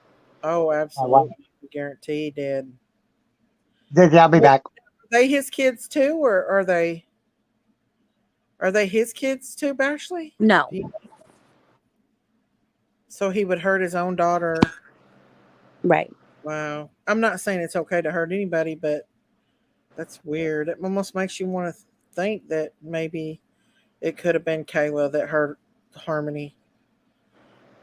Oh, absolutely. I guarantee he did. Dizzy, I'll be back. Are they his kids too, or are they his kids too, Bashley? No. So he would hurt his own daughter. Right. Wow. I'm not saying it's okay to hurt anybody, but that's weird. It almost makes you want to think that maybe it could have been Kayla that hurt Harmony.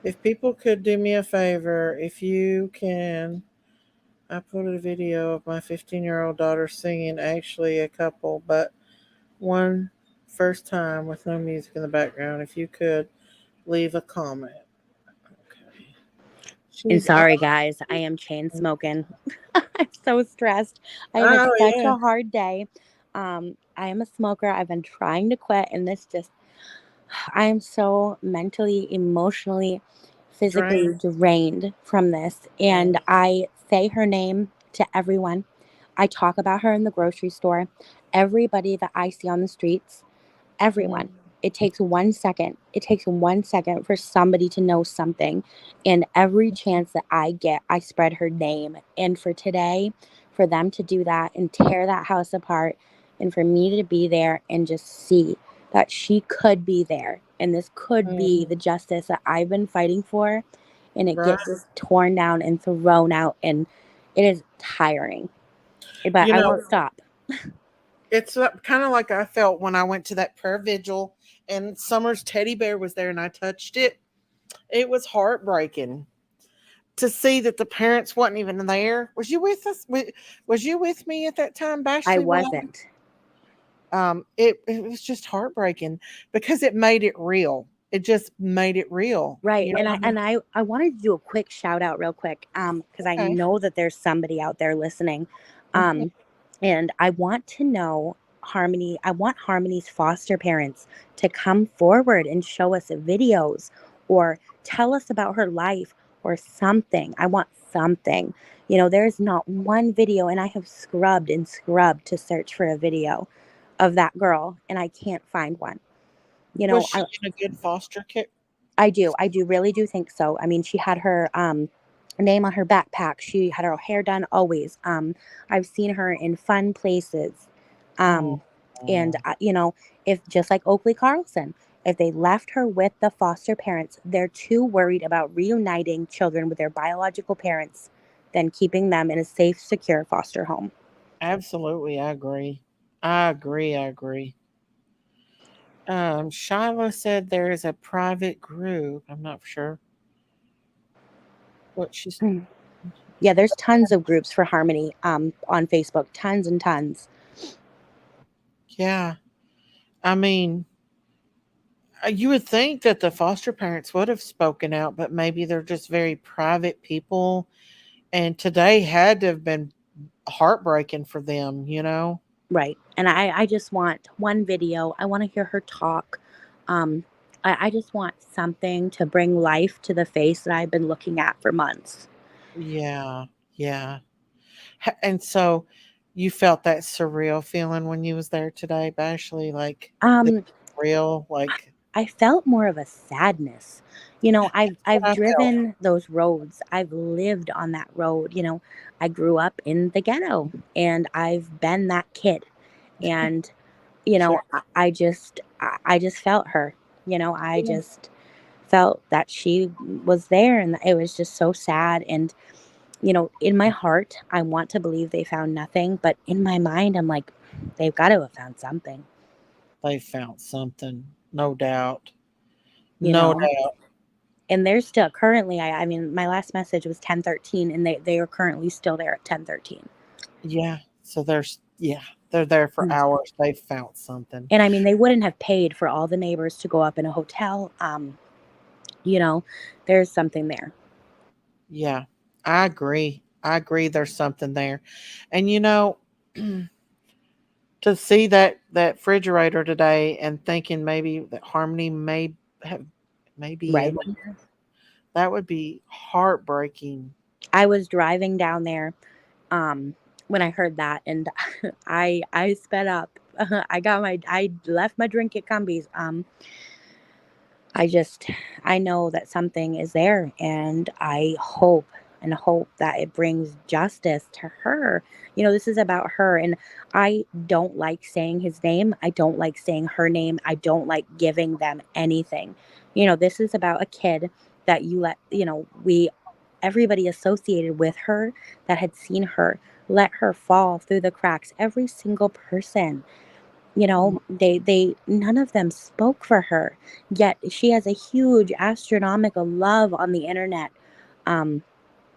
If people could do me a favor, if you can, I put a video of my 15-year-old daughter singing, actually a couple, but one first time with no music in the background. If you could leave a comment. Okay. And sorry, guys, I am chain smoking. I'm so stressed. I have had such yeah. a hard day. I am a smoker. I've been trying to quit, and this just, I am so mentally, emotionally, physically drained from this. And I say her name to everyone. I talk about her in the grocery store. Everybody that I see on the streets, everyone. It takes 1 second. It takes 1 second for somebody to know something. And every chance that I get, I spread her name. And for today, for them to do that and tear that house apart, and for me to be there and just see that she could be there. And this could be the justice that I've been fighting for. And it gets just torn down and thrown out. And it is tiring. But I won't stop. It's kind of like I felt when I went to that prayer vigil and Summer's teddy bear was there and I touched it. It was heartbreaking to see that the parents wasn't even there. Was you with us? Was you with me at that time, Bashley? I wasn't. It was just heartbreaking because it made it real. It just made it real. Right. You know And I wanted to do a quick shout out real quick. Because I know that there's somebody out there listening. And I want to know Harmony. I want Harmony's foster parents to come forward and show us videos or tell us about her life or something. I want something. You know, there's not one video, and I have scrubbed and scrubbed to search for a video of that girl, and I can't find one. You know, was she in a good foster care? I really do think so. I mean, she had her name on her backpack. She had her hair done always. I've seen her in fun places. And you know, if just like Oakley Carlson, if they left her with the foster parents, they're too worried about reuniting children with their biological parents than keeping them in a safe, secure foster home. Absolutely, I agree. I agree. Shiloh said there is a private group. I'm not sure what she's. Yeah, there's tons of groups for Harmony on Facebook, tons and tons. Yeah, I mean, you would think that the foster parents would have spoken out, but maybe they're just very private people, and today had to have been heartbreaking for them, you know. Right. And I just want one video. I want to hear her talk. I just want something to bring life to the face that I've been looking at for months. Yeah. And so you felt that surreal feeling when you was there today, Bashley, like real, like I felt more of a sadness. You know, I've driven those roads. I've lived on that road. You know, I grew up in the ghetto and I've been that kid. And, you know, I just felt her. You know, I just felt that she was there and it was just so sad. And, you know, in my heart, I want to believe they found nothing. But in my mind, I'm like, they've got to have found something. They found something, no doubt. You know? And they're still currently, I mean, my last message was 10:13 and they are currently still there at 10:13. Yeah. So they're there for hours. They found something. And I mean, they wouldn't have paid for all the neighbors to go up in a hotel. You know, there's something there. Yeah, I agree. There's something there. And you know, to see that refrigerator today and thinking maybe that Harmony may be right. in there, that would be heartbreaking. I was driving down there when I heard that, and I sped up. I left my drink at Cumbies. I know that something is there, and I hope and hope that it brings justice to her. This is about her, and I don't like saying his name. I don't like saying her name. I don't like giving them anything. This is about a kid that everybody associated with her that had seen her let her fall through the cracks. Every single person, they none of them spoke for her, yet she has a huge astronomical love on the internet.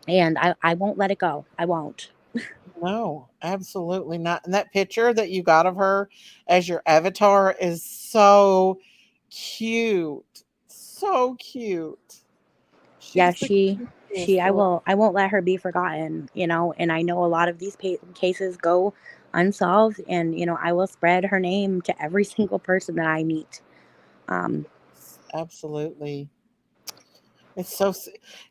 And I won't let it go. I won't. No, absolutely not. And that picture that you got of her as your avatar is so cute. So cute. Yeah, She's the she cutest little. I won't let her be forgotten. And I know a lot of these cases go unsolved, and I will spread her name to every single person that I meet. um Absolutely. It's so,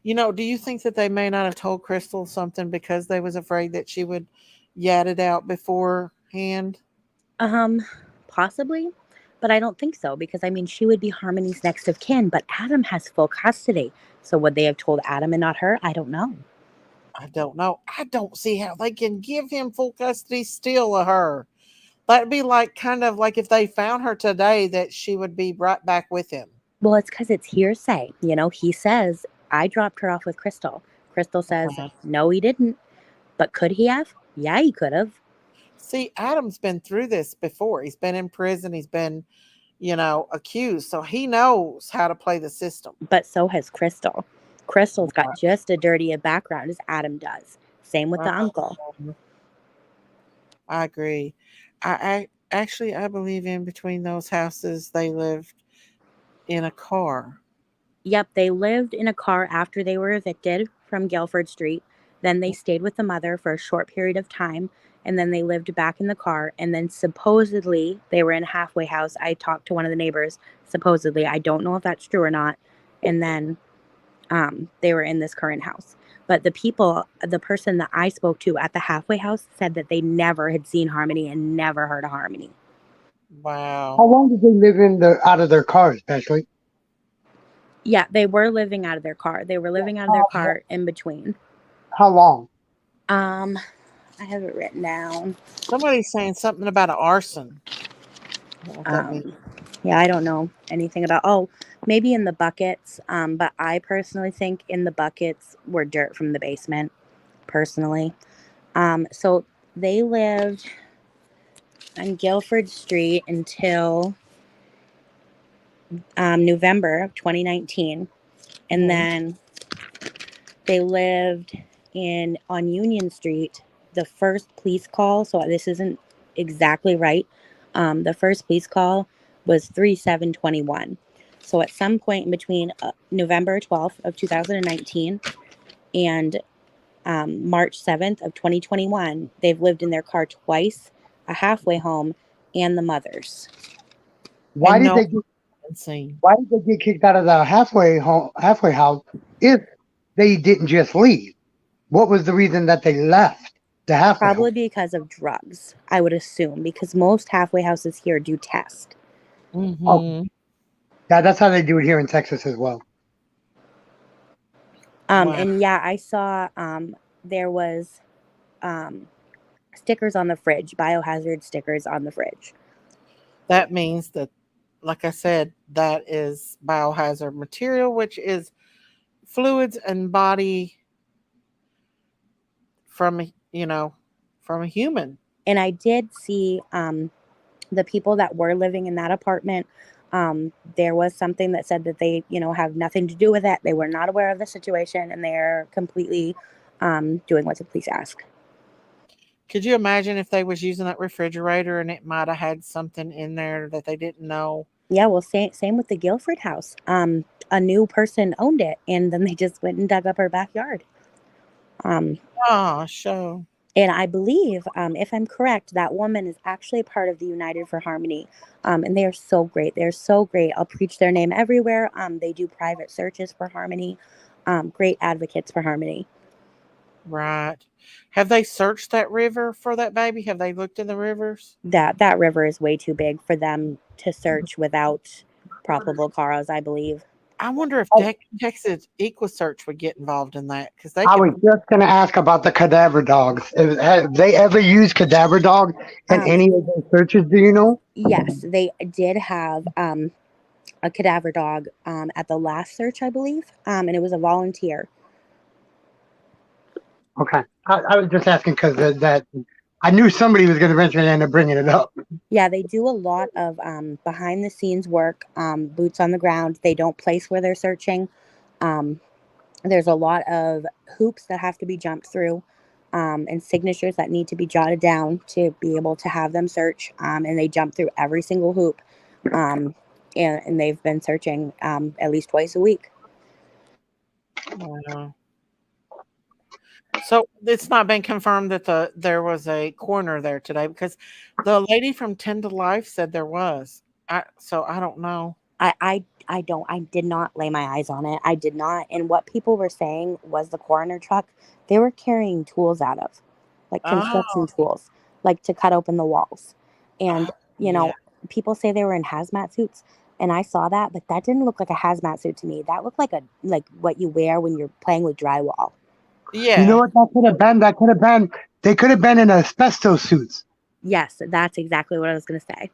do you think that they may not have told Crystal something because they was afraid that she would yat it out beforehand? um Possibly, but I don't think so, because I mean, she would be Harmony's next of kin, but Adam has full custody. So would they have told Adam and not her? I don't know. I don't know. I don't see how they can give him full custody still of her. That'd be like kind of like if they found her today that she would be right back with him. Well, it's because it's hearsay. He says, I dropped her off with Crystal. Crystal says, Uh-huh. no, he didn't. But could he have? Yeah, he could have. See, Adam's been through this before. He's been in prison. He's been, accused. So he knows how to play the system. But so has Crystal. Crystal's got Right. just as dirty a background as Adam does. Same with the uncle. I agree. I believe in between those houses they lived in a car. Yep, they lived in a car after they were evicted from Guilford Street. Then they stayed with the mother for a short period of time, and then they lived back in the car. And then supposedly they were in a halfway house. I talked to one of the neighbors. Supposedly, I don't know if that's true or not. And then they were in this current house. But the person that I spoke to at the halfway house said that they never had seen Harmony and never heard of Harmony. Wow. How long did they live out of their cars, Ashley? Yeah, they were living out of their car. They were living out of their car in between. How long? I have it written down. Somebody's saying something about an arson. I don't know what that means. Yeah, I don't know anything about. Oh, maybe in the buckets. But I personally think in the buckets were dirt from the basement. Personally, so they lived on Guilford Street until November of 2019, and Mhm. then they lived on Union Street. The first police call. So this isn't exactly right. The first police call was 3/7/21. So at some point in between November 12th of 2019 and March 7th of 2021, they've lived in their car twice, a halfway home, and the mother's. Why And did no they get insane. Why did they get kicked out of the halfway house if they didn't just leave? What was the reason that they left the halfway Probably home? because of drugs, I would assume, because most halfway houses here do test. Oh, Mm-hmm. yeah, that's how they do it here in Texas as well. Wow. And yeah, I saw there was stickers on the fridge, biohazard stickers on the fridge. That means that, like I said, that is biohazard material, which is fluids and body from, from a human. And I did see the people that were living in that apartment. There was something that said that they, have nothing to do with it. They were not aware of the situation, and they're completely doing what the police ask. Could you imagine if they was using that refrigerator and it might have had something in there that they didn't know? Yeah, well, same with the Guilford house. A new person owned it, and then they just went and dug up her backyard. Show. And I believe, if I'm correct, that woman is actually part of the United for Harmony. And they are so great. They're so great. I'll preach their name everywhere. They do private searches for Harmony. Great advocates for Harmony. Right. Have they searched that river for that baby? Have they looked in the rivers? That river is way too big for them to search without probable cause, I believe. I wonder if Texas Equisearch would get involved in that because they I can. was just going to ask about the cadaver dogs. Have they ever used cadaver dog in Um, any of their searches? Do you know? yes, they did have a cadaver dog at the last search, I believe, and it was a volunteer. Okay. I was just asking because that I knew somebody was going to eventually end up bringing it up. Yeah, they do a lot of behind the scenes work, boots on the ground. They don't place where they're searching. Um, there's a lot of hoops that have to be jumped through, and signatures that need to be jotted down to be able to have them search. And they jump through every single hoop. And they've been searching at least twice a week. Wow. So it's not been confirmed that there was a coroner there today because the lady from 10 to Life said there was. So I don't know. I did not lay my eyes on it. I did not. And what people were saying was the coroner truck, they were carrying tools out of, like construction tools, like to cut open the walls. And, you know, people say they were in hazmat suits. And I saw that, but that didn't look like a hazmat suit to me. That looked like what you wear when you're playing with drywall. Yeah. You know what that could have been? That could have been, they could have been in asbestos suits. Yes, that's exactly what I was going to say.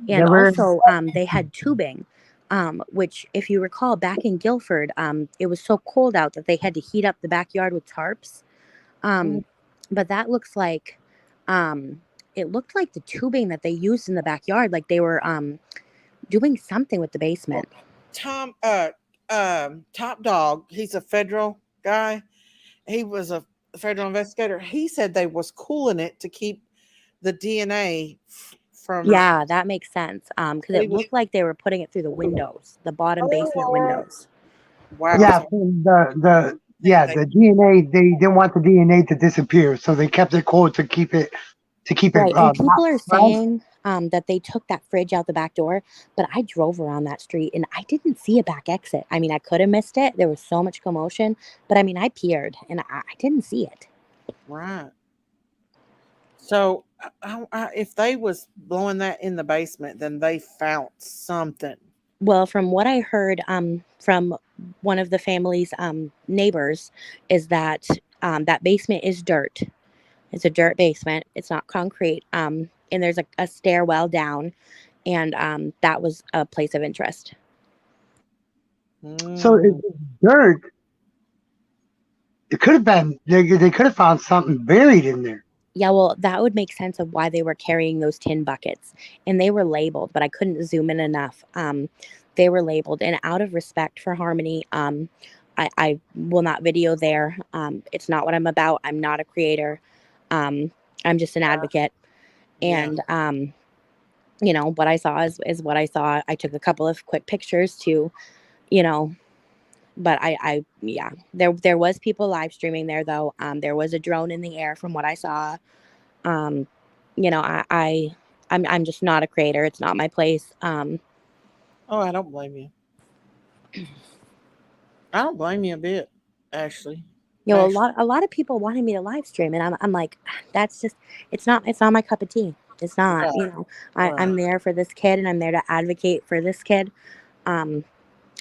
And also, they had tubing, which, if you recall, back in Guilford, it was so cold out that they had to heat up the backyard with tarps. But that looks like, it looked like the tubing that they used in the backyard, like they were doing something with the basement. Top Dog, he's a federal guy. He was a federal investigator. He said they was cooling it to keep the DNA from. Yeah, that makes sense. Because it looked like they were putting it through the windows, the bottom basement windows. Wow. Yeah, the DNA. They didn't want the DNA to disappear, so they kept it cold to keep it. Right, and people are saying that they took that fridge out the back door, but I drove around that street and I didn't see a back exit. I mean, I could have missed it. There was so much commotion, but I mean, I peered and I didn't see it. Right. So if they was blowing that in the basement, then they found something. Well, from what I heard from one of the family's neighbors is that that basement is dirt. It's a dirt basement. It's not concrete. And there's a stairwell down, and that was a place of interest. So it's dirt. It could have been. They could have found something buried in there. Yeah, well, that would make sense of why they were carrying those tin buckets, and they were labeled, but I couldn't zoom in enough. They were labeled, and out of respect for Harmony, I will not video there. It's not what I'm about. I'm not a creator. I'm just an advocate. And, you know, what I saw is what I saw. I took a couple of quick pictures to, you know, but there was people live streaming there though. There was a drone in the air from what I saw. You know, I'm just not a creator. It's not my place. I don't blame you. I don't blame you a bit, actually. You know, a lot of people wanted me to live stream, and I'm like, that's just, it's not my cup of tea. It's not. Right. You know, I'm there for this kid, and I'm there to advocate for this kid, and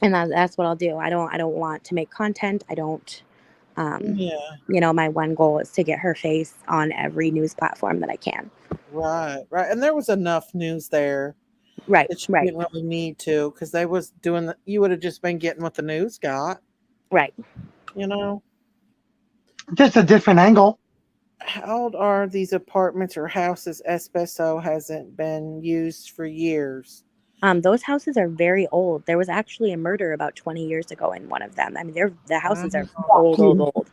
that's what I'll do. I don't want to make content. I don't. You know, my one goal is to get her face on every news platform that I can. Right, and there was enough news there. Right, that you didn't really need to, because they was doing you would have just been getting what the news got. Right. You know. Just a different angle. How old are these apartments or houses? Asbestos hasn't been used for years. Those houses are very old. There was actually a murder about 20 years ago in one of them. I mean, the houses are old.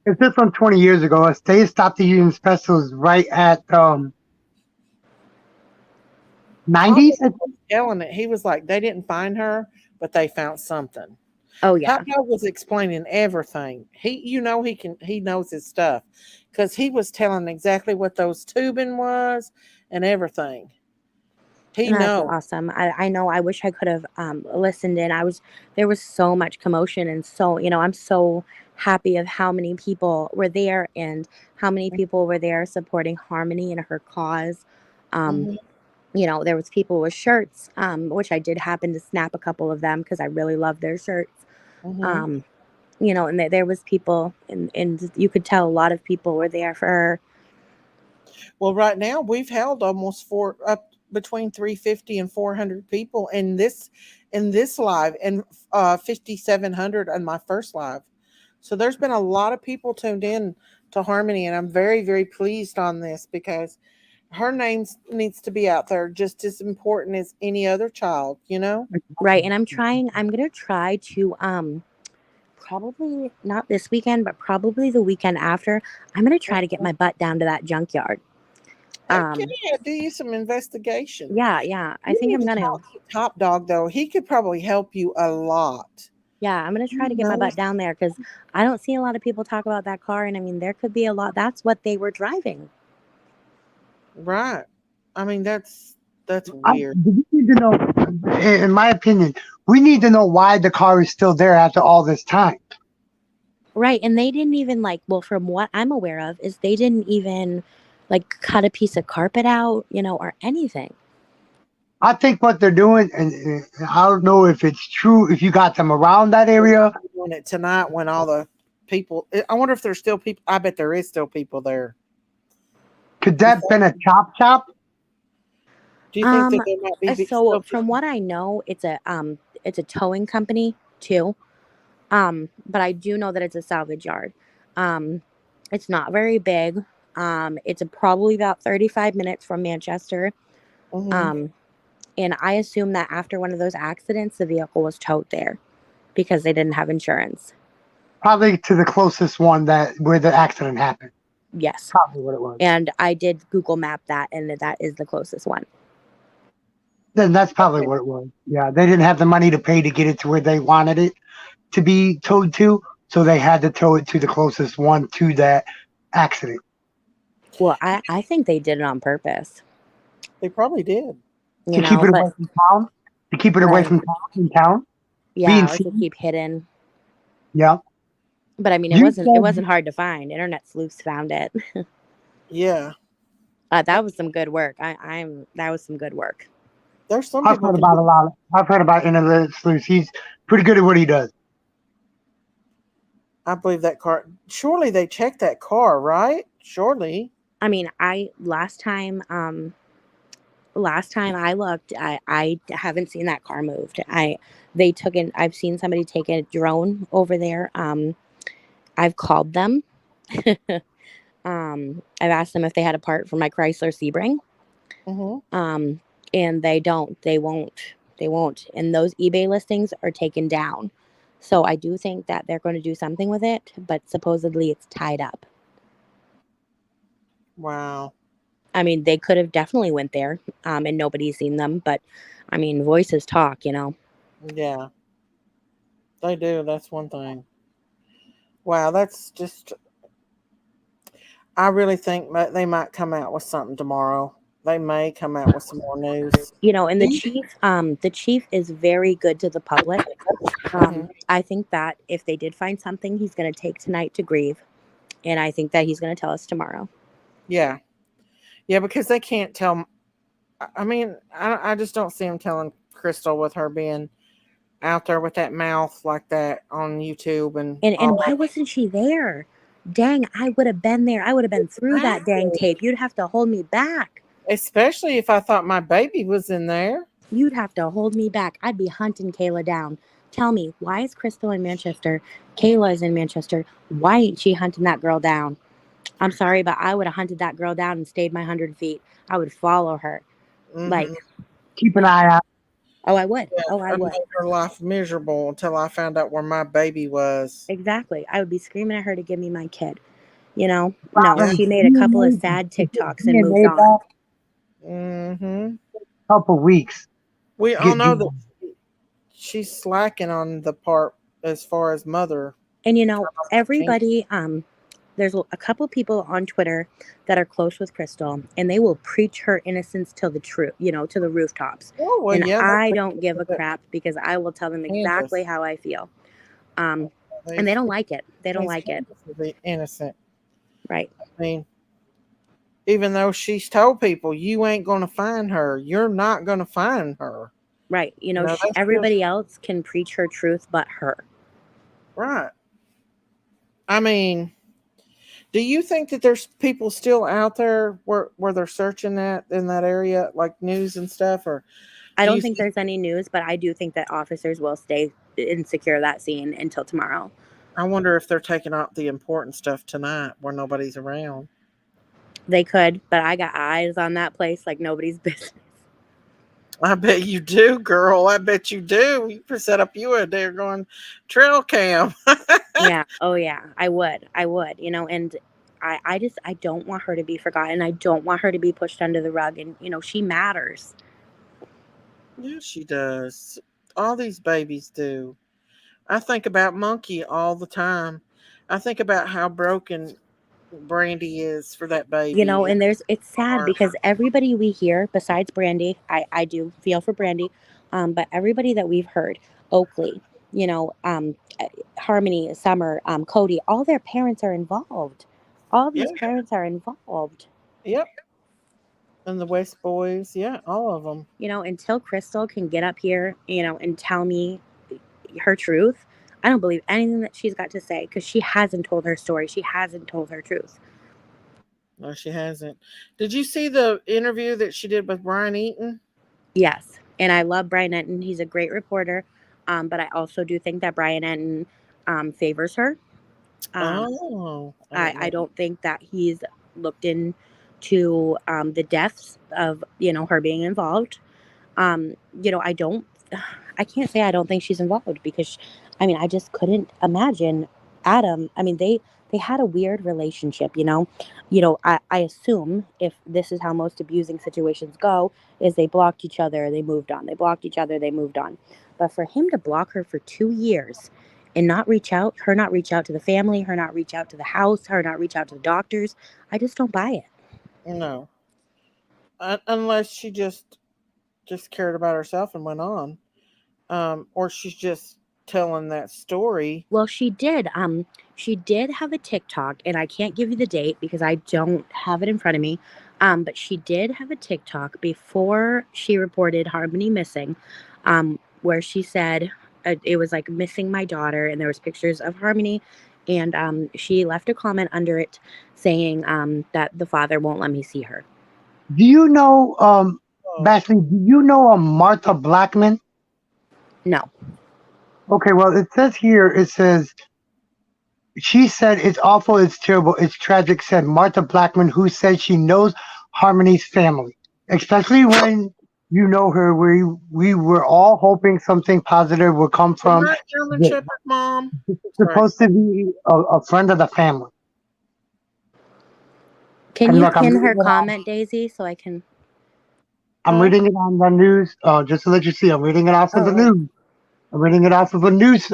If they're from 20 years ago, they stopped using asbestos right at 90s. Yelling it. He was like, they didn't find her, but they found something. Oh yeah. Papa was explaining everything. He knows his stuff, because he was telling exactly what those tubing was and everything. He knows. Awesome. I know. I wish I could have listened in. There was so much commotion, and so, you know, I'm so happy of how many people were there and how many people were there supporting Harmony and her cause. You There was people with shirts, which I did happen to snap a couple of them because I really love their shirts. Mhm. And there was people, and you could tell a lot of people were there for her. Well, right now we've held almost up between 350 and 400 people in this live, and 5,700 on my first live. So there's been a lot of people tuned in to Harmony, and I'm very, very pleased on this because her name needs to be out there just as important as any other child, Right. And I'm going to try to, probably not this weekend, but probably the weekend after, I'm going to try to get my butt down to that junkyard. Heck yeah, do you some investigation. Yeah. I You think need I'm to going to. talk to Top Dog, though. He could probably help you a lot. Yeah, I'm going to try to get my No. butt down there because I don't see a lot of people talk about that car. And I mean, there could be a lot. That's what they were driving. Right. I mean, that's weird. We need to know, in my opinion, we need to know why the car is still there after all this time. Right. And they didn't even from what I'm aware of, is they didn't even cut a piece of carpet out, or anything. I think what they're doing, and I don't know if it's true, if you got them around that area. Doing it tonight when all the people, I wonder if there's still people. I bet there is still people there. Could that been a chop shop? Do you think that there might be? So from what I know, it's a towing company too. But I do know that it's a salvage yard. It's not very big. It's probably about 35 minutes from Manchester. Mhm. And I assume that after one of those accidents, the vehicle was towed there because they didn't have insurance. Probably to the closest one where the accident happened. Yes. Probably what it was. And I did Google map that, and that is the closest one. Then that's probably what it was. Yeah, they didn't have the money to pay to get it to where they wanted it to be towed to, so they had to tow it to the closest one to that accident. Well, I think they did it on purpose. They probably did. To keep it away from town? To keep it away from town? Yeah, or to keep hidden. Yeah. But I mean, it wasn't hard to find. Internet sleuths found it. Yeah. That was some good work. That was some good work. There's some I've heard about a lot. I've heard about Internet sleuths. He's pretty good at what he does. I believe that car. Surely they checked that car, right? Surely. I mean, last time I looked, I haven't seen that car moved. I've seen somebody take a drone over there. I've called them. I've asked them if they had a part for my Chrysler Sebring. Mm-hmm. And they won't. And those eBay listings are taken down. So I do think that they're going to do something with it, but supposedly it's tied up. Wow. I mean, they could have definitely went there, and nobody's seen them, but I mean, voices talk, Yeah. They do. That's one thing. Wow, that's just. I really think they might come out with something tomorrow. They may come out with some more news. And the chief is very good to the public. I think that if they did find something, he's going to take tonight to grieve, and I think that he's going to tell us tomorrow. Yeah. Yeah, because they can't tell. I mean, I just don't see him telling Crystal with her being out there with that mouth like that on YouTube. And why wasn't she there? Dang, I would have been there. I would have been through that dang tape. You'd have to hold me back. Especially if I thought my baby was in there. You'd have to hold me back. I'd be hunting Kayla down. Tell me, why is Crystal in Manchester? Kayla is in Manchester. Why ain't she hunting that girl down? I'm sorry, but I would have hunted that girl down and stayed my 100 feet. I would follow her. Mm-hmm. Keep an eye out. Oh, I would. Yeah, I would. Made her life miserable until I found out where my baby was. Exactly. I would be screaming at her to give me my kid. No, she made a couple of sad TikToks and moved on. Mm-hmm. Couple weeks. We all know that she's slacking on the part as far as mother. And everybody, there's a couple people on Twitter that are close with Crystal, and they will preach her innocence till the truth, to the rooftops. Oh, well, and yeah, I don't give a crap because I will tell them exactly how I feel. And they don't like it. They don't like it. Innocent. Right. I mean, even though she's told people, you ain't going to find her. You're not going to find her. Right. You know, No, that's everybody else can preach her truth but her. Right. I mean, do you think that there's people still out there where they're searching that in that area, like news and stuff? Or I do don't you think there's any news, but I do think that officers will stay and secure that scene until tomorrow. I wonder if they're taking out the important stuff tonight where nobody's around. They could, but I got eyes on that place like nobody's business. I bet you do, girl. I bet you do. You could set up you a there going trail cam. Yeah. Oh yeah. I would. You know, and I don't want her to be forgotten. I don't want her to be pushed under the rug. And you know, she matters. Yeah, she does. All these babies do. I think about Monkey all the time. I think about how broken Brandy is for that baby. You know, and it's sad Or- because everybody we hear besides Brandy, I do feel for Brandy, but everybody that we've heard, Oakley, you know, Harmony, Summer, Cody, all their parents are involved. All these Yeah. parents are involved. Yep. And the West Boys, yeah, all of them. You know, until Crystal can get up here, you know, and tell me her truth, I don't believe anything that she's got to say because she hasn't told her story. She hasn't told her truth. No, she hasn't. Did you see the interview that she did with Brian Eaton? Yes. And I love Brian Enton. He's a great reporter. But I also do think that Brian Enton favors her. I don't think that he's looked into the deaths of, you know, her being involved. You know, I can't say I don't think she's involved because, I mean, I just couldn't imagine Adam. I mean, they had a weird relationship, you know. I assume if this is how most abusing situations go, is they blocked each other, they moved on. They blocked each other, they moved on. But for him to block her for 2 years and not reach out to the family, her not reach out to the house, her not reach out to the doctors, I just don't buy it. No. Unless she just cared about herself and went on. Or she's just telling that story. Well, she did. She did have a TikTok, and I can't give you the date because I don't have it in front of me. But she did have a TikTok before she reported Harmony missing, where she said it was like missing my daughter, and there was pictures of Harmony, and she left a comment under it saying that the father won't let me see her. Do you know, Bashley, do you know a Martha Blackman? No. Okay, well, it says here, she said, it's awful, it's terrible, it's tragic, said Martha Blackman, who said she knows Harmony's family, especially when you know her. We were all hoping something positive would come from Right, German Shepherd mom. supposed to be a friend of the family. Can And you look, I'm pin her reading it comment, Daisy, so I can? I'm reading it on the news, just to let you see. I'm reading it off of the news. I'm reading it off of a news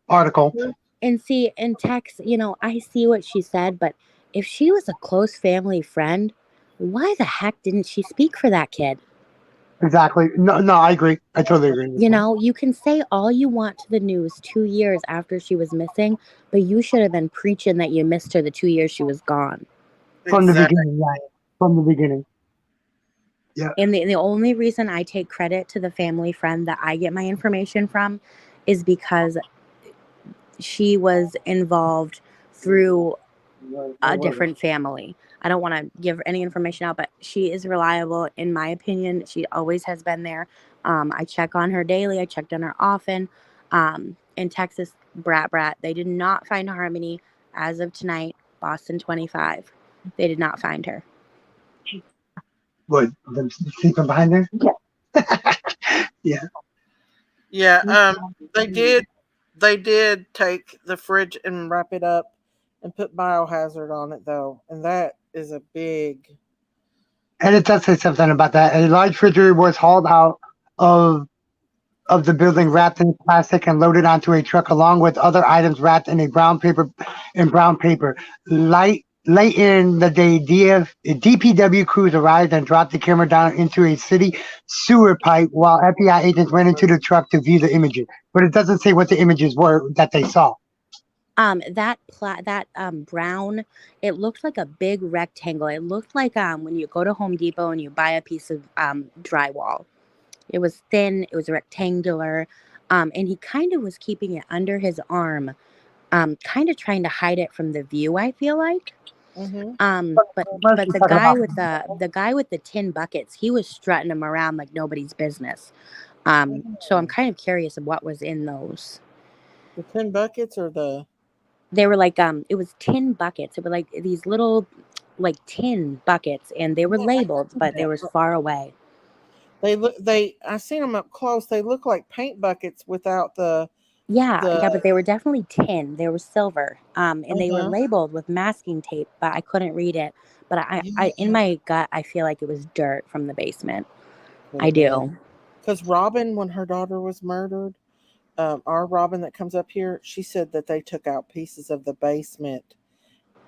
article. And see, in text, you know, I see what she said, but if she was a close family friend, why the heck didn't she speak for that kid? Exactly. No, I agree. I totally agree. You know, you can say all you want to the news 2 years after she was missing, but you should have been preaching that you missed her the 2 years she was gone. From the beginning, right? From the beginning. Yeah. And the only reason I take credit to the family friend that I get my information from is because she was involved through a different family. I don't want to give any information out, but she is reliable in my opinion. She always has been there. I check on her daily. I checked on her often. In Texas, brat. They did not find Harmony as of tonight. Boston 25. They did not find her. What? Them sleeping behind there? Yeah. Yeah. They did take the fridge and wrap it up and put biohazard on it though, and that is a big. And it does say something about that. A large refrigerator was hauled out of the building, wrapped in plastic, and loaded onto a truck, along with other items wrapped in brown paper. Late in the day, DPW crews arrived and dropped the camera down into a city sewer pipe while FBI agents went into the truck to view the images. But it doesn't say what the images were that they saw. That brown, it looked like a big rectangle. It looked like when you go to Home Depot and you buy a piece of drywall. It was thin, it was rectangular, and he kind of was keeping it under his arm, kind of trying to hide it from the view, I feel like. Mm-hmm. But You're the talking guy about- with the guy with the tin buckets, he was strutting them around like nobody's business. So I'm kind of curious of what was in those. The 10 buckets or the. They were like it was tin buckets. It were like these little like tin buckets, and they were Yeah, labeled, but they were far away. I seen them up close. They look like paint buckets without the. Yeah, The- but they were definitely tin. They were silver. And they were Uh-huh. labeled with masking tape, but I couldn't read it. But I Yeah. in my gut, I feel like it was dirt from the basement. Could've I been. do. Because Robin, when her daughter was murdered, our Robin that comes up here, she said that they took out pieces of the basement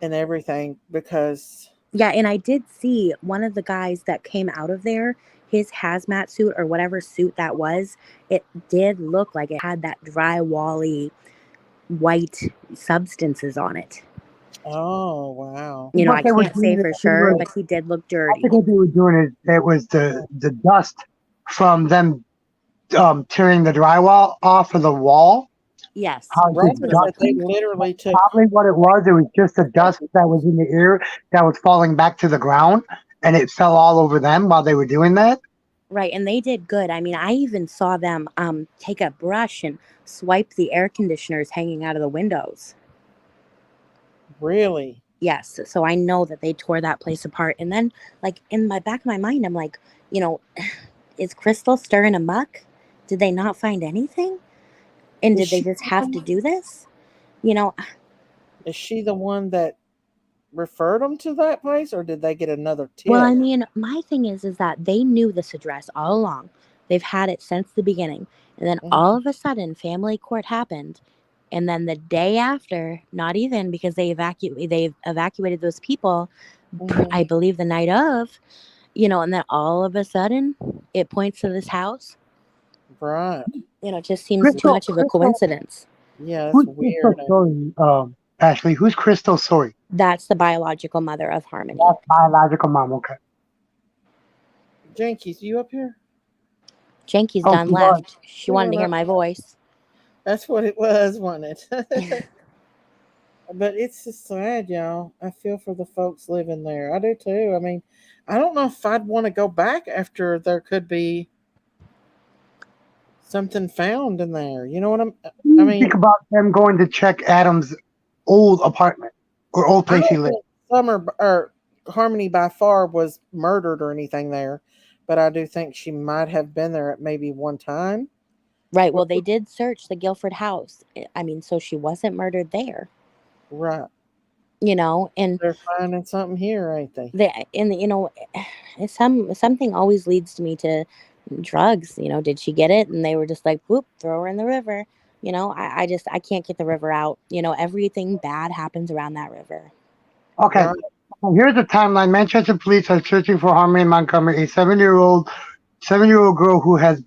and everything because. Yeah, and I did see one of the guys that came out of there, his hazmat suit or whatever suit that was, it did look like it had that drywally white substances on it. Oh, wow. You know, What I they were can't say doing for is sure, but he did look I dirty. think what they were doing is it was the dust from them tearing the drywall off of the wall. Yes. How it's Robin just said they dusty. literally took. Probably what it was just the dust that was in the air that was falling back to the ground, and it fell all over them while they were doing that. Right, and they did good. I mean, I even saw them take a brush and swipe the air conditioners hanging out of the windows. Really? Yes, so I know that they tore that place apart. And then, like, in my back of my mind, I'm like, you know, is Crystal stirring a muck? Did they not find anything? And Is did they she just have to do this? You know, Is she the one that referred them to that place, or did they get another tip? well, I mean, my thing is that they knew this address all along. They've had it since the beginning. And then all of a sudden, family court happened. And then the day after, not even because they evacuated those people, I believe the night of, you know, and then all of a sudden it points to this house. Right. You know, it just seems too much of a coincidence. Yeah, that's Who's weird. Crystal Story? Ashley, who's Crystal Story? That's the biological mother of Harmony. That's biological mom. Okay. Jinkies, you up here? Janky's Oh, done she was. left. She wanted to hear my voice. That's what it was, wasn't it? But it's just sad, y'all. I feel for the folks living there. I do too. I mean, I don't know if I'd want to go back after there could be something found in there. You know what I mean? Think about them going to check Adam's old apartment or old I place don't he lived. think Summer or Harmony by far was murdered or anything there, but I do think she might have been there at maybe one time. Right. Well, they did search the Guilford house. I mean, so she wasn't murdered there. Right. You know, and They're finding something here, ain't they? you know, something always leads to me to drugs. You know, did she get it? And they were just like, whoop, throw her in the river. You know, I can't get the river out. You know, everything bad happens around that river. Okay. Right. So here's the timeline. Manchester police are searching for Harmony Montgomery, a 7-year-old girl who hasn't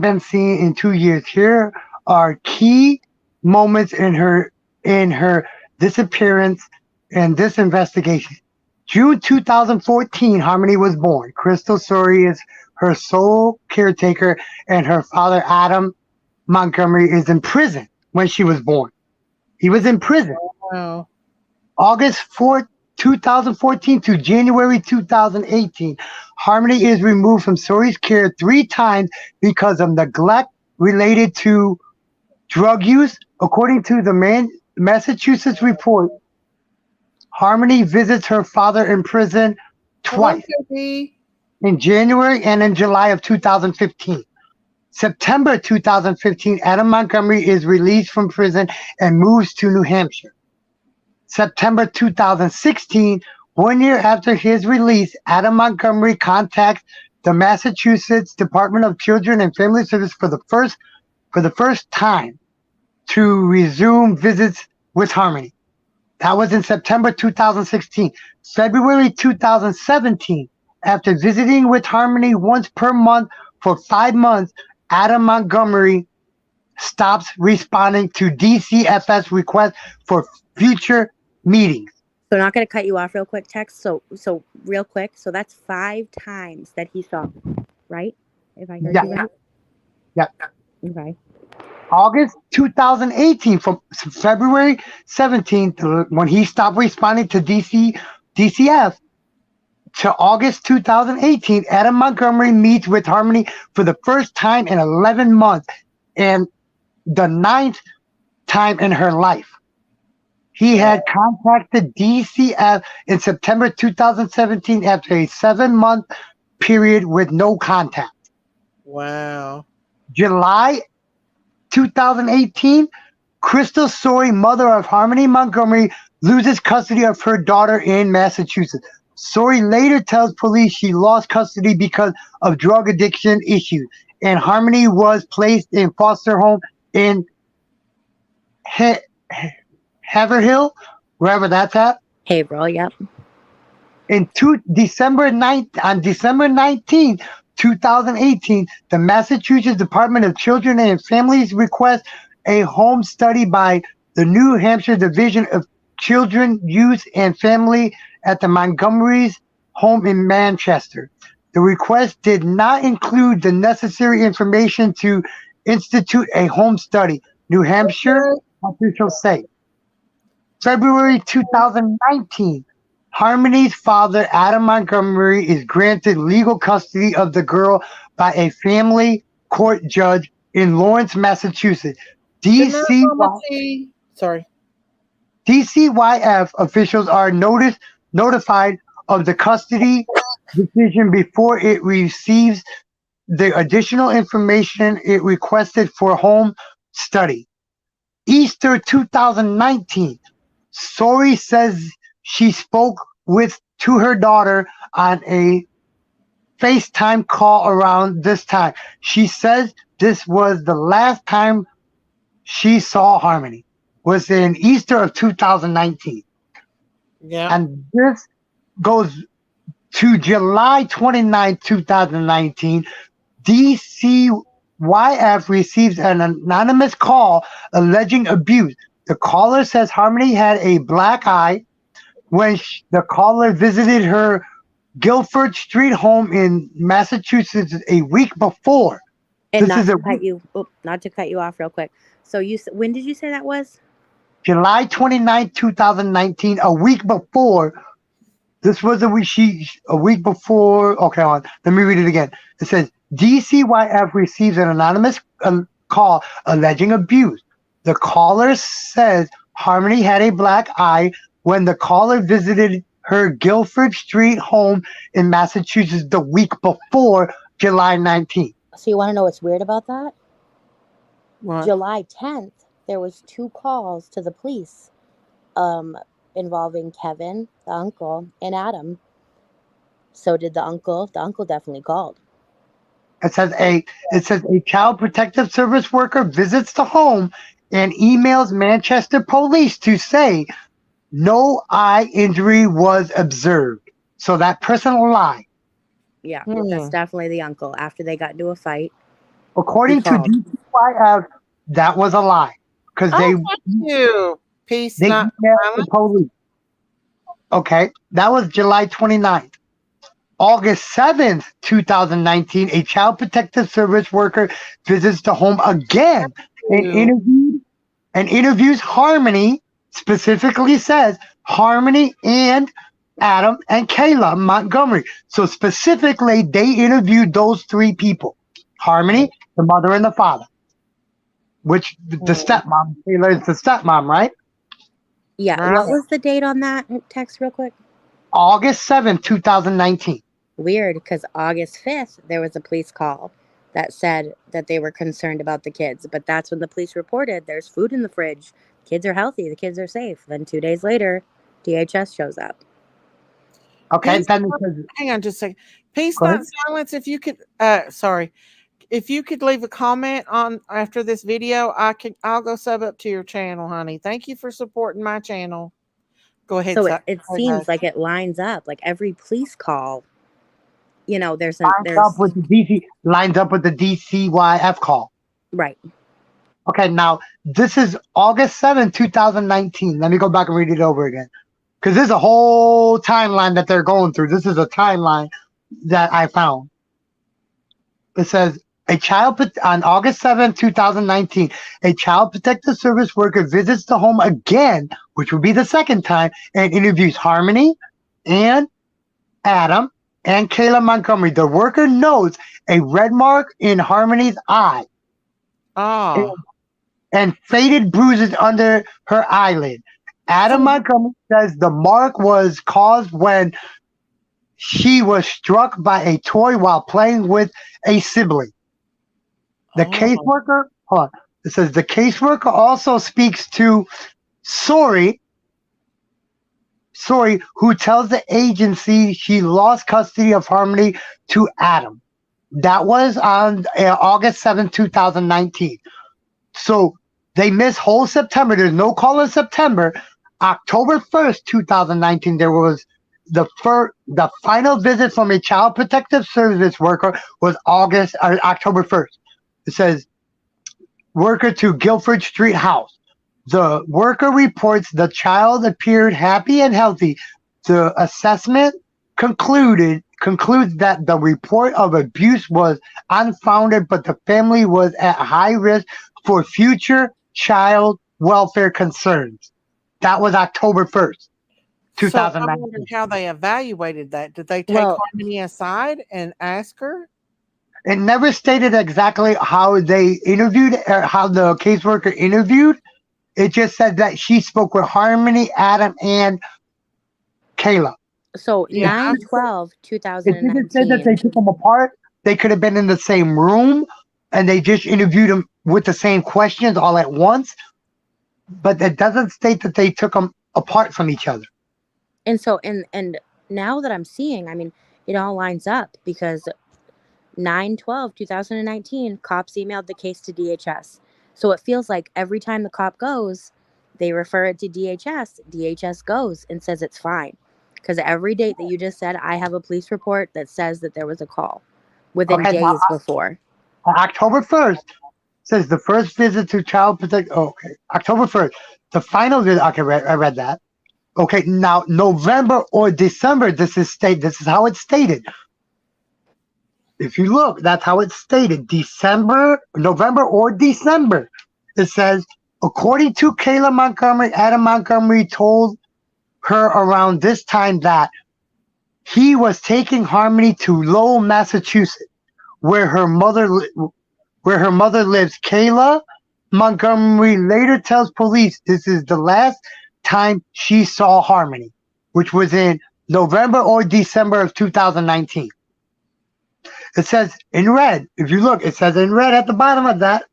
been seen in 2 years. Here are key moments in her disappearance and this investigation. June 2014, Harmony was born. Crystal Story is her sole caretaker, and her father, Adam Montgomery, is in prison when she was born. He was in prison. Wow. August 4th, 2014 to January 2018, Harmony is removed from Story's care 3 times because of neglect related to drug use. According to the Massachusetts report, Harmony visits her father in prison twice, in January and in July of 2015. September 2015, Adam Montgomery is released from prison and moves to New Hampshire. September 2016, 1 year after his release, Adam Montgomery contacts the Massachusetts Department of Children and Family Services for the first time to resume visits with Harmony. That was in September 2016. February 2017, after visiting with Harmony once per month for 5 months, Adam Montgomery stops responding to DCFS requests for future meetings. So not going to cut you off real quick, Tex. So real quick. So that's 5 times that he saw, right? If I heard you right. Yeah. Okay. August 2018, from February 17th, when he stopped responding to DCF, to August 2018, Adam Montgomery meets with Harmony for the first time in 11 months and the 9th time in her life. He had contacted DCF in September 2017 after a 7-month period with no contact. Wow. July 2018, Crystal Sori, mother of Harmony Montgomery, loses custody of her daughter in Massachusetts. Sori later tells police she lost custody because of drug addiction issues, and Harmony was placed in foster home in Haverhill, wherever that's at. Haverhill, yep. On December 19th, 2018, the Massachusetts Department of Children and Families requests a home study by the New Hampshire Division of Children, Youth, and Family at the Montgomery's home in Manchester. The request did not include the necessary information to institute a home study, New Hampshire officials say. February 2019, Harmony's father, Adam Montgomery, is granted legal custody of the girl by a family court judge in Lawrence, Massachusetts. DCYF officials are notified of the custody decision before it receives the additional information it requested for home study. Easter 2019, Sori says she spoke to her daughter on a FaceTime call around this time. She says this was the last time she saw Harmony, was in Easter of 2019. Yeah. And this goes to July 29, 2019. DCYF receives an anonymous call alleging abuse. The caller says Harmony had a black eye when the caller visited her Guilford Street home in Massachusetts a week before. And not to cut you off real quick. So when did you say that was? July 29, 2019, a week before. This was a week before. Okay, let me read it again. It says DCYF receives an anonymous call alleging abuse. The caller says Harmony had a black eye when the caller visited her Guilford Street home in Massachusetts the week before July 19th. So you want to know what's weird about that? What? July 10th, there was 2 calls to the police involving Kevin, the uncle, and Adam. So did the uncle. The uncle definitely called. It says a child protective service worker visits the home and emails Manchester police to say no eye injury was observed. So that person lied. Yeah, that's definitely the uncle. After they got into a fight, according to DCYF, that was a lie because Peace, they not emailed the police. Okay, that was July 29th. August 7th, 2019, a child protective service worker visits the home again and interviews Harmony, specifically says Harmony and Adam and Kayla Montgomery. So specifically, they interviewed those 3 people. Harmony, the mother and the father. Which the stepmom, Kayla is the stepmom, right? Yeah. What was the date on that text real quick? August 7th, 2019. Weird, because August 5th, there was a police call that said that they were concerned about the kids. But that's when the police reported there's food in the fridge. Kids are healthy. The kids are safe. Then 2 days later, DHS shows up. Okay. Hang on just a second. Peace, not silence. If you could, if you could leave a comment on after this video, I'll go sub up to your channel, honey. Thank you for supporting my channel. Go ahead. So it seems like it lines up. Like every police call, there's lines up with the DCYF call. Right. Okay, now this is August 7th, 2019. Let me go back and read it over again. Because there's a whole timeline that they're going through. This is a timeline that I found. It says, on August 7th, 2019, a child protective service worker visits the home again, which would be the second time, and interviews Harmony and Adam and Kayla Montgomery. The worker notes a red mark in Harmony's eye Oh. and faded bruises under her eyelid. Adam Montgomery says the mark was caused when she was struck by a toy while playing with a sibling. The caseworker, hold on. It says the caseworker also speaks to Sori, who tells the agency she lost custody of Harmony to Adam. That was on August 7th, 2019. So they missed whole September. There's no call in September. October 1st, 2019, there was the final visit from a child protective service worker was October 1st. It says, worker to Guilford Street house. The worker reports the child appeared happy and healthy. The assessment concludes that the report of abuse was unfounded, but the family was at high risk for future child welfare concerns. That was October 1st, 2019. So I wonder how they evaluated that. Did they take Harmony aside and ask her? It never stated exactly how they interviewed or how the caseworker interviewed. It just said that she spoke with Harmony, Adam, and Kayla. So 9/12/2019. If you just said that they took them apart, they could have been in the same room and they just interviewed them with the same questions all at once. But it doesn't state that they took them apart from each other. And so, and now that I'm seeing, I mean, it all lines up because 9/12/2019, cops emailed the case to DHS. So it feels like every time the cop goes, they refer it to DHS. DHS goes and says it's fine. Because every date that you just said, I have a police report that says that there was a call within days before. October 1st says the first visit to child protect. Okay, October 1st. The final visit. Okay, I read that. Okay, now November or December. This is how it's stated. If you look, that's how it's stated. November or December. It says, according to Kayla Montgomery, Adam Montgomery told her around this time that he was taking Harmony to Lowell, Massachusetts, where her mother lives. Kayla Montgomery later tells police this is the last time she saw Harmony, which was in November or December of 2019. It says in red. If you look, it says in red at the bottom of that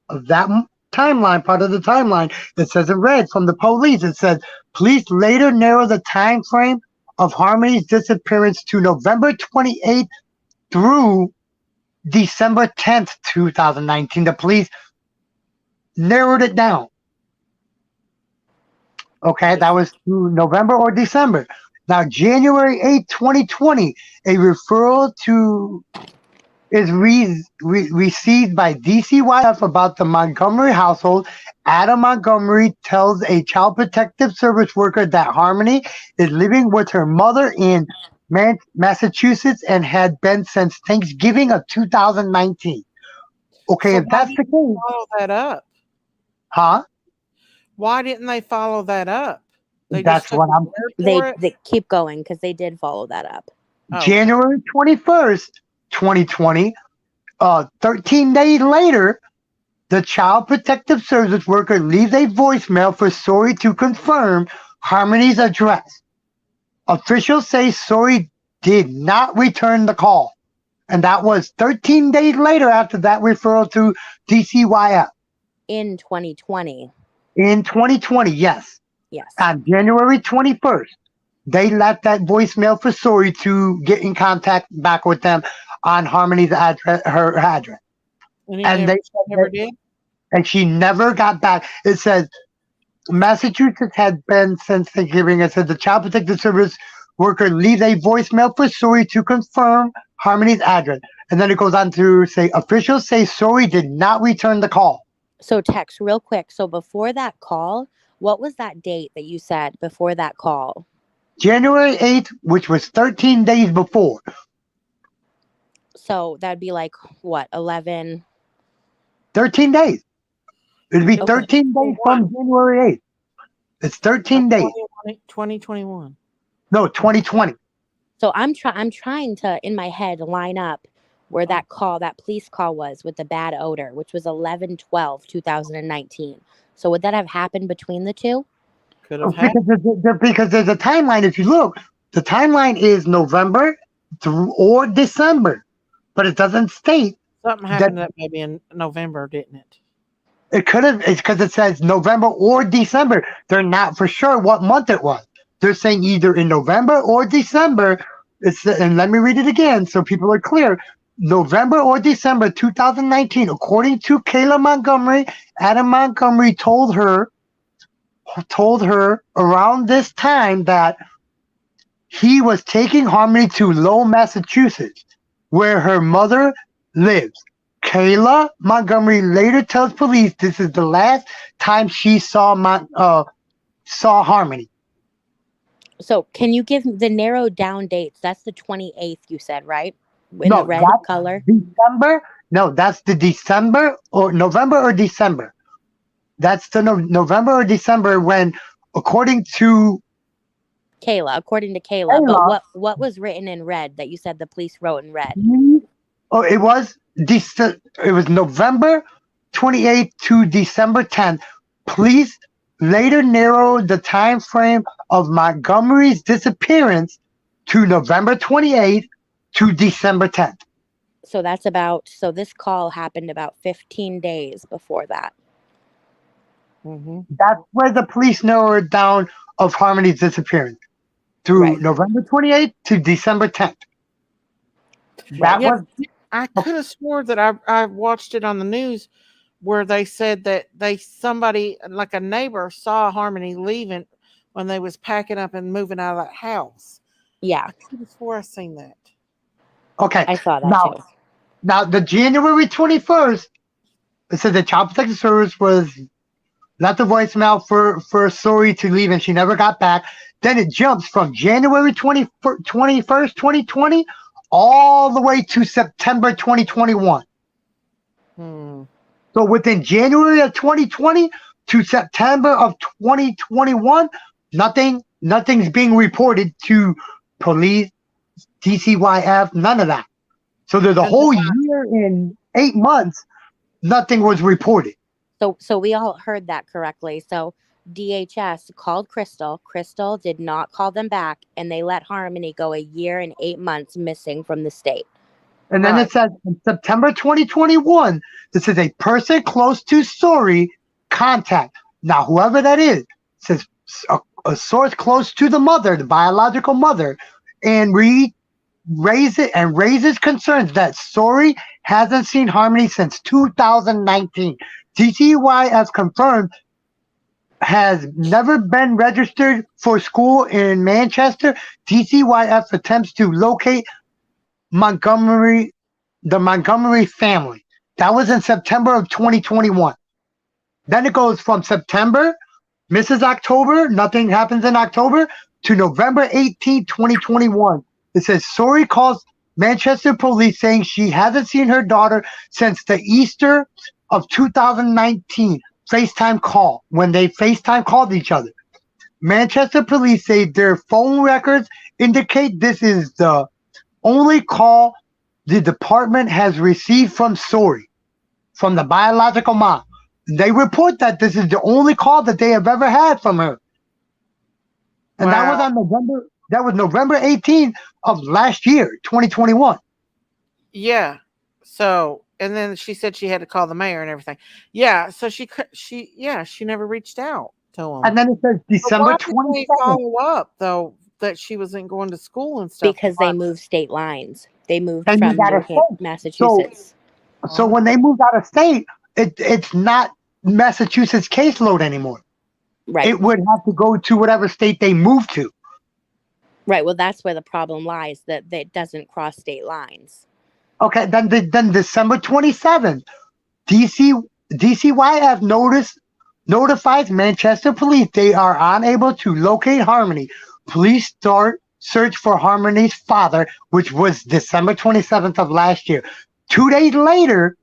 timeline, part of the timeline. It says in red from the police. It says police later narrow the time frame of Harmony's disappearance to November 28th through December 10th, 2019. The police narrowed it down. Okay, that was through November or December. Now, January 8th, 2020, a referral is received by DCYF about the Montgomery household. Adam Montgomery tells a child protective service worker that Harmony is living with her mother in Massachusetts and had been since Thanksgiving of 2019. Okay, So if that's the case, follow that up. huh? Why didn't they follow that up? That's what I'm. They keep going because they did follow that up. Oh. January 21st, 2020, 13 days later, the child protective service worker leaves a voicemail for Sori to confirm Harmony's address. Officials say Sori did not return the call. And that was 13 days later after that referral to DCYF. In 2020. In 2020, yes. Yes. On January 21st, they left that voicemail for Sori to get in contact back with them on Harmony's address, her address. And they never did? And she never got back. It says Massachusetts had been since Thanksgiving. It said the child protective service worker leaves a voicemail for Sori to confirm Harmony's address. And then it goes on to say officials say Sori did not return the call. So text real quick. So before that call, what was that date that you said before that call? January 8th, which was 13 days before. So that'd be like what, 11? 13 days. It'd be Okay. 13 days from January 8th. It's 13 days. 2021. No, 2020. So I'm trying to in my head line up where that police call was with the bad odor, which was 11/12/2019. So would that have happened between the two? Could have happened. Because there's a timeline. If you look, the timeline is November or December, but it doesn't state. Something happened that maybe in November, didn't it? It could have. It's because it says November or December. They're not for sure what month it was. They're saying either in November or December. And let me read it again so people are clear. November or December 2019, according to Kayla Montgomery. Adam Montgomery told her around this time that he was taking Harmony to Lowell, Massachusetts, where her mother lives. Kayla Montgomery later tells police this is the last time she saw Harmony. So can you give the narrowed down dates? That's the 28th, you said, right? In No, the red that's color. December. No, that's the December or November or December. That's the November or December when, according to Kayla. But what was written in red that you said the police wrote in red? Oh, it was November 28th to December 10th. Police later narrowed the time frame of Montgomery's disappearance to November 28th to December 10th. So this call happened about 15 days before that. Mm-hmm. That's where the police narrowed down of Harmony's disappearance through November 28th to December 10th. I could have swore that I watched it on the news where they said that somebody like a neighbor saw Harmony leaving when they was packing up and moving out of that house. Yeah. I could have swore I seen that. Okay. I saw that too. Now the January 21st, it said the Child Protective Service was left a voicemail for Sori to leave and she never got back. Then it jumps from January 21st, 2020 all the way to September 2021. So within January of 2020 to September of 2021, nothing's being reported to police, DCYF, none of that. So there's a whole year and 8 months, nothing was reported. So we all heard that correctly. So DHS called Crystal. Crystal did not call them back, and they let Harmony go a year and 8 months missing from the state. And then it says in September 2021, this is a person close to Sori contact. Now, whoever that is, says a source close to the mother, the biological mother, and raises concerns that Sori hasn't seen Harmony since 2019. DCYF confirmed has never been registered for school in Manchester. DCYF attempts to locate the Montgomery family. That was in September of 2021. Then it goes from September, Mrs. October, nothing happens in October, to November 18, 2021. It says Sori calls Manchester police saying she hasn't seen her daughter since the Easter of 2019 FaceTime call, when they FaceTime called each other. Manchester police say their phone records indicate this is the only call the department has received from Sori, from the biological mom. They report that this is the only call that they have ever had from her. And that was on November 18th of last year, 2021. Yeah. So, and then she said she had to call the mayor and everything. Yeah. So she never reached out to him. And then it says December 27th. Why did they follow up though that she wasn't going to school and stuff? Because they moved state lines. They moved And from Massachusetts. So when they moved out of state, it's not Massachusetts caseload anymore. Right. It would have to go to whatever state they moved to. Right. Well, that's where the problem lies, that it doesn't cross state lines. Okay, then December 27th, DC DCYF notifies Manchester police they are unable to locate Harmony. Police start search for Harmony's father, which was December 27th of last year. 2 days later,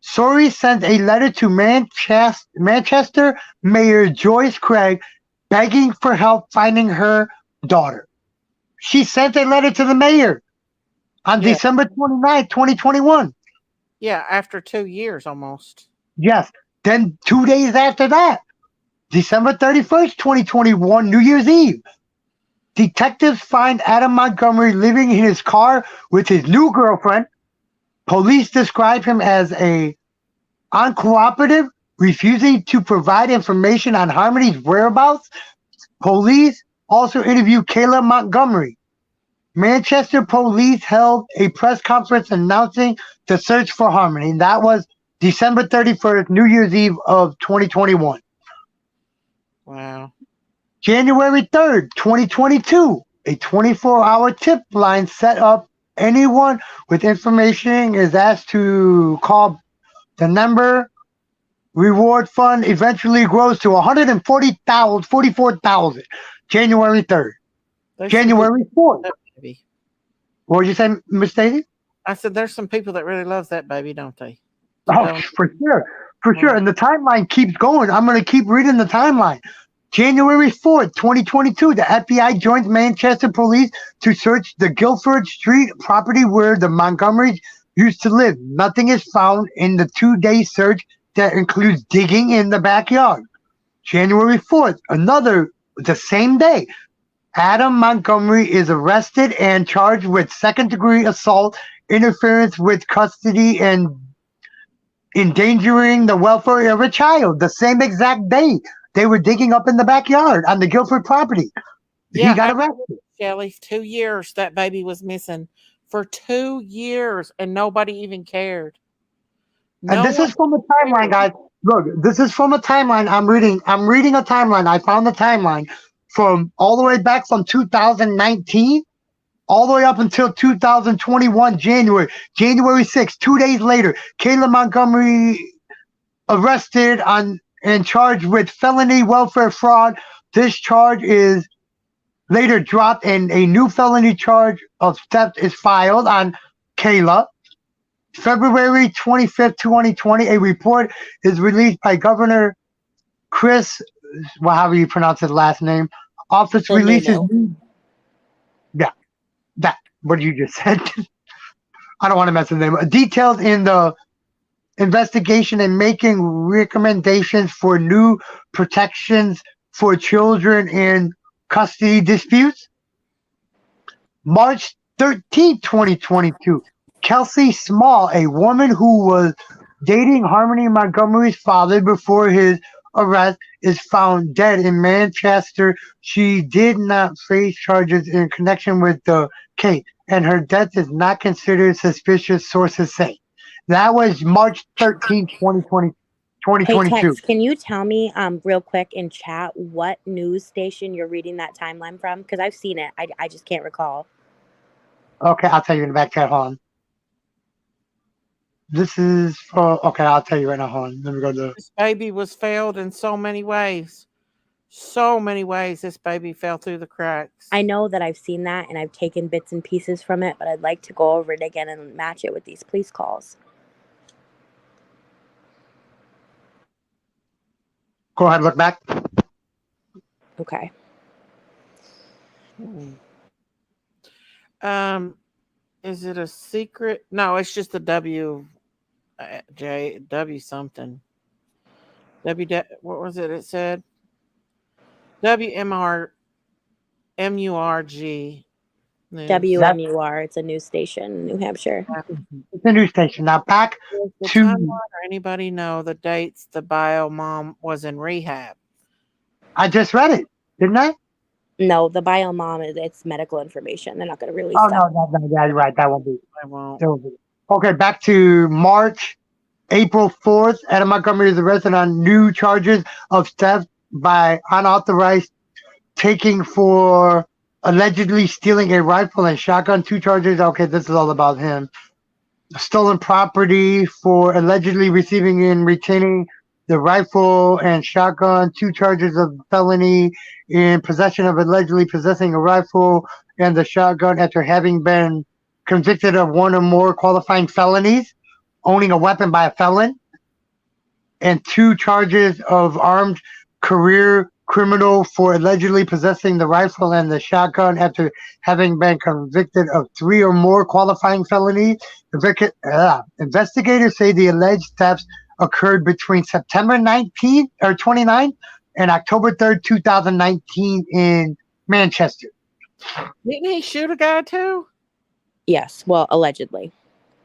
Sori sent a letter to Manchester Mayor Joyce Craig begging for help finding her daughter. She sent a letter to the mayor on December 29th, 2021. Yeah, after 2 years almost. Yes. Then 2 days after that, December 31st, 2021, New Year's Eve, detectives find Adam Montgomery living in his car with his new girlfriend. Police describe him as a uncooperative, refusing to provide information on Harmony's whereabouts. Police also interviewed Kayla Montgomery. Manchester police held a press conference announcing the search for Harmony. And that was December 31st, New Year's Eve of 2021. Wow. January 3rd, 2022, a 24-hour tip line set up. Anyone with information is asked to call the number. Reward fund eventually grows to 44,000. January 3rd. January 4th. What did you say, Miss Daisy? I said there's some people that really love that baby, don't they? Oh, for sure. For sure. And the timeline keeps going. I'm going to keep reading the timeline. January 4th, 2022, the FBI joins Manchester police to search the Guildford Street property where the Montgomerys used to live. Nothing is found in the 2-day search that includes digging in the backyard. January 4th, the same day, Adam Montgomery is arrested and charged with second-degree assault, interference with custody, and endangering the welfare of a child. The same exact day they were digging up in the backyard on the Guildford property. Yeah, he got arrested. Shelly, 2 years that baby was missing. For 2 years, and nobody even cared. And this is from a timeline, guys. Look, this is from a timeline. I'm reading a timeline. I found the timeline from all the way back from 2019 all the way up until 2021 January 6th, 2 days later. Kayla Montgomery arrested and charged with felony welfare fraud. This charge is later dropped and a new felony charge of theft is filed on Kayla. February 25th, 2020, a report is released by Governor Chris, however you pronounce his last name. Office releases. Yeah, that, what you just said. I don't want to mess with them. Details in the investigation and making recommendations for new protections for children in custody disputes. March 13th, 2022. Kelsey Small, a woman who was dating Harmony Montgomery's father before his arrest, is found dead in Manchester. She did not face charges in connection with the case, and her death is not considered suspicious, sources say. That was March 13th, 2022. Hey, Tex, can you tell me real quick in chat what news station you're reading that timeline from? Because I've seen it. I just can't recall. Okay, I'll tell you in the back chat. Hold on. This is for, okay, I'll tell you right now. Hold on. Let me go to. This baby was failed in so many ways. So many ways this baby fell through the cracks. I know that I've seen that and I've taken bits and pieces from it, but I'd like to go over it again and match it with these police calls. Go ahead, look back. Okay. Is it a secret? No, it's just a W something. What was it? It said WMURG. WMUR. It's a news station in New Hampshire. It's a news station. Now back to. Or anybody know the dates the bio mom was in rehab? I just read it, didn't I? No, the bio mom, it's medical information. They're not going to release that. No, yeah, you're right. That won't be. I won't. Okay, back to April 4th. Adam Montgomery is arrested on new charges of theft by unauthorized taking for allegedly stealing a rifle and shotgun. 2 charges. Okay, this is all about him. stolen property for allegedly receiving and retaining the rifle and shotgun, 2 charges of felony in possession of allegedly possessing a rifle and the shotgun after having been convicted of 1 or more qualifying felonies, owning a weapon by a felon, and 2 charges of armed career criminal for allegedly possessing the rifle and the shotgun after having been convicted of 3 or more qualifying felonies. Investigators say the alleged thefts occurred between September 19th or 29th and October 3rd, 2019 in Manchester. Didn't he shoot a guy too? Yes, well, allegedly.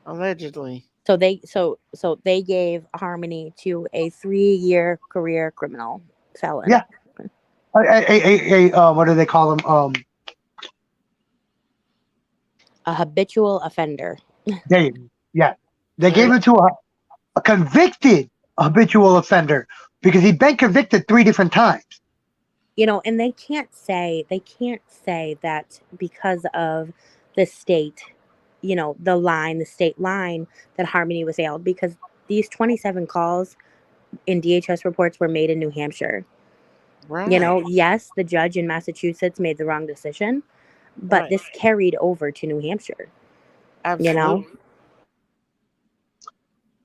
Allegedly. So they gave Harmony to a 3-year career criminal felon. Yeah. What do they call him? A habitual offender. They gave him to a convicted habitual offender because he'd been convicted 3 different times. You know, and they can't say that because of the state, you know, the state line that Harmony was failed, because these 27 calls in DHS reports were made in New Hampshire. Right. You know, yes, the judge in Massachusetts made the wrong decision, but Right. this carried over to New Hampshire. Absolutely. You know?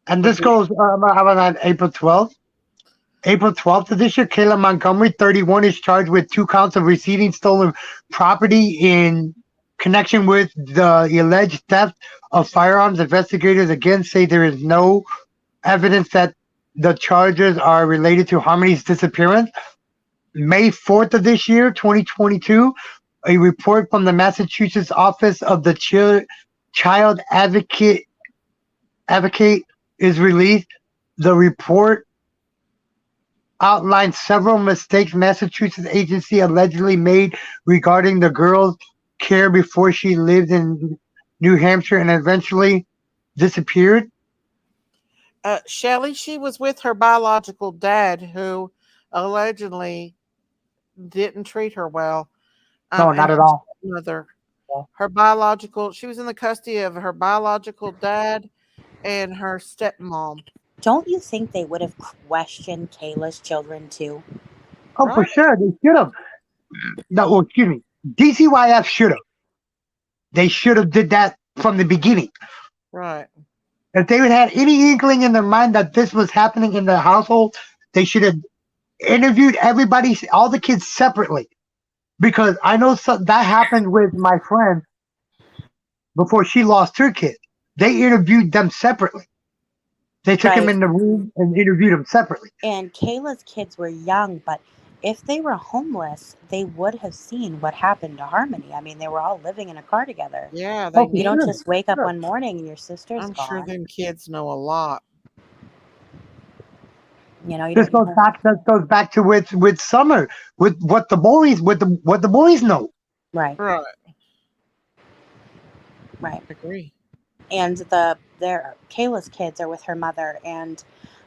And this goes, how about on April 12th? April 12th of this year, Kayla Montgomery, 31, is charged with 2 counts of receiving stolen property in connection with the alleged theft of firearms. Investigators again say there is no evidence that the charges are related to Harmony's disappearance. May 4th of this year, 2022, a report from the Massachusetts Office of the Child Advocate is released. The report outlines several mistakes Massachusetts agency allegedly made regarding the girl's care before she lived in New Hampshire and eventually disappeared. Shelley, she was with her biological dad, who allegedly didn't treat her well. No, not at all. Mother, Yeah. she was in the custody of her biological dad and her stepmom. Don't you think they would have questioned Kayla's children too? Oh, Right. for sure. They should have. No, well, excuse me. DCYF should have. They should have did that from the beginning. Right. If they would have had any inkling in their mind that this was happening in the household, they should have interviewed everybody, all the kids separately. Because I know that happened with my friend before she lost her kid. They interviewed them separately. They took him in the room and interviewed him separately. And Kayla's kids were young, but if they were homeless, they would have seen what happened to Harmony. I mean, they were all living in a car together. Yeah. You don't just wake up one morning and your sister's I'm gone. sure them kids know a lot. You know, This goes back to with Summer, with what the boys know. Right. Right. Right. Agree. And Kayla's kids are with her mother, and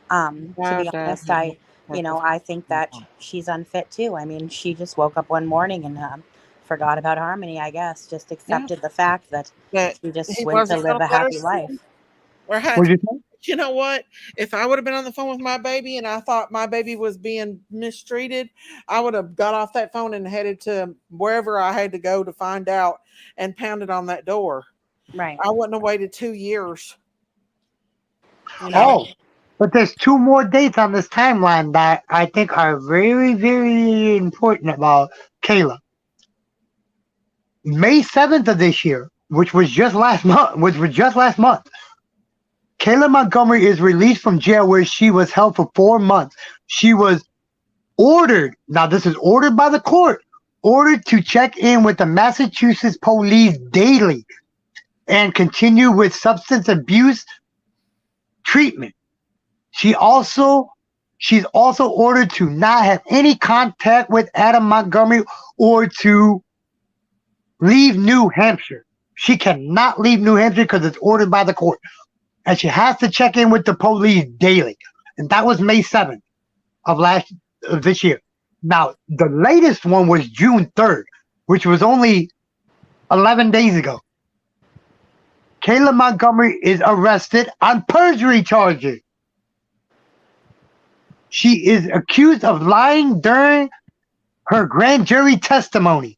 to be honest, I think that she's unfit too. I mean, she just woke up one morning and forgot about Harmony. I guess just accepted the fact that she just went to live a happy life. Right. You know what? If I would have been on the phone with my baby and I thought my baby was being mistreated, I would have got off that phone and headed to wherever I had to go to find out and pounded on that door. Right. I wouldn't have waited 2 years. You know? Oh, but there's 2 more dates on this timeline that I think are very, very important about Kayla. May 7th of this year, which was just last month, Kayla Montgomery is released from jail where she was held for 4 months. She was ordered, now this is ordered by the court, ordered to check in with the Massachusetts police daily and continue with substance abuse treatment. She's also ordered to not have any contact with Adam Montgomery or to leave New Hampshire. She cannot leave New Hampshire because it's ordered by the court. And she has to check in with the police daily. And that was May 7th of this year. Now, the latest one was June 3rd, which was only 11 days ago. Kayla Montgomery is arrested on perjury charges. She is accused of lying during her grand jury testimony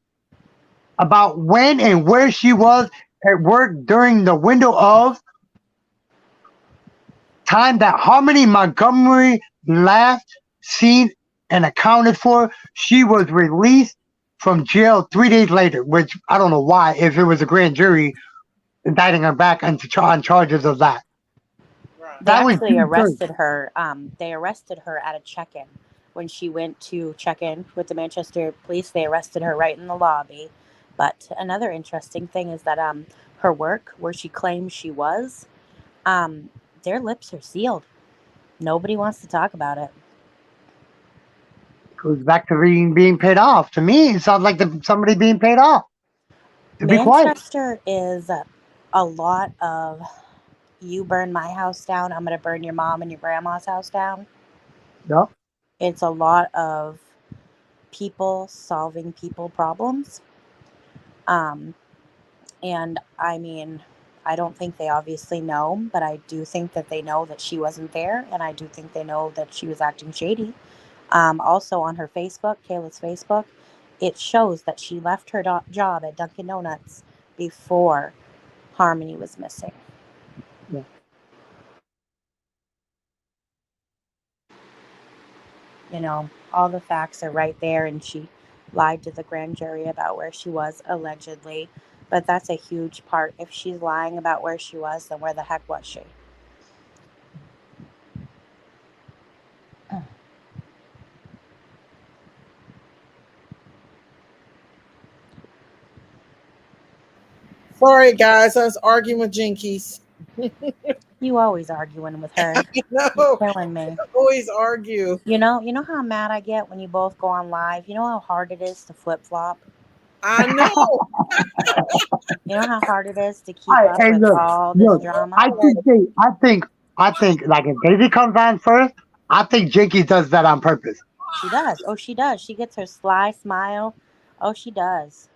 about when and where she was at work during the window of time that Harmony Montgomery laughed, seen, and accounted for. She was released from jail 3 days later, which I don't know why, if it was a grand jury indicting her back on charges of that. Right. They That was actually June 3rd. arrested her. They arrested her at a check-in when she went to check in with the Manchester police. They arrested her right in the lobby. But another interesting thing is that her work, where she claims she was, their lips are sealed. Nobody wants to talk about it. Goes back to being paid off. To me, it sounds like somebody being paid off to be quiet. Manchester is a lot of, you burn my house down, I'm going to burn your mom and your grandma's house down. Yep. It's a lot of people solving people problems. And I mean, I don't think they obviously know, but I do think that they know that she wasn't there, and I do think they know that she was acting shady. Also on her Facebook, Kayla's Facebook, it shows that she left her job at Dunkin' Donuts before Harmony was missing. Yeah. You know, all the facts are right there, and she lied to the grand jury about where she was, allegedly. But that's a huge part. If she's lying about where she was, then where the heck was she? Sorry, guys. I was arguing with Jinkies. You always arguing with her. No, You're killing me. I always argue. You know how mad I get when you both go on live? You know how hard it is to flip-flop? I know. You know how hard it is to keep up Hey, with look, all this drama? I think, like if Daisy comes on first, I think Jinky does that on purpose. She does. Oh, she does. She gets her sly smile. Oh, she does.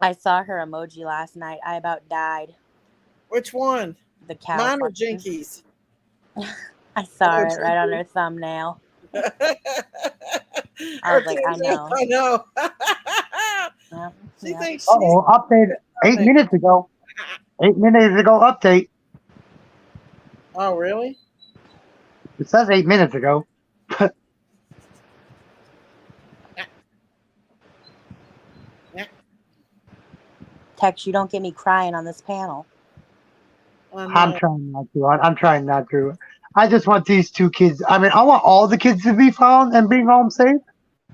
I saw her emoji last night. I about died. Which one? The cow. Mine or one. Jinkies? I saw Oh, it right on her thumbnail. I was like, I know. I know. Yeah, She yeah. thinks she's Update 8 minutes ago. 8 minutes ago, update. Oh, really? It says 8 minutes ago. Tex, you don't get me crying on this panel. I'm trying not to. I'm trying not to. I just want these two kids. I mean, I want all the kids to be found and bring home safe.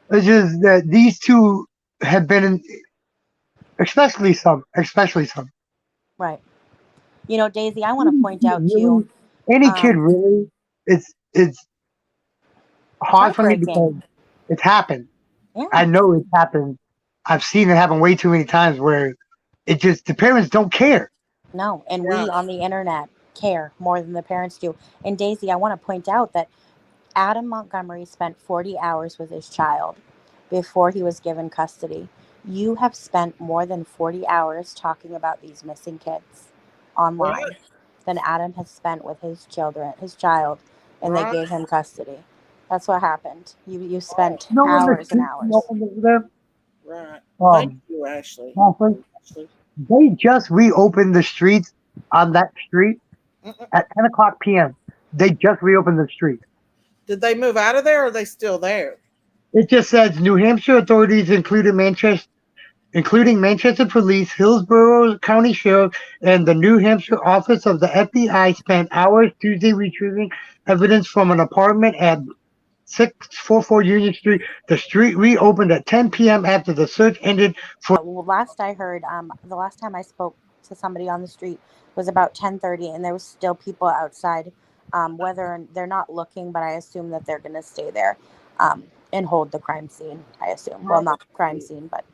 It's just that these two have been in, especially some. Right. You know, Daisy, I want to point out too. Any kid really, it's hard for me because it's happened. Yeah. I know it's happened. I've seen it happen way too many times where it just, the parents don't care. No, and we on the internet care more than the parents do. And Daisy, I want to point out that Adam Montgomery spent 40 hours with his child before he was given custody. You have spent more than 40 hours talking about these missing kids online than Adam has spent with his child, and they gave him custody. That's what happened. You spent hours and hours. Right. Thank you, Ashley. They just reopened the streets on that street at 10 o'clock p.m. They just reopened the street. Did they move out of there, or are they still there? It just says New Hampshire authorities, including Manchester Police, Hillsborough County Sheriff, and the New Hampshire Office of the FBI, spent hours Tuesday retrieving evidence from an apartment at 644 Union Street. The street reopened at 10 p.m. after the search ended. Well, last I heard, the last time I spoke to somebody on the street was about 10:30, and there was still people outside. Whether they're not looking, but I assume that they're going to stay there and hold the crime scene. I assume. Well, not crime scene, but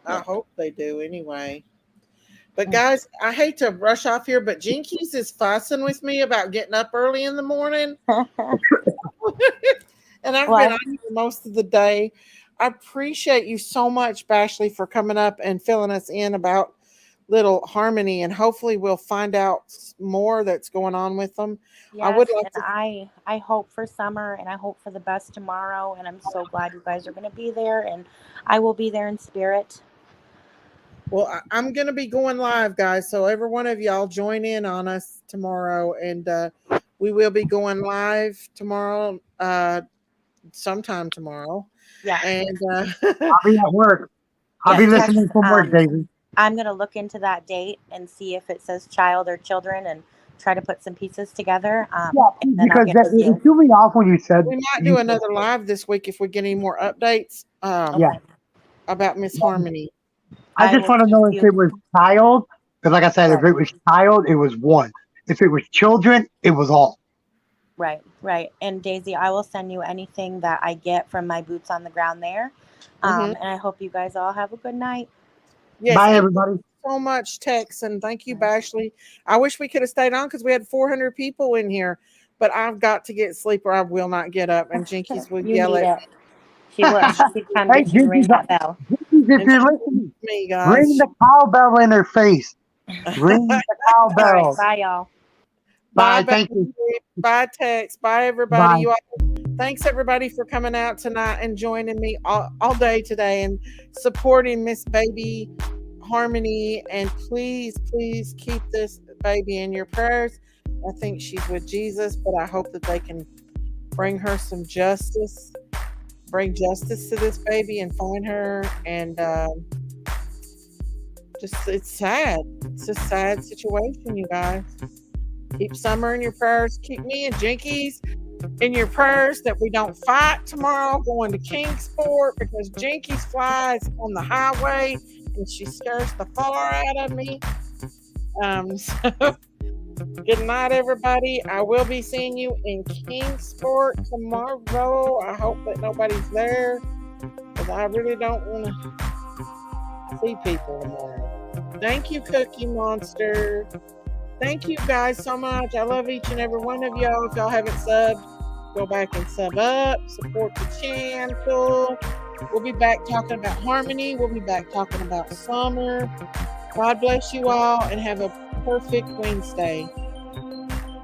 I hope they do anyway. But guys, I hate to rush off here, but Jinkies is fussing with me about getting up early in the morning. And I've been on here most of the day. I appreciate you so much, Bashley, for coming up and filling us in about little Harmony, and hopefully we'll find out more that's going on with them. Yes, I would like and to. I hope for Summer, and I hope for the best tomorrow, and I'm so glad you guys are going to be there, and I will be there in spirit. Well, I'm going to be going live, guys. So every one of y'all join in on us tomorrow, and we will be going live tomorrow, sometime tomorrow. Yeah. And I'll be at work. I'll be Yes, listening from work, Daisy. I'm going to look into that date and see if it says child or children and try to put some pieces together. Yeah, And then I'll because get that, with it you. threw me off when you said. we might do another live this week if we get any more updates Yeah. about Miss Harmony. I just want to know if it was child, because like I said, if it was child, it was one. If it was children, it was all. Right, right. And Daisy, I will send you anything that I get from my boots on the ground there. And I hope you guys all have a good night. Yes, Bye, everybody. Thank you so much, Tex, and thank you, Bashley. I wish we could have stayed on because we had 400 people in here, but I've got to get sleep or I will not get up. And Jinkies would You yell need at it. She will. She'd come Hey, get you and ring Jinkies, that bell. if you're listening, me, guys. ring the cowbell in her face. Ring the All right, cowbell. bye, y'all. Bye. Bye, Thank you. Bye, Tex. Bye, everybody. Bye. You all, thanks, everybody, for coming out tonight and joining me all day today and supporting Miss Baby Harmony. And please, please keep this baby in your prayers. I think she's with Jesus, but I hope that they can bring her some justice, bring justice to this baby and find her. And just, it's sad. It's a sad situation, you guys. Keep Summer in your prayers. Keep me and Jinkies in your prayers that we don't fight tomorrow going to Kingsport, because Jinkies flies on the highway and she scares the far out of me. So good night, everybody. I will be seeing you in Kingsport tomorrow. I hope that nobody's there, because I really don't want to see people tomorrow. Thank you, Cookie Monster. Thank you guys so much. I love each and every one of y'all. If y'all haven't subbed, go back and sub up. Support the channel. We'll be back talking about Harmony. We'll be back talking about Summer. God bless you all and have a perfect Wednesday.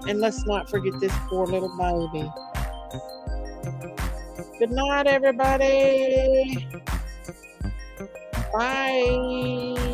And let's not forget this poor little baby. Good night, everybody. Bye.